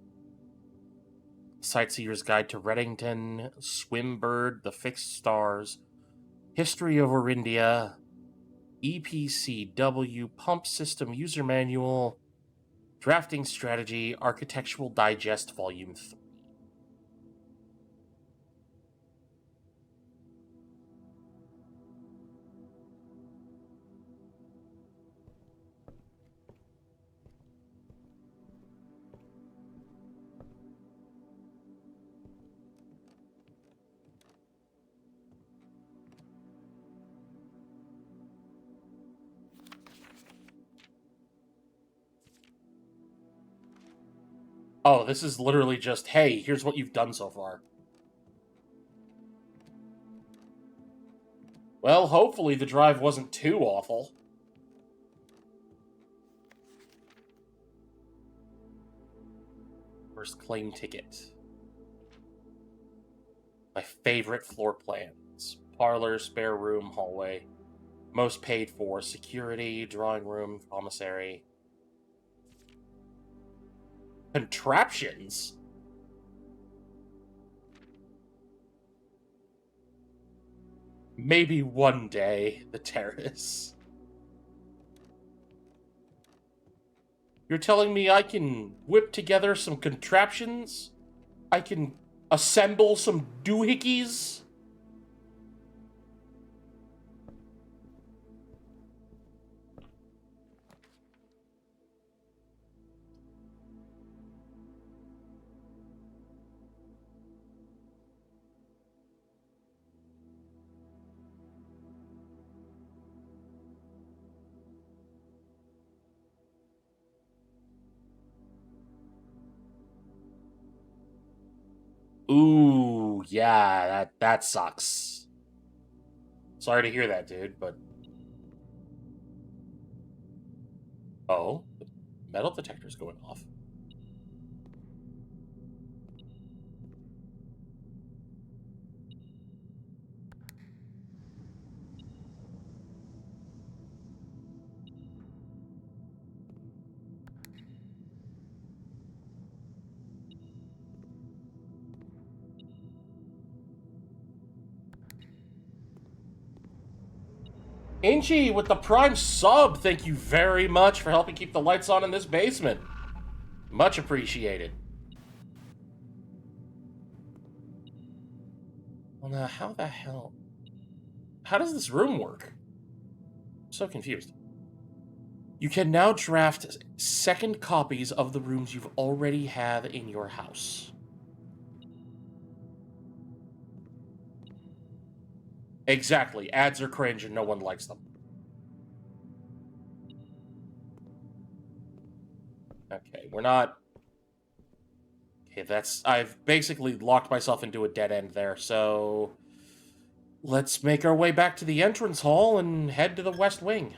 Sightseer's Guide to Reddington, Swimbird, The Fixed Stars, History of Orindia, EPCW, Pump System User Manual, Drafting Strategy, Architectural Digest, Volume 3. Oh, this is literally just, hey, here's what you've done so far. Well, hopefully the drive wasn't too awful. First claim ticket. My favorite floor plans. Parlor, spare room, hallway. Most paid for. Security, drawing room, commissary. Contraptions? Maybe one day, the terrace. You're telling me I can whip together some contraptions? I can assemble some doohickeys? Ooh, yeah, that sucks. Sorry to hear that, dude, but... Oh, the metal detector's going off. Angie with the Prime sub, thank you very much for helping keep the lights on in this basement. Much appreciated. Well, now, how the hell... How does this room work? I'm so confused. You can now draft second copies of the rooms you've already have in your house. Exactly. Ads are cringe and no one likes them. Okay, we're not... Okay, that's... I've basically locked myself into a dead end there, so... Let's make our way back to the entrance hall and head to the West Wing.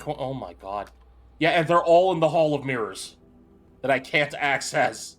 Oh my god. Yeah, and they're all in the Hall of Mirrors that I can't access.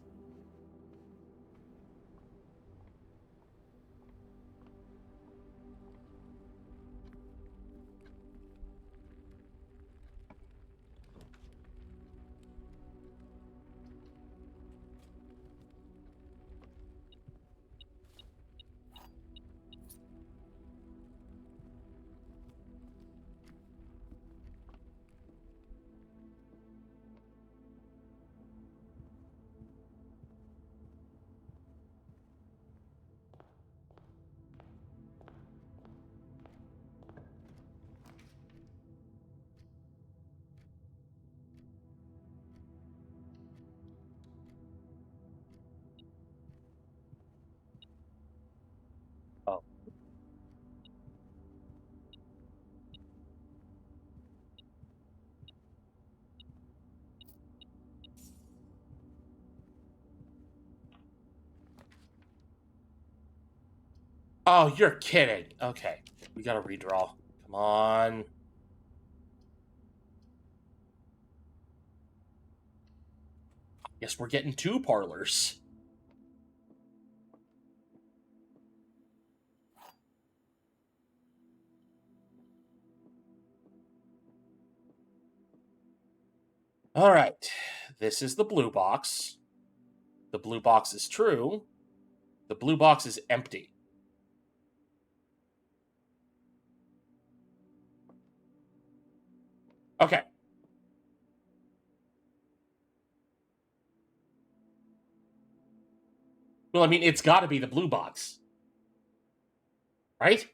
Oh. Oh, you're kidding. Okay, we gotta redraw. Come on. Guess we're getting 2 parlors. All right, this is the blue box. The blue box is true. The blue box is empty. Okay. Well, I mean, it's got to be the blue box. Right?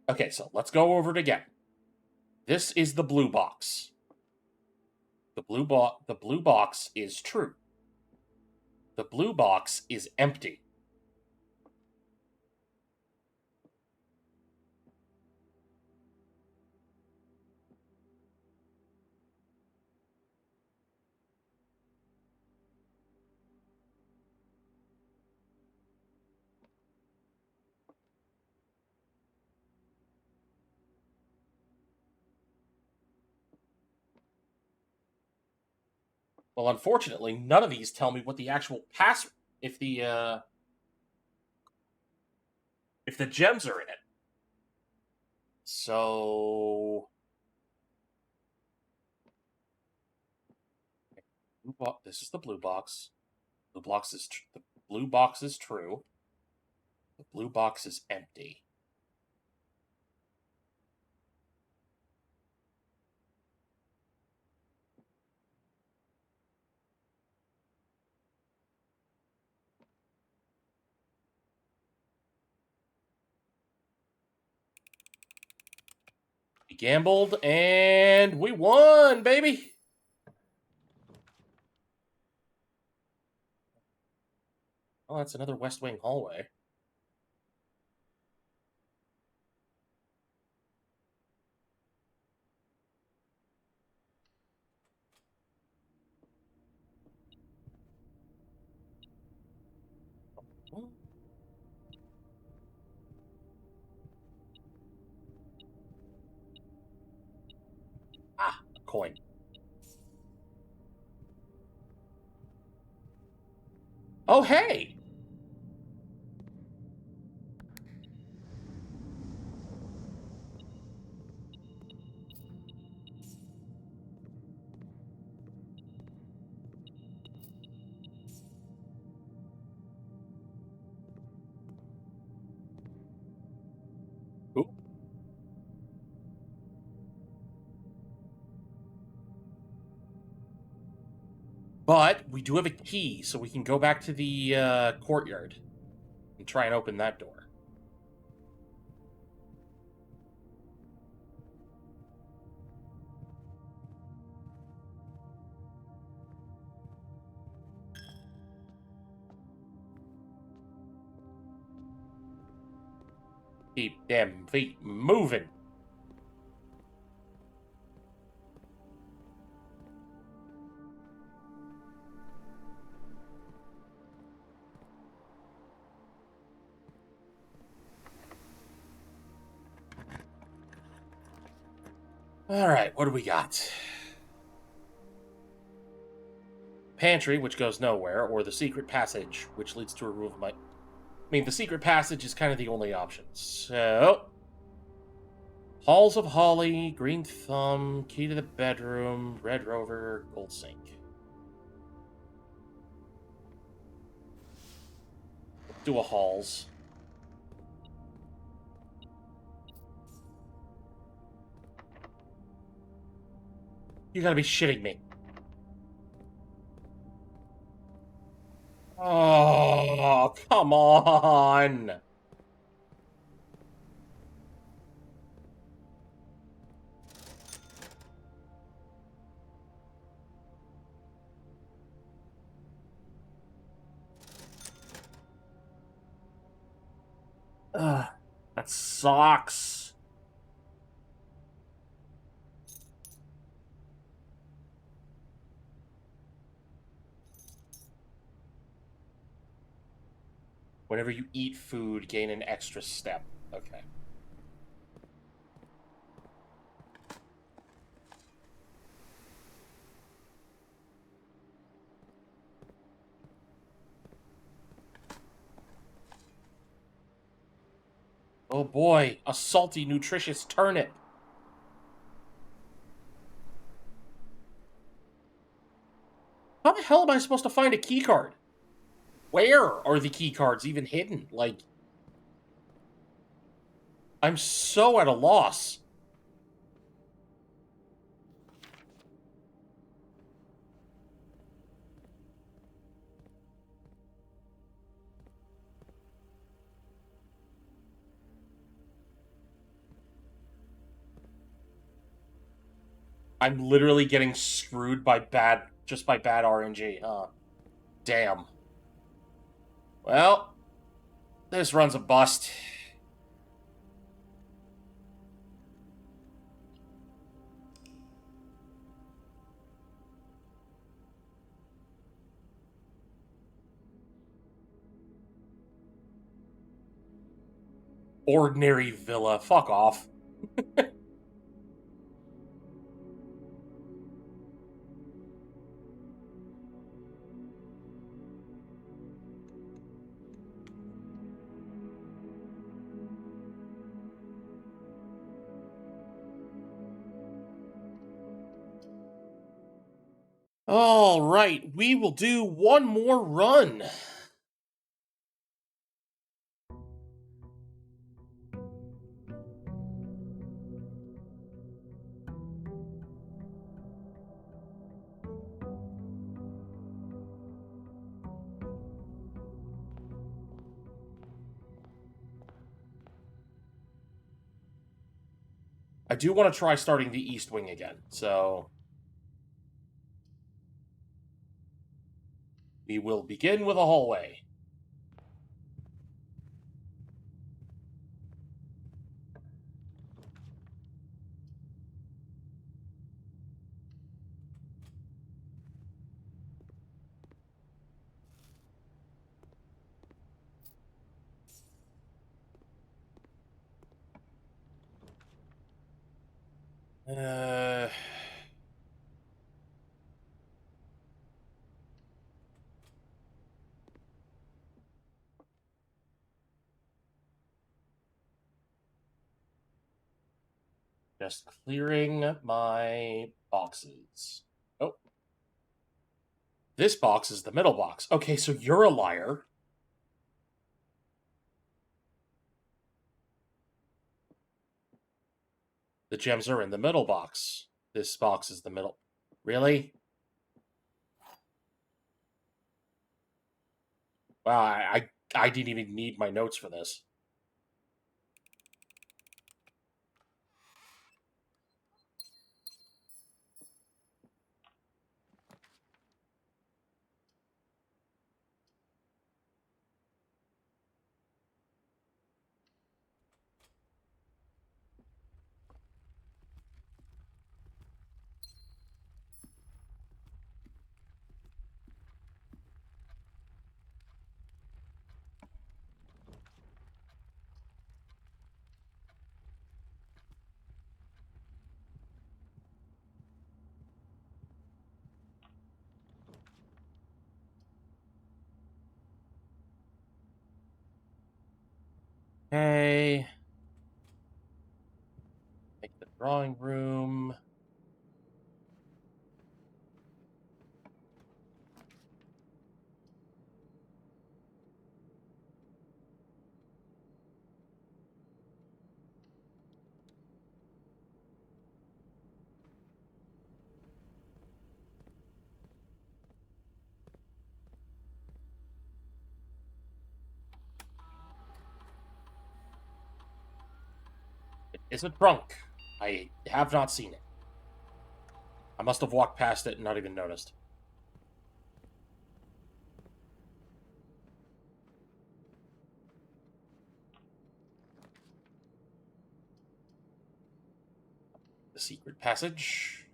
Okay, so let's go over it again. This is the blue box. The blue box is true. The blue box is empty. Well, unfortunately, none of these tell me what the actual if the gems are in it. So this is the blue box. The blue box is true. The blue box is empty. We gambled and we won, baby. Oh, that's another West Wing hallway. Ah, a coin. Oh, hey! Ooh. But we do have a key, so we can go back to the courtyard and try and open that door. Keep them feet moving. All right, what do we got? Pantry, which goes nowhere, or the secret passage, which leads to a room of my... I mean, the secret passage is kind of the only option. So... Halls of Holly, Green Thumb, Key to the Bedroom, Red Rover, Gold Sink. Do a Halls. You gotta be shitting me. Oh, come on! Ugh, that sucks. Whenever you eat food, gain an extra step. Okay. Oh boy, a salty, nutritious turnip. How the hell am I supposed to find a keycard? Where are the keycards even hidden? Like, I'm so at a loss. I'm literally getting screwed by bad RNG, huh? Damn. Well, this run's a bust. Ordinary villa. Fuck off. All right, we will do one more run. I do want to try starting the East Wing again, so we will begin with a hallway. Uh... Just clearing my boxes. Oh. This box is the middle box. Okay, so you're a liar. The gems are in the middle box. This box is the middle. Really? Wow, I didn't even need my notes for this. Okay. Make the drawing room. It is a trunk. I have not seen it. I must have walked past it and not even noticed. The secret passage.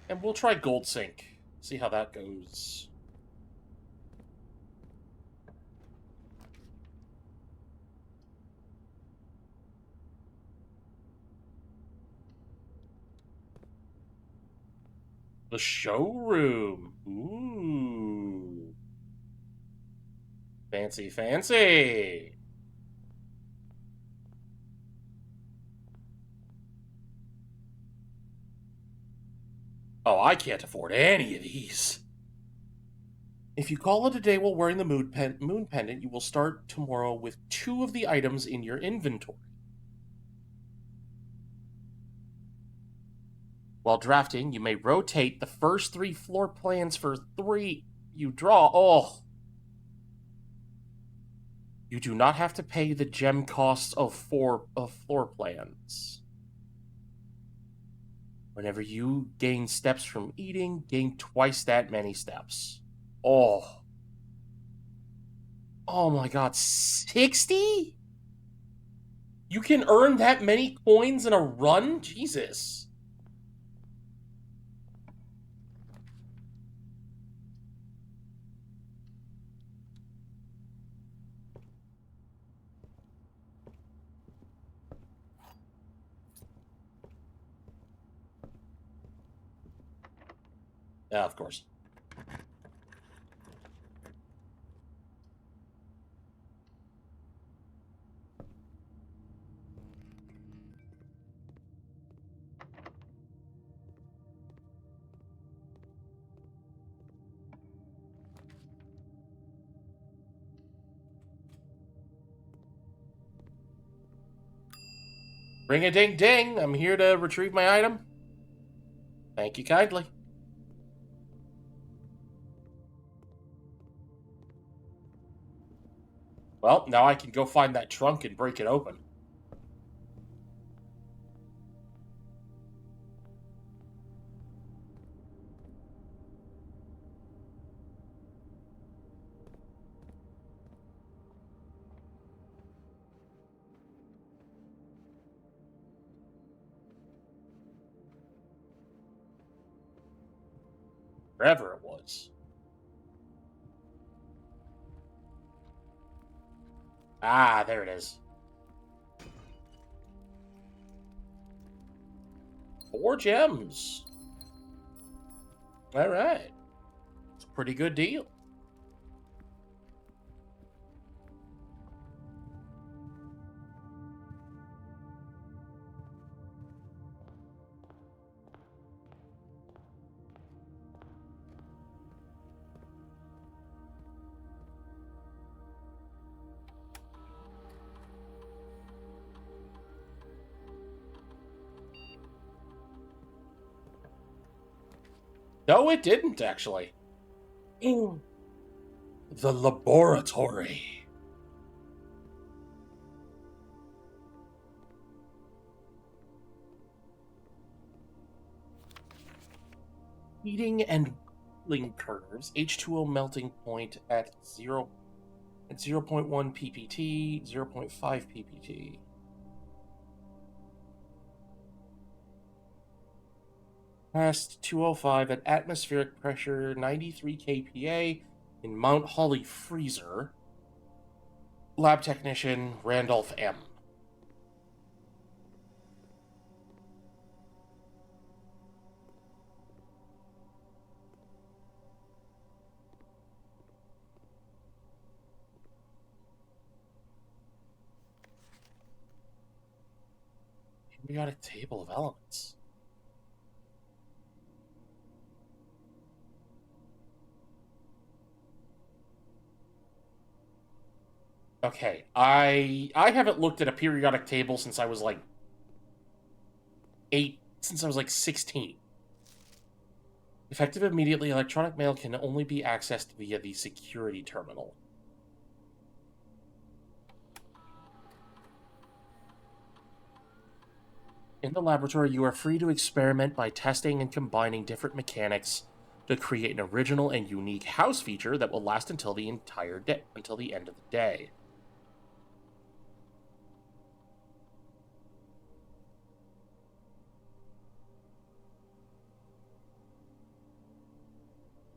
And we'll try Gold Sink. See how that goes. The showroom. Ooh. Fancy, fancy. Oh, I can't afford any of these. If you call it a day while wearing the moon pendant, you will start tomorrow with 2 of the items in your inventory. While drafting, you may rotate the first 3 floor plans for 3 you draw. Oh. You do not have to pay the gem costs of floor plans. Whenever you gain steps from eating, gain twice that many steps. Oh. Oh my god, 60? You can earn that many coins in a run? Jesus. Yeah, of course. Ring-a-ding-ding, I'm here to retrieve my item. Thank you kindly. Well, now I can go find that trunk and break it open. Wherever it was. Ah, there it is. 4 gems. Alright. It's a pretty good deal. No, it didn't, actually. The laboratory. Heating and cooling curves. H2O melting point at 0.1 ppt, 0.5 ppt. Past 205 at atmospheric pressure 93 kPa in Mount Holly freezer. Lab technician Randolph M. Periodic table of elements. Okay, I haven't looked at a periodic table since I was like 16. Effective immediately, electronic mail can only be accessed via the security terminal. In the laboratory, you are free to experiment by testing and combining different mechanics to create an original and unique house feature that will last until the entire day, until the end of the day.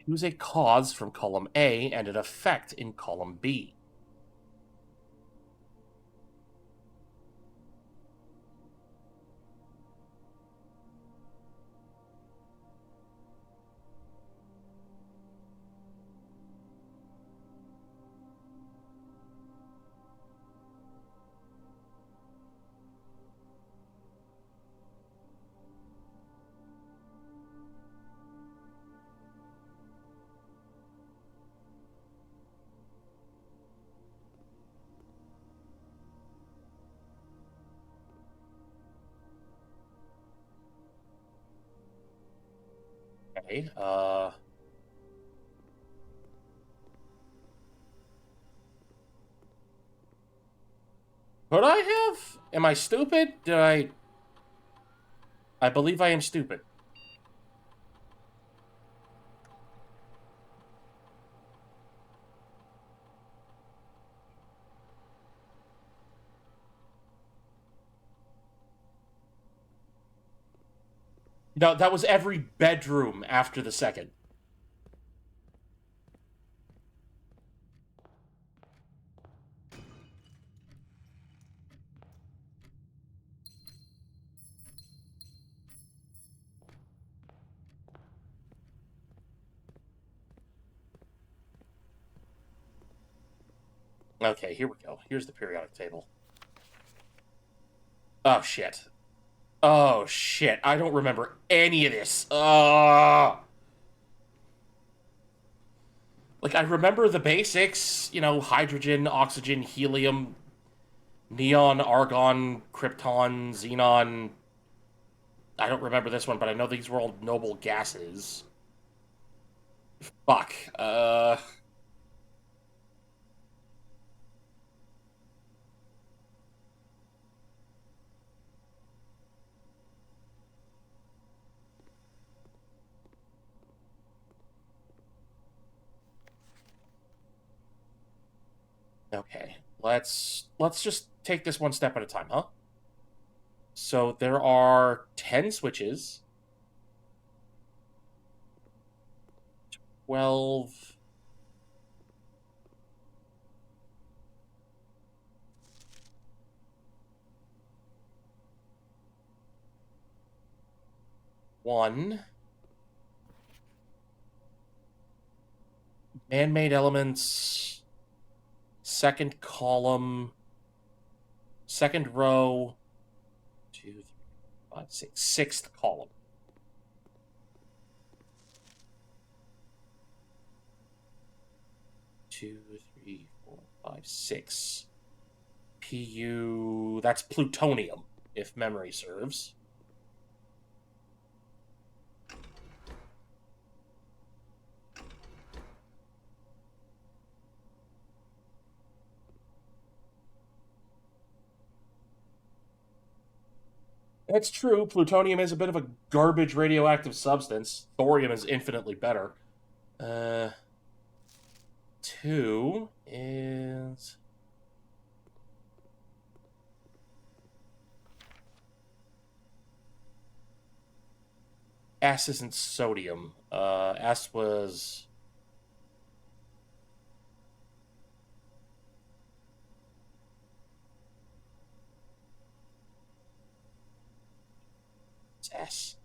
Choose a cause from column A and an effect in column B. Okay, Could I have? Am I stupid? Did I... I believe I am stupid. No, that was every bedroom after the second. Okay, here we go. Here's the periodic table. Oh, shit. Oh, shit. I don't remember any of this. Like, I remember the basics. You know, hydrogen, oxygen, helium, neon, argon, krypton, xenon. I don't remember this one, but I know these were all noble gases. Fuck. Okay, let's just take this one step at a time, huh? So there are 10 switches, 12. One. Man-made elements. Second column. Second row. 2, 3, 5, 6. Sixth column. Two, 3, 4, 5, 6. Pu. That's plutonium, if memory serves. That's true. Plutonium is a bit of a garbage radioactive substance. Thorium is infinitely better. 2 is... S isn't sodium. S was... It's S.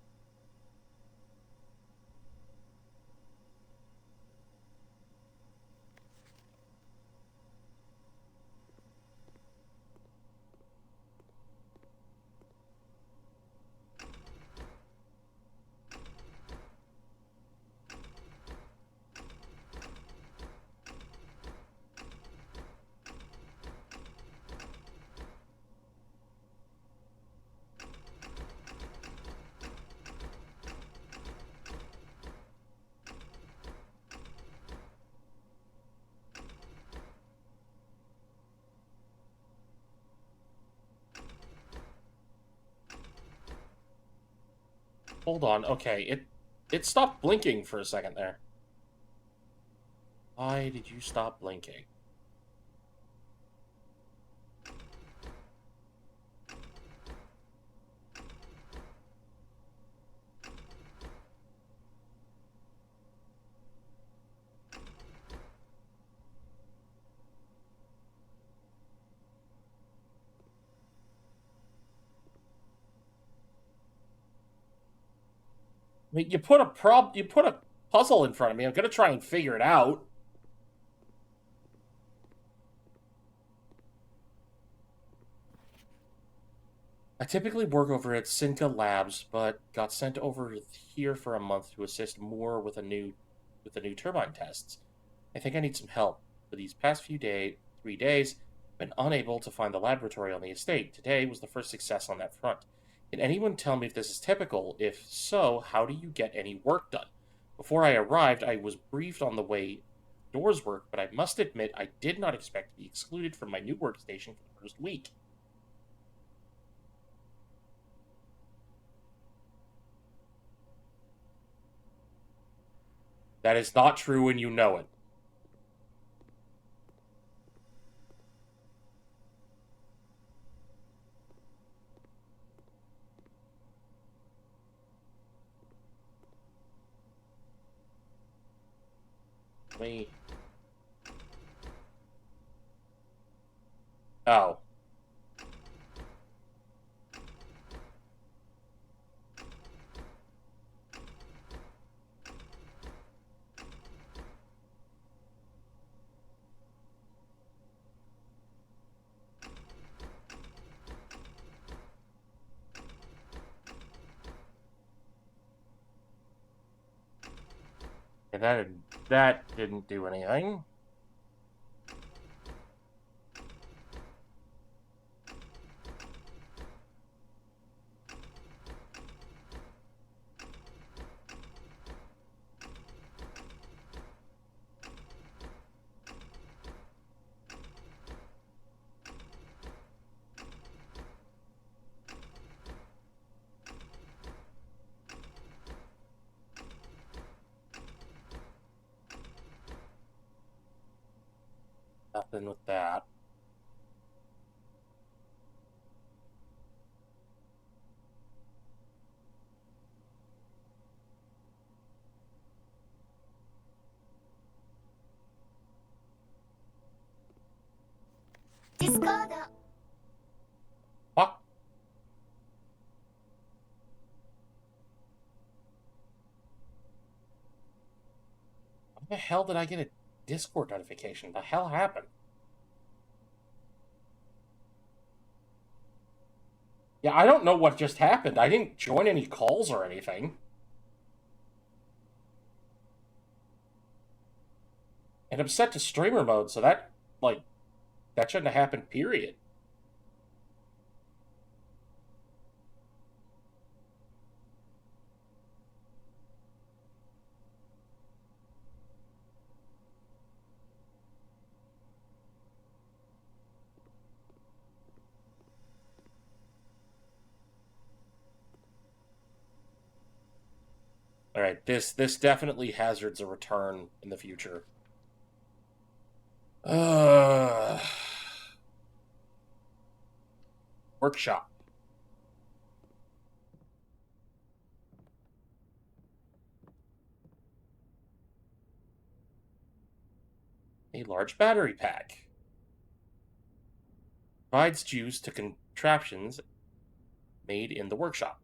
Hold on. Okay, it stopped blinking for a second there. Why did you stop blinking? I mean, you put a puzzle in front of me. I'm gonna try and figure it out. I typically work over at Cinca Labs, but got sent over here for a month to assist more with the new turbine tests. I think I need some help. For these past 3 days, I've been unable to find the laboratory on the estate. Today was the first success on that front. Can anyone tell me if this is typical? If so, how do you get any work done? Before I arrived, I was briefed on the way doors work, but I must admit I did not expect to be excluded from my new workstation for the first week. That is not true, and you know it. Wait. Oh. And that didn't do anything. Nothing with that. Discord. What? How the hell did I get a Discord notification? The hell happened? Yeah, I don't know what just happened. I didn't join any calls or anything. And I'm set to streamer mode, so that, like, that shouldn't have happened, period. Alright, this definitely hazards a return in the future. Workshop. A large battery pack. Provides juice to contraptions made in the workshop.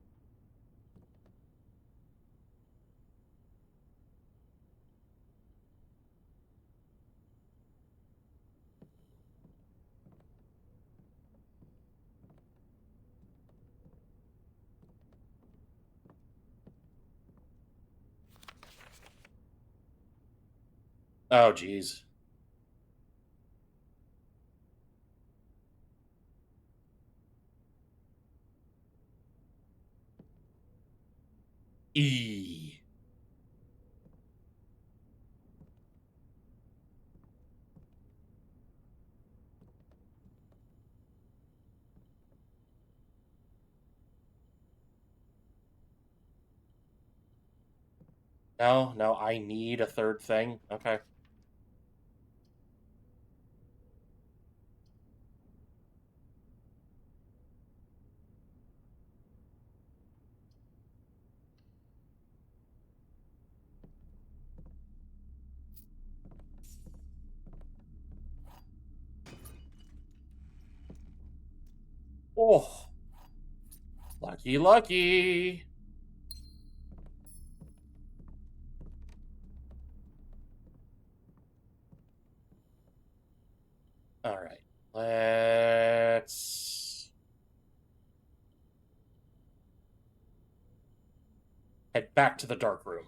Oh, geez. E. No, I need a third thing. Okay. Oh. Lucky, lucky. All right. Let's head back to the dark room.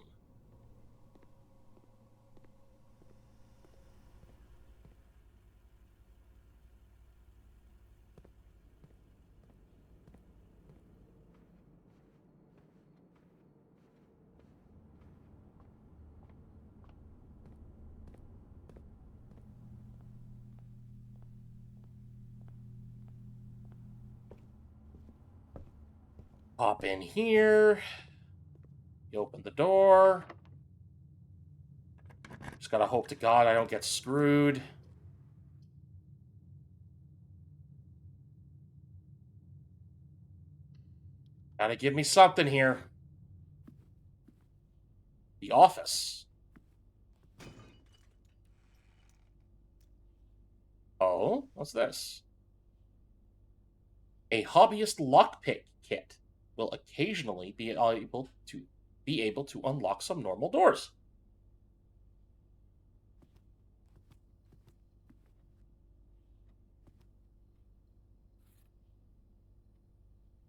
Hop in here. You open the door. Just gotta hope to God I don't get screwed. Gotta give me something here. The office. Oh, what's this? A hobbyist lockpick kit will occasionally be able to unlock some normal doors.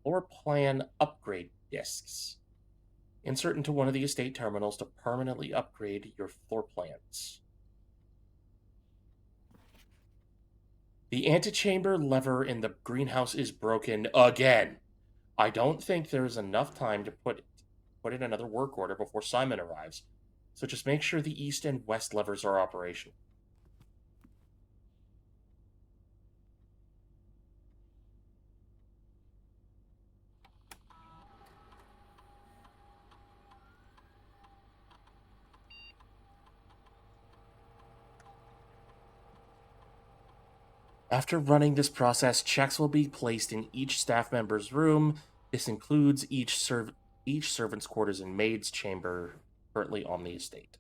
Floor plan upgrade discs. Insert into one of the estate terminals to permanently upgrade your floor plans. The antechamber lever in the greenhouse is broken again. I don't think there is enough time to put in another work order before Simon arrives, so just make sure the east and west levers are operational. After running this process, checks will be placed in each staff member's room. This includes each servant's quarters and maid's chamber currently on the estate.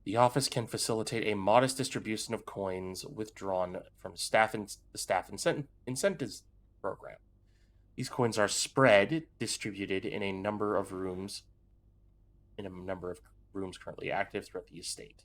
The office can facilitate a modest distribution of coins withdrawn from the staff incentives program. These coins are distributed in a number of rooms currently active throughout the estate.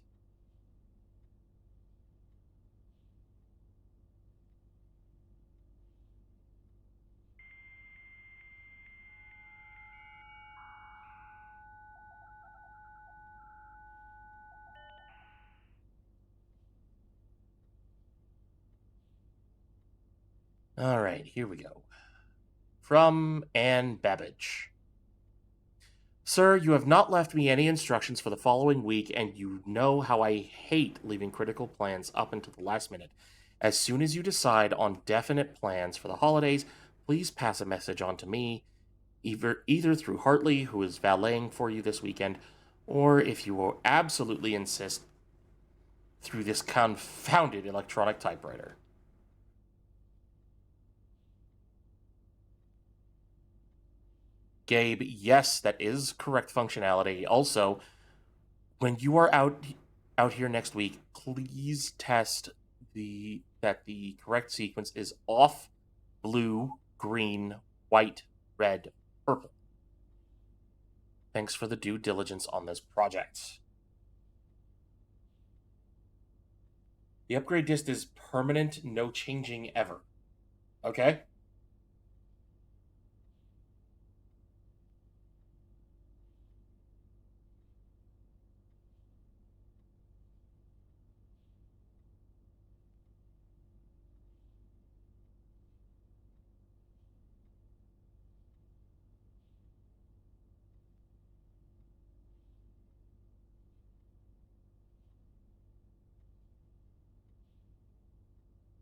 All right, here we go. From Anne Babbage. Sir, you have not left me any instructions for the following week, and you know how I hate leaving critical plans up until the last minute. As soon as you decide on definite plans for the holidays, please pass a message on to me, either through Hartley, who is valeting for you this weekend, or if you will absolutely insist, through this confounded electronic typewriter. Gabe, yes, that is correct functionality. Also, when you are out here next week, please test that the correct sequence is off, blue, green, white, red, purple. Thanks for the due diligence on this project. The upgrade disc is permanent, no changing ever. Okay?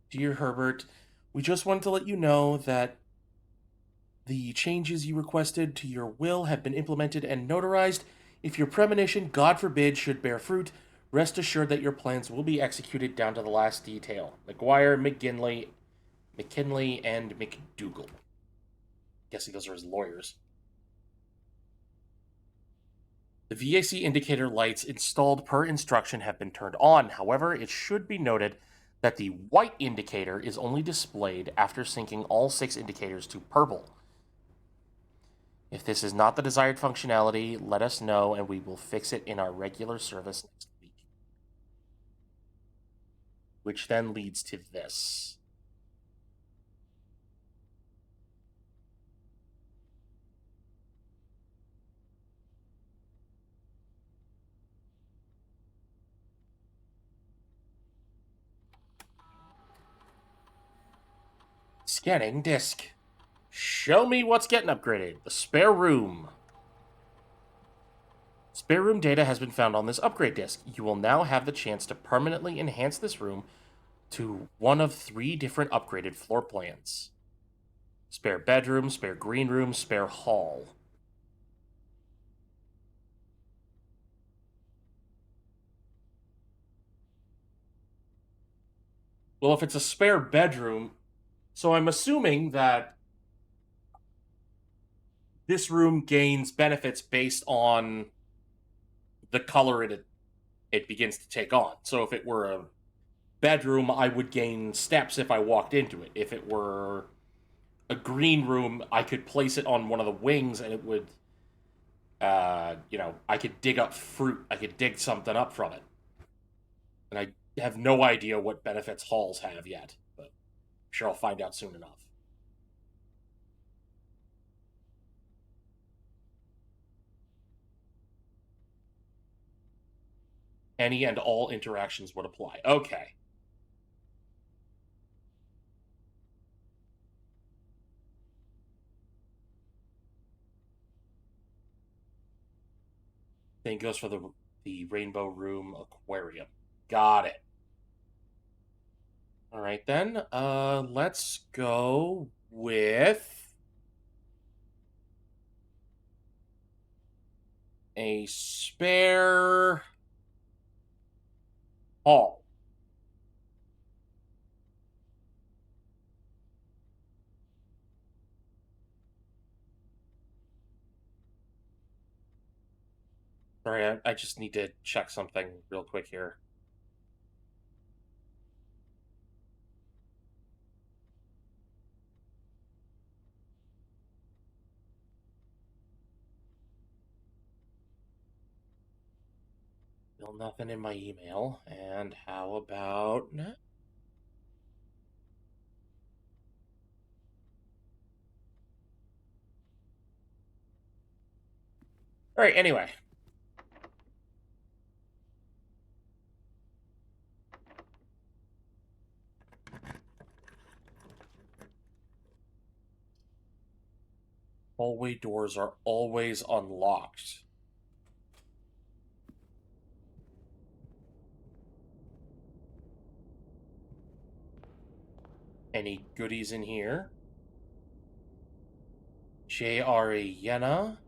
Dear Herbert, we just wanted to let you know that the changes you requested to your will have been implemented and notarized. If your premonition, God forbid, should bear fruit, rest assured that your plans will be executed down to the last detail. McGuire, McKinley, and McDougal. Guessing those are his lawyers. The VAC indicator lights installed per instruction have been turned on. However, it should be noted that the white indicator is only displayed after syncing all 6 indicators to purple. If this is not the desired functionality, let us know and we will fix it in our regular service next week. Which then leads to this. Scanning disk. Show me what's getting upgraded. The spare room. Spare room data has been found on this upgrade disk. You will now have the chance to permanently enhance this room to one of 3 different upgraded floor plans. Spare bedroom, spare green room, spare hall. Well, if it's a spare bedroom, so I'm assuming that this room gains benefits based on the color it begins to take on. So if it were a bedroom, I would gain steps if I walked into it. If it were a green room, I could place it on one of the wings and it would, I could dig up fruit. I could dig something up from it. And I have no idea what benefits halls have yet, but I'm sure I'll find out soon enough. Any and all interactions would apply. Okay. Same goes for the Rainbow Room Aquarium. Got it. All right then. Let's go with a spare hall. Sorry, I just need to check something real quick here. Still nothing in my email. And how about... All right, anyway. Hallway doors are always unlocked. Any goodies in here? J. R. Yenna.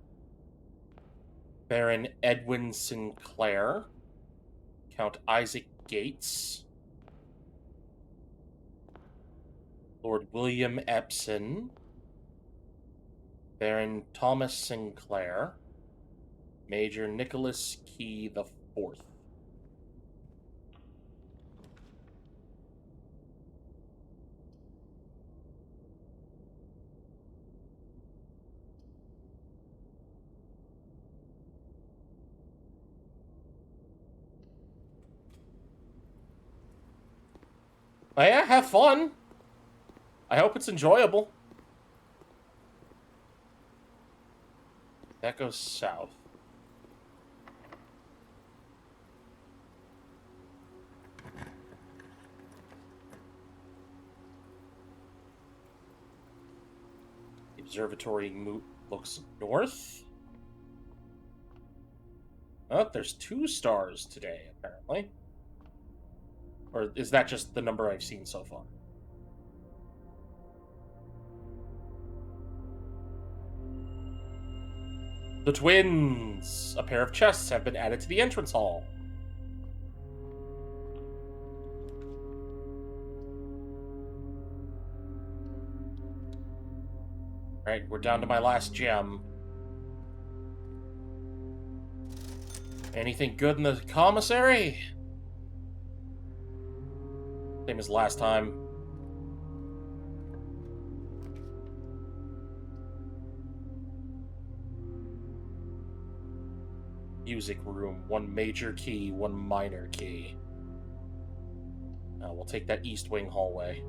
Baron Edwin Sinclair. Count Isaac Gates. Lord William Epson. Baron Thomas Sinclair. Major Nicholas Key IV. Oh yeah, have fun. I hope it's enjoyable. That goes south. The observatory looks north. Oh, there's 2 stars today, apparently. Or is that just the number I've seen so far? The twins! A pair of chests have been added to the entrance hall. Alright, we're down to my last gem. Anything good in the commissary? Same as last time. Music room. 1 major key, 1 minor key. We'll take that east wing hallway.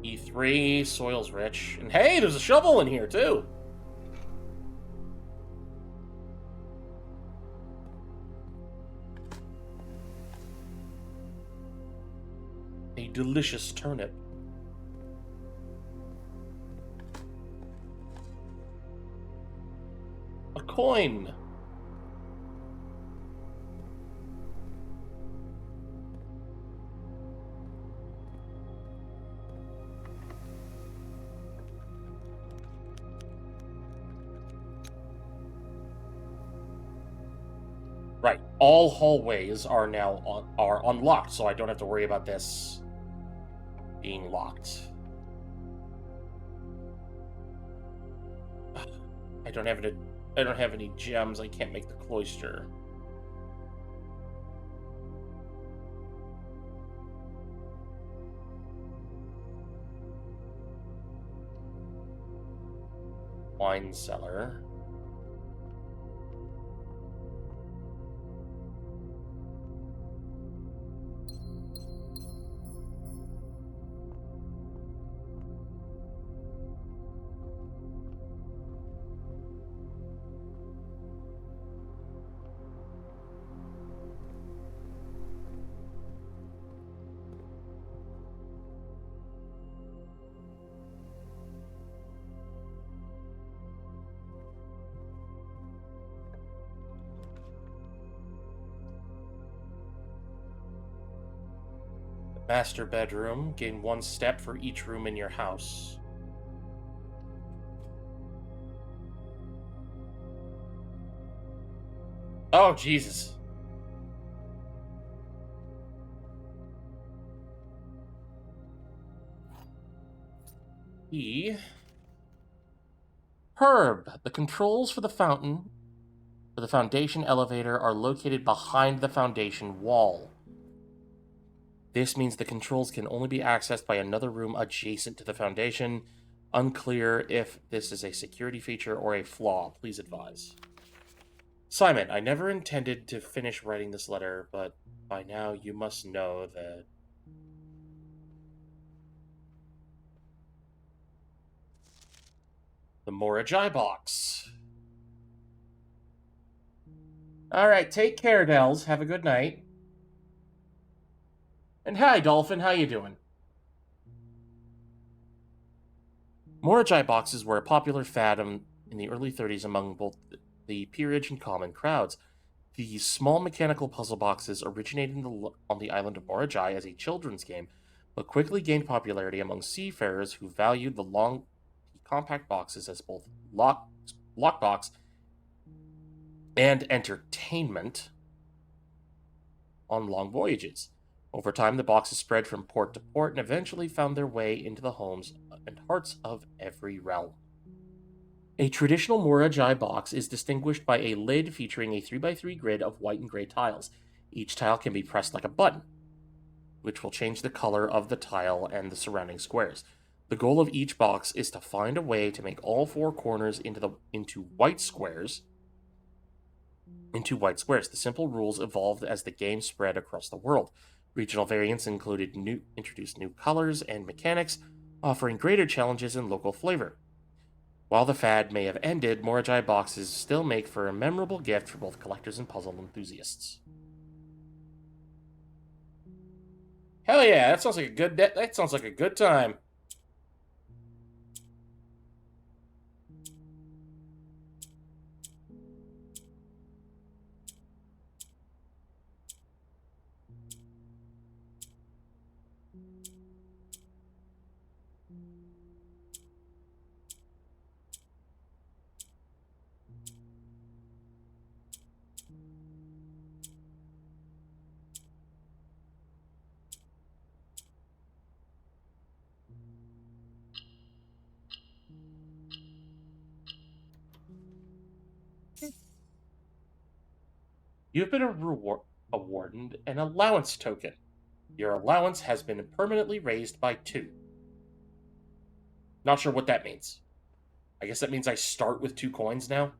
E3, soil's rich. And hey, there's a shovel in here, too! A delicious turnip. A coin! all hallways are now are unlocked, so I don't have to worry about this being locked. I don't have any gems. I can't make the cloister. Wine cellar. Master bedroom. Gain 1 step for each room in your house. Oh, Jesus. Herb. The controls for the foundation elevator are located behind the foundation wall. This means the controls can only be accessed by another room adjacent to the foundation. Unclear if this is a security feature or a flaw. Please advise. Simon, I never intended to finish writing this letter, but by now you must know that... The Morajai box. Alright, take care, Dells. Have a good night. And hi, Dolphin, how you doing? Morajai boxes were a popular fad in the early 30s among both the peerage and common crowds. These small mechanical puzzle boxes originated on the island of Morajai as a children's game, but quickly gained popularity among seafarers who valued the compact boxes as both lockbox and entertainment on long voyages. Over time, the boxes spread from port to port and eventually found their way into the homes and hearts of every realm. A traditional Morajai box is distinguished by a lid featuring a 3x3 grid of white and gray tiles. Each tile can be pressed like a button, which will change the color of the tile and the surrounding squares. The goal of each box is to find a way to make all 4 corners into white squares. The simple rules evolved as the game spread across the world. Regional variants introduced new colors and mechanics, offering greater challenges and local flavor. While the fad may have ended, Morajai boxes still make for a memorable gift for both collectors and puzzle enthusiasts. Hell yeah, that sounds like a good time. You've been awarded an allowance token. Your allowance has been permanently raised by 2. Not sure what that means. I guess that means I start with 2 coins now?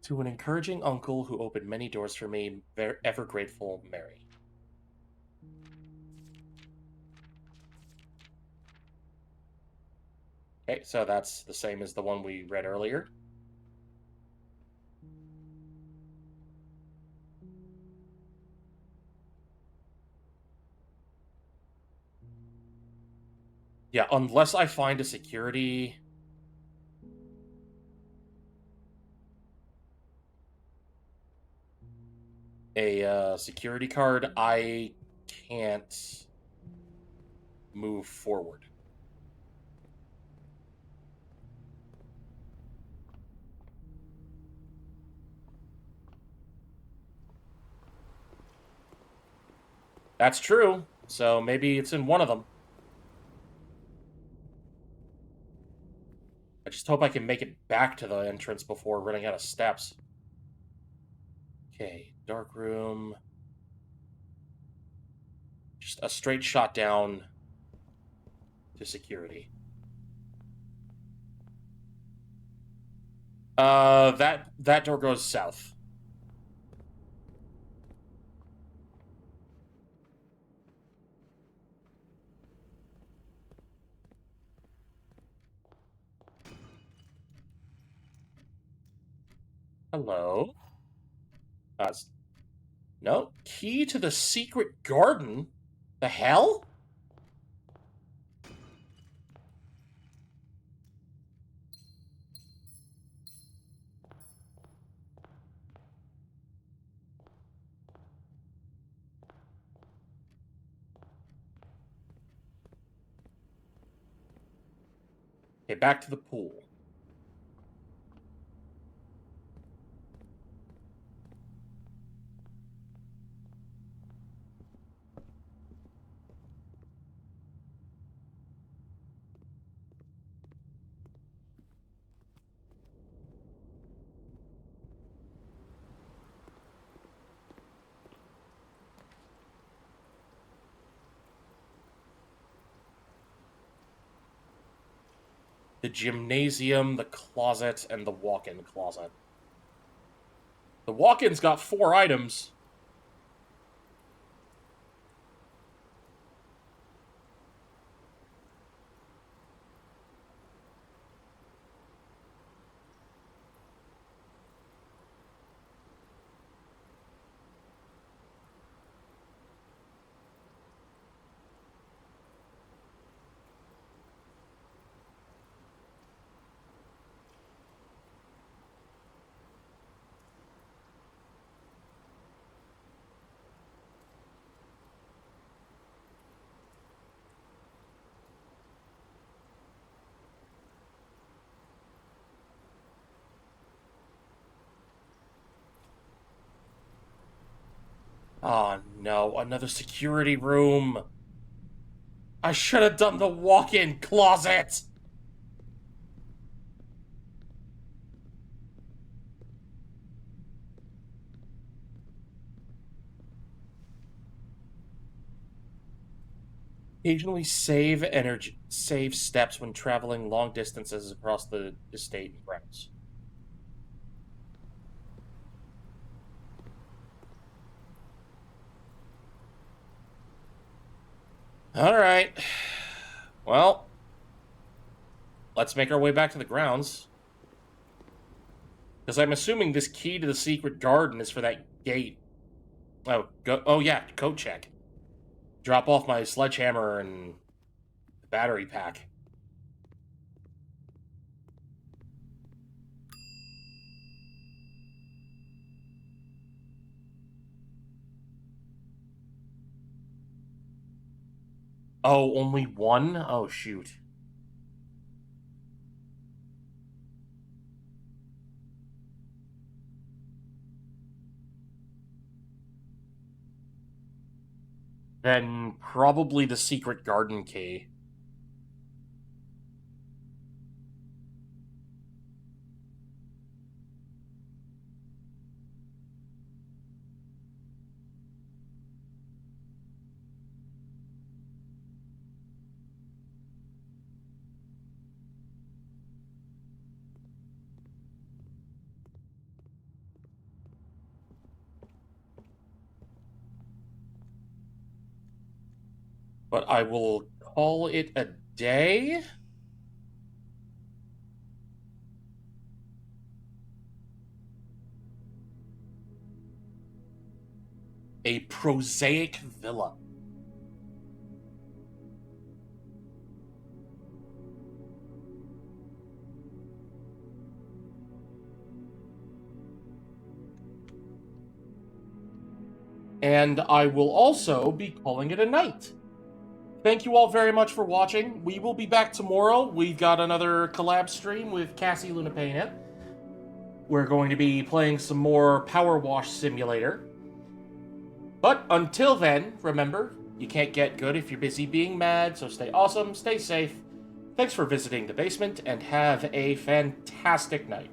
To an encouraging uncle who opened many doors for me, ever grateful, Mary. Okay, so that's the same as the one we read earlier. Yeah, unless I find a security... security card, I can't move forward. That's true. So maybe it's in one of them. I just hope I can make it back to the entrance before running out of steps. Okay, dark room. Just a straight shot down to security. That door goes south. Hello? No? Key to the secret garden? The hell? Okay, back to the pool. The gymnasium, the closet, and the walk-in closet. The walk-in's got 4 items. Oh no, another security room. I should have done the walk-in closet. Occasionally save steps when traveling long distances across the estate and grounds. Alright. Well, let's make our way back to the grounds. Because I'm assuming this key to the secret garden is for that gate. Oh yeah, code check. Drop off my sledgehammer and the battery pack. Oh, only one? Oh, shoot. Then probably the secret garden key. But I will call it a day. A prosaic villa. And I will also be calling it a night. Thank you all very much for watching. We will be back tomorrow. We've got another collab stream with Cassie Lunapena. We're going to be playing some more Power Wash Simulator. But until then, remember, you can't get good if you're busy being mad, so stay awesome, stay safe. Thanks for visiting the basement, and have a fantastic night.